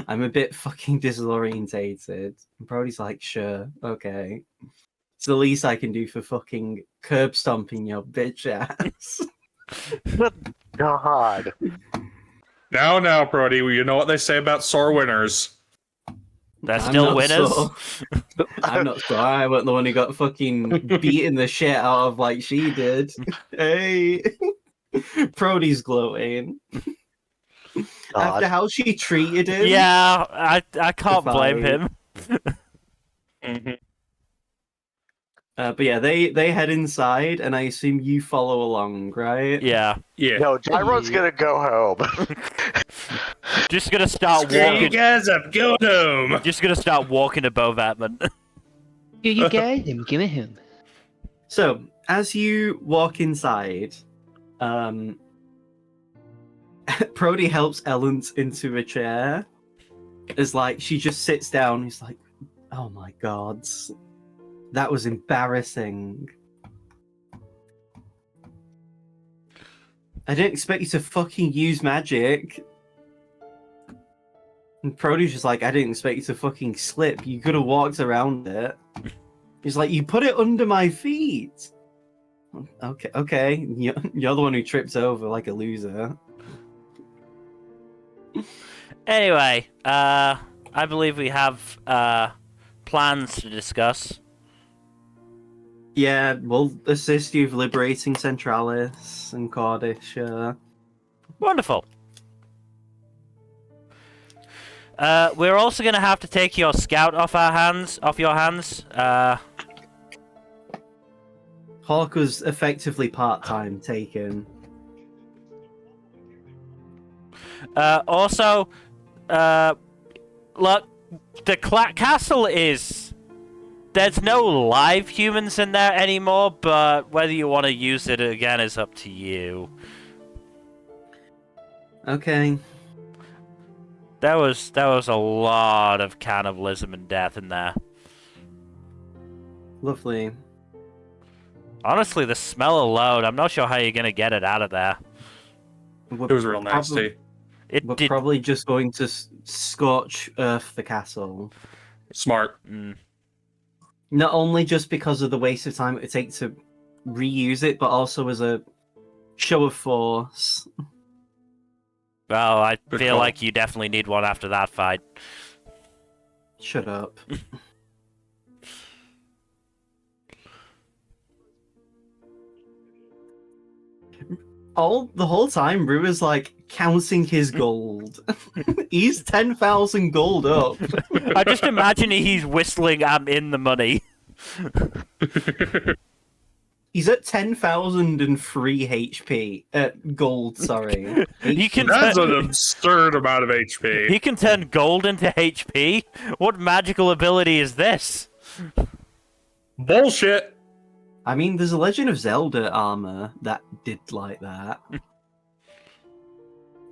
I'm a bit fucking disorientated. And Brody's like, sure, okay. It's the least I can do for fucking curb stomping your bitch ass. God. Now, Brody, you know what they say about sore winners. They're I'm still not winners. sure. I'm not sure. I wasn't the one who got fucking beaten the shit out of like she did. Hey. Brody's gloating. After how she treated him. Yeah, I can't blame him. Mm-hmm. But yeah, they head inside, and I assume you follow along, right? Yeah. Yeah. No, Gyro's gonna go home. Just gonna start Screw you walking. guys, I'm going home. Just gonna start walking above Atman. You guys, I'm going home. So as you walk inside, Brody helps Ellen into a chair. It's like she just sits down. He's like, "Oh my god, that was embarrassing. I didn't expect you to fucking use magic. And Prody's just like, I didn't expect you to fucking slip. You could have walked around it. He's like, you put it under my feet. Okay. You're the one who trips over like a loser. Anyway, I believe we have plans to discuss. Yeah, we'll assist you with liberating Centralis and Cordish. Wonderful. We're also gonna have to take your scout off your hands. Hawk was effectively part-time taken. Also, look, the castle is. There's no live humans in there anymore, but whether you want to use it again is up to you. Okay. There was a lot of cannibalism and death in there. Lovely. Honestly, the smell alone, I'm not sure how you're gonna get it out of there. We're It was real nasty. We're probably just going to scorch earth the castle. Smart. Not only just because of the waste of time it would take to reuse it, but also as a show of force. Well, I Good feel call. like you definitely need one after that fight. Shut up. The whole time, Rue is like counting his gold. He's 10,000 gold up. I just imagine he's whistling, I'm in the money. He's at 10,003 HP. Gold, sorry. You can That's turn, an absurd amount of HP. he can turn gold into HP? What magical ability is this? Bullshit. I mean, there's a Legend of Zelda armor that did like that.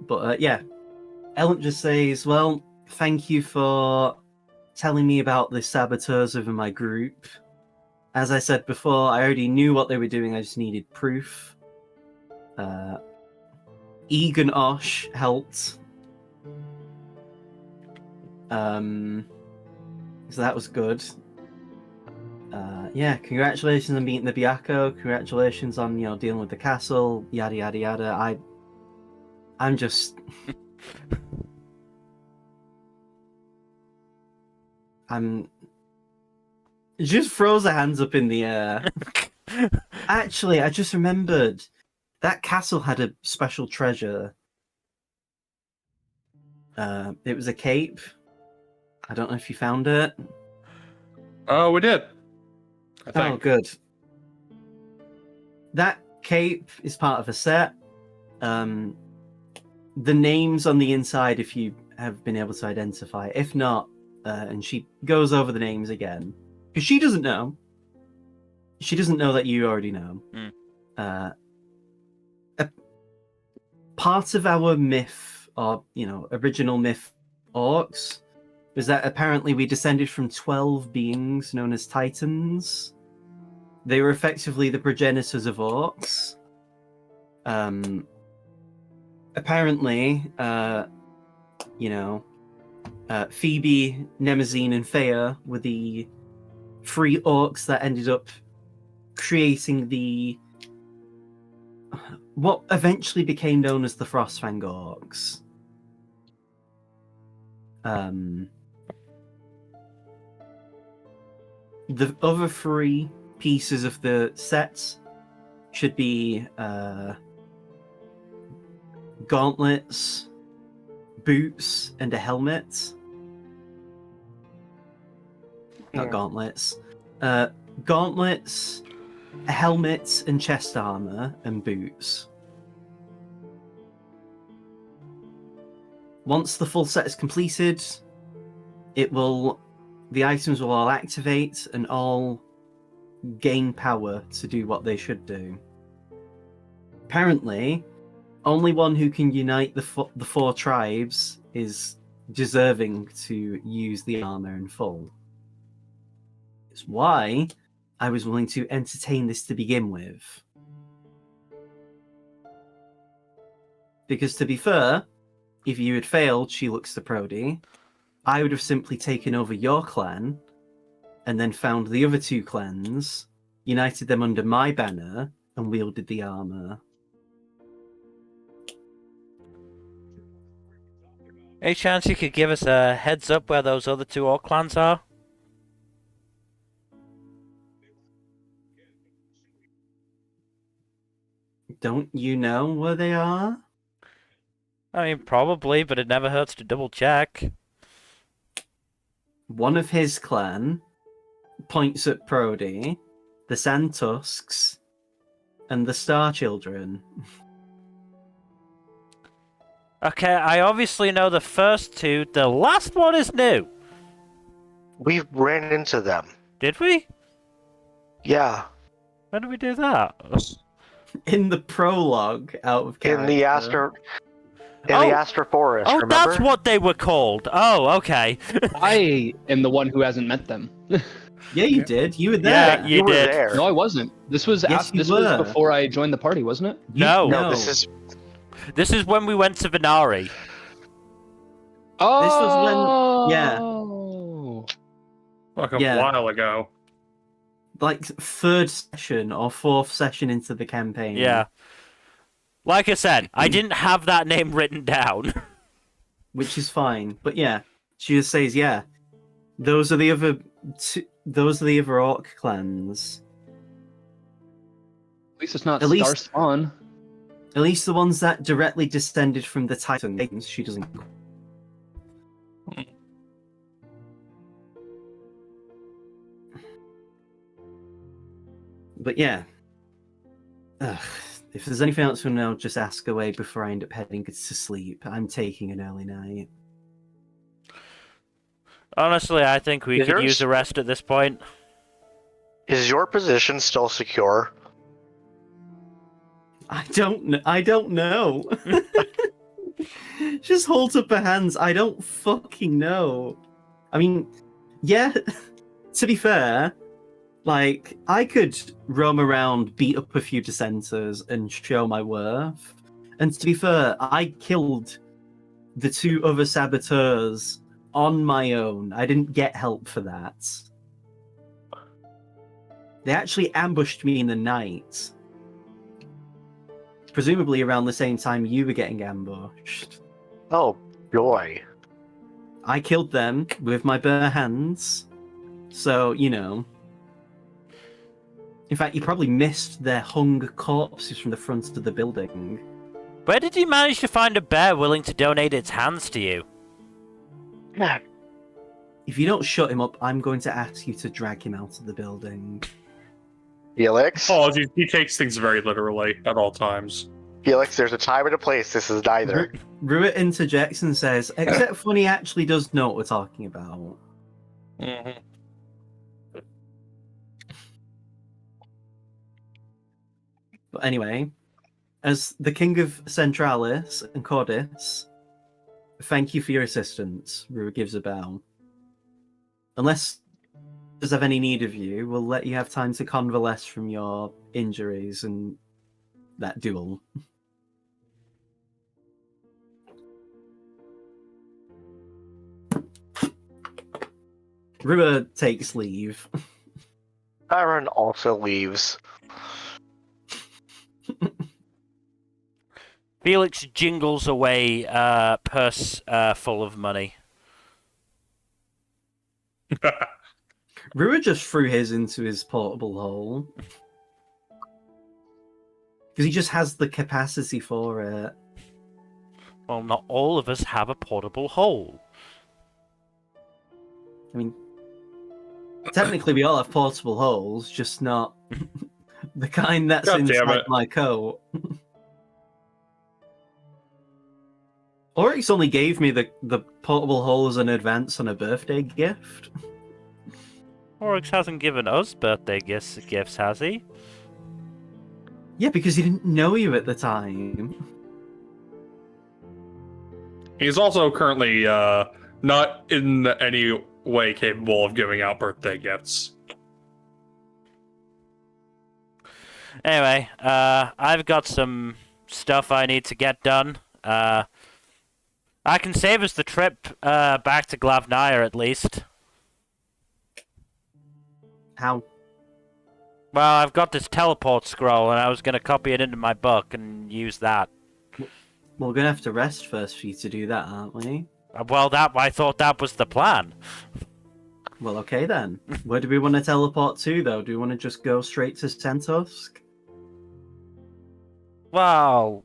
But yeah, Ellen just says, well, thank you for telling me about the saboteurs within my group. As I said before, I already knew what they were doing, I just needed proof. Egan Osh helped. So that was good. Yeah, congratulations on beating the Byakko. Congratulations on, dealing with the castle. Yada yada yada. I'm just. Just throws her hands up in the air. Actually, I just remembered that castle had a special treasure. It was a cape. I don't know if you found it. Oh, we did. I Oh, think. good. That cape is part of a set. The names on the inside, if you have been able to identify. If not, and she goes over the names again. Because she doesn't know. She doesn't know that you already know. A part of our myth, or, original myth orcs, was that apparently we descended from 12 beings known as Titans. They were effectively the progenitors of orcs. Apparently, Phoebe, Nemazine, and Thea were the 3 orcs that ended up creating what eventually became known as the Frostfang orcs. The other 3 pieces of the set should be gauntlets, boots, and a helmet. Not gauntlets. Gauntlets, a helmet, and chest armor, and boots. Once the full set is completed, the items will all activate and all gain power to do what they should do. Apparently, only one who can unite the 4 tribes is deserving to use the armor in full. It's why I was willing to entertain this to begin with. Because to be fair, if you had failed, she looks to Prody, I would have simply taken over your clan and then found the other two clans, united them under my banner, and wielded the armor. Any chance you could give us a heads up where those other two orc clans are? Don't you know where they are? I mean, probably, but it never hurts to double check. One of his clan points at Prody, the Sandtusks, and the Star Children. Okay, I obviously know the first two. The last one is new. We ran into them. Did we? Yeah, When did we do that? In the prologue, out of character. in the Astor Forest. Oh, remember? that's what they were called. Oh, okay. I am the one who hasn't met them. Yeah, you did. You were Yeah, there. you were did. there. No, I wasn't. This was Yes, you this was were. before I joined the party, wasn't it? No. No, this is This is when we went to Venari. Oh, was when- yeah. Like a Yeah. while ago. Like third session or fourth session into the campaign. Yeah. Like I said, I didn't have that name written down. Which is fine. But yeah, she just says, yeah, those are the other orc clans. At least it's not At least- Star Spawn. At least the ones that directly descended from the Titans. She doesn't. But yeah. Ugh. If there's anything else you know, just ask away before I end up heading to sleep. I'm taking an early night. Honestly, I think we Is could yours- use a rest at this point. Is your position still secure? I don't know. Just holds up her hands. I don't fucking know. I mean, yeah, to be fair, like, I could roam around, beat up a few dissenters, and show my worth. And to be fair, I killed the two other saboteurs on my own. I didn't get help for that. They actually ambushed me in the night. Presumably around the same time you were getting ambushed. Oh, joy. I killed them with my bare hands. So, you know. In fact, you probably missed their hung corpses from the front of the building. Where did you manage to find a bear willing to donate its hands to you? If you don't shut him up, I'm going to ask you to drag him out of the building. Felix? Apologies, he takes things very literally at all times. Felix, there's a time and a place. This is neither. Ruit interjects and says, except Funny actually does know what we're talking about. Mm-hmm. But anyway, as the King of Centralis and Cordis, thank you for your assistance. Ruit gives a bow. Unless does have any need of you, we'll let you have time to convalesce from your injuries and that duel. Rua takes leave. Aaron also leaves. Felix jingles away purse full of money. Rua just threw his into his portable hole. Because he just has the capacity for it. Well, not all of us have a portable hole. I mean, technically we all have portable holes, just not the kind that's God damn inside it. my coat. Oryx only gave me the portable hole as an advance on a birthday gift. Oryx hasn't given us birthday gifts, has he? Yeah, because he didn't know you at the time. He's also currently not in any way capable of giving out birthday gifts. Anyway, I've got some stuff I need to get done. I can save us the trip back to Glavnaya at least. How? Well, I've got this teleport scroll, and I was going to copy it into my book and use that. Well, we're gonna have to rest first for you to do that, aren't we? Well, I thought that was the plan. Well, okay then. Where do we want to teleport to, though? Do we want to just go straight to Sentosk? Well,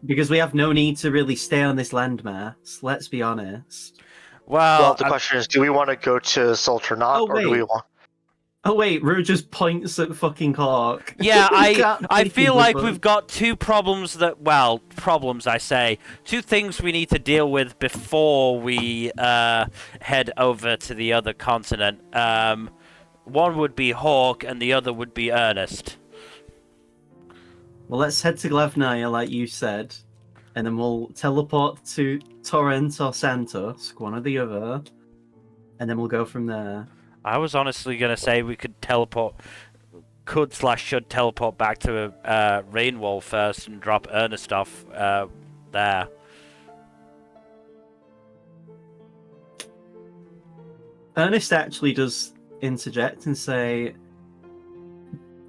Because we have no need to really stay on this landmass, let's be honest. Well, the question is, do we want to go to Sultanat, Oh, or do we wait. want... Oh wait, Rue just points at fucking Hawk. yeah, We can't I take feel him like with we've us. got two problems problems I say. Two things we need to deal with before we head over to the other continent. One would be Hawk, and the other would be Ernest. Well, let's head to Glavnaya, like you said, and then we'll teleport to Torrent or Santos, one or the other, and then we'll go from there. I was honestly gonna say we could should teleport back to Rainwall first and drop Ernest off there. Ernest actually does interject and say,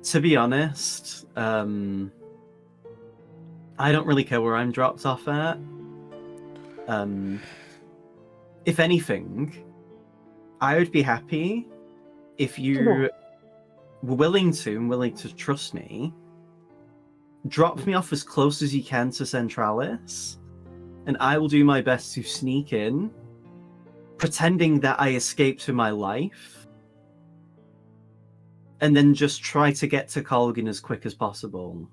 to be honest, I don't really care where I'm dropped off at. If anything, I would be happy if you were willing to trust me, drop me off as close as you can to Centralis, and I will do my best to sneak in, pretending that I escaped with my life, and then just try to get to Colgan as quick as possible.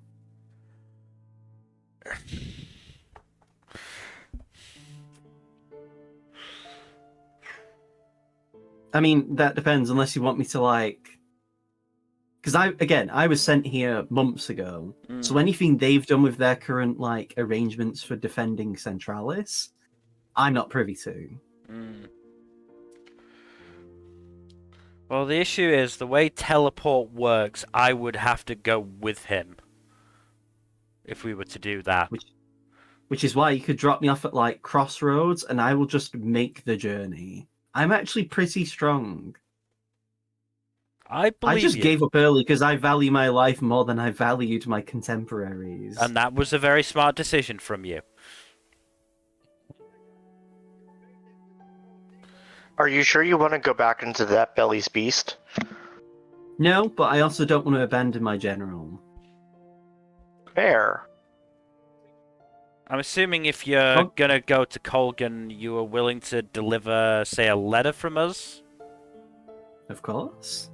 I mean, that depends, unless you want me to, like... Because I was sent here months ago, so anything they've done with their current, like, arrangements for defending Centralis, I'm not privy to. Well, the issue is, the way teleport works, I would have to go with him. If we were to do that. Which is why you could drop me off at, like, Crossroads, and I will just make the journey. I'm actually pretty strong. I believe just you. gave up early because I value my life more than I valued my contemporaries. And that was a very smart decision from you. Are you sure you want to go back into that Belly's Beast? No, but I also don't want to abandon my general. Fair. I'm assuming if you're gonna go to Colgan, you are willing to deliver, say, a letter from us? Of course.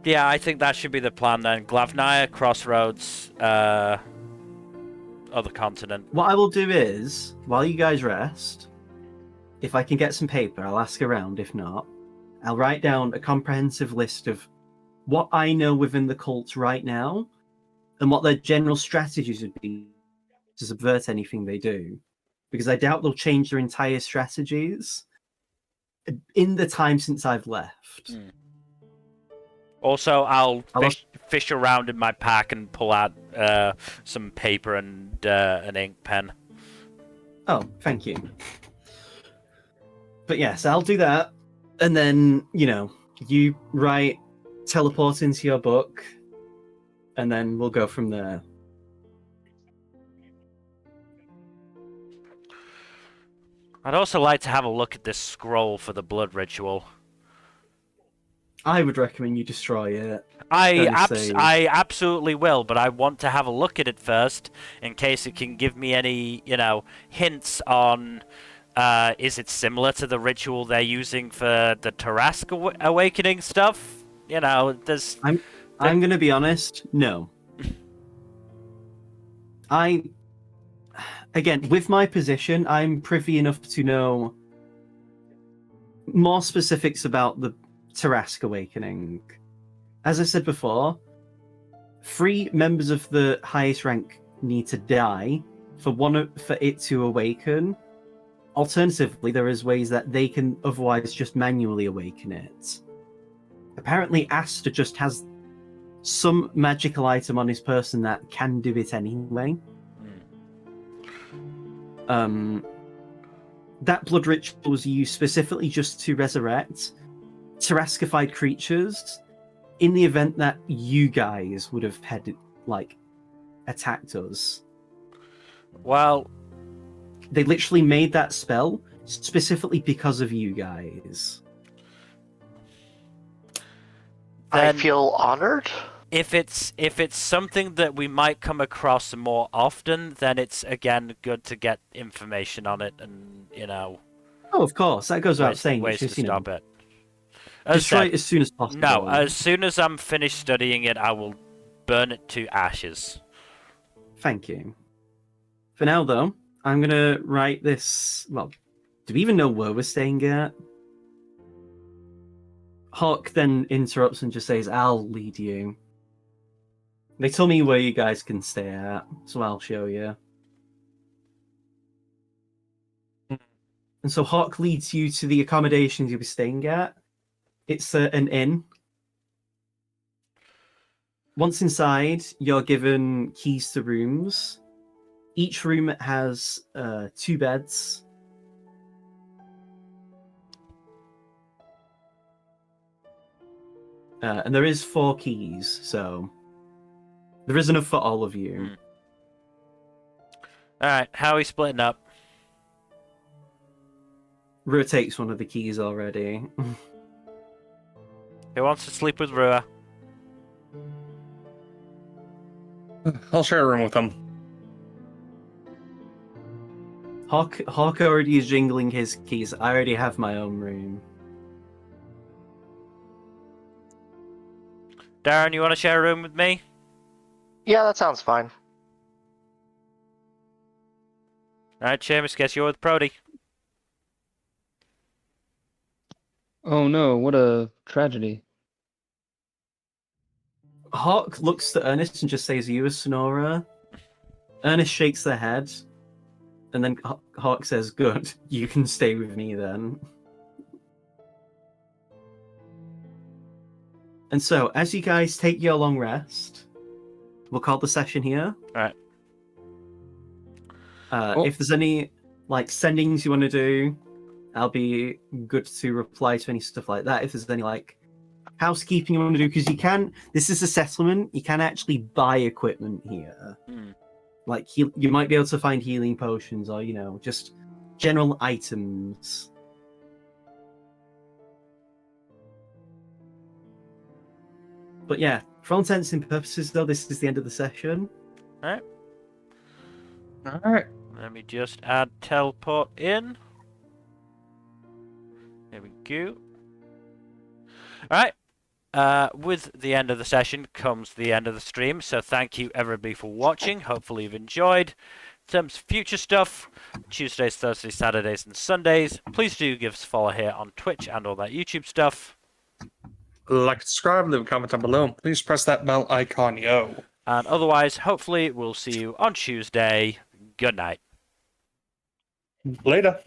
Yeah, I think that should be the plan then. Glavnaya, Crossroads, other continent. What I will do is, while you guys rest, if I can get some paper, I'll ask around. If not, I'll write down a comprehensive list of what I know within the cult right now, and what their general strategies would be to subvert anything they do. Because I doubt they'll change their entire strategies in the time since I've left. Also, I'll fish around in my pack and pull out some paper and an ink pen. Oh, thank you. But yes, I'll do that. And then, you write teleport into your book, and then we'll go from there. I'd also like to have a look at this scroll for the blood ritual. I would recommend you destroy it. I absolutely will, but I want to have a look at it first, in case it can give me any, hints on, is it similar to the ritual they're using for the Tarrasque Awakening stuff? There's... I'm going to be honest, no. Again, with my position, I'm privy enough to know more specifics about the Tarrasque Awakening. As I said before, 3 members of the highest rank need to die for it to awaken. Alternatively, there is ways that they can otherwise just manually awaken it. Apparently, Asta just has some magical item on his person that can do it anyway. that blood ritual was used specifically just to resurrect Tarascified creatures in the event that you guys would have had, like, attacked us. Well, They literally made that spell specifically because of you guys. I then feel honored. if it's something that we might come across more often, then it's again good to get information on it, and Oh, of course, that goes without saying. ways It's just, to stop it. destroy it as soon as possible. No, as soon as I'm finished studying it, I will burn it to ashes. Thank you. For now, though, I'm gonna write this. Well, do we even know where we're staying at? Hawk then interrupts and just says, "I'll lead you. They told me where you guys can stay at, so I'll show you." And so Hawk leads you to the accommodations you'll be staying at. It's an inn. Once inside, you're given keys to rooms. Each room has 2 beds. And there is 4 keys, so there is enough for all of you. Alright, how are we splitting up? Rua takes one of the keys already. Who wants to sleep with Rua? I'll share a room with them. Hawk already is jingling his keys. I already have my own room. Darren, you want to share a room with me? Yeah, that sounds fine. Alright, Seamus, guess you're with Prody. Oh no, what a tragedy. Hawk looks to Ernest and just says, "You a Sonora?" Ernest shakes their head, and then Hawk says, "Good, you can stay with me then." And so, as you guys take your long rest, we'll call the session here. Alright. If there's any sendings you want to do, I'll be good to reply to any stuff like that. If there's any housekeeping you want to do, because you can. This is a settlement. You can actually buy equipment here. You might be able to find healing potions or just general items. But yeah, for all intents and purposes, though, this is the end of the session. Alright. Alright. Let me just add teleport in. There we go. Alright. With the end of the session comes the end of the stream, so thank you everybody for watching. Hopefully you've enjoyed. In terms of future stuff, Tuesdays, Thursdays, Saturdays, and Sundays, please do give us a follow here on Twitch and all that YouTube stuff. Like, subscribe, leave a comment down below. Please press that bell icon, yo. And otherwise, hopefully we'll see you on Tuesday. Good night. Later.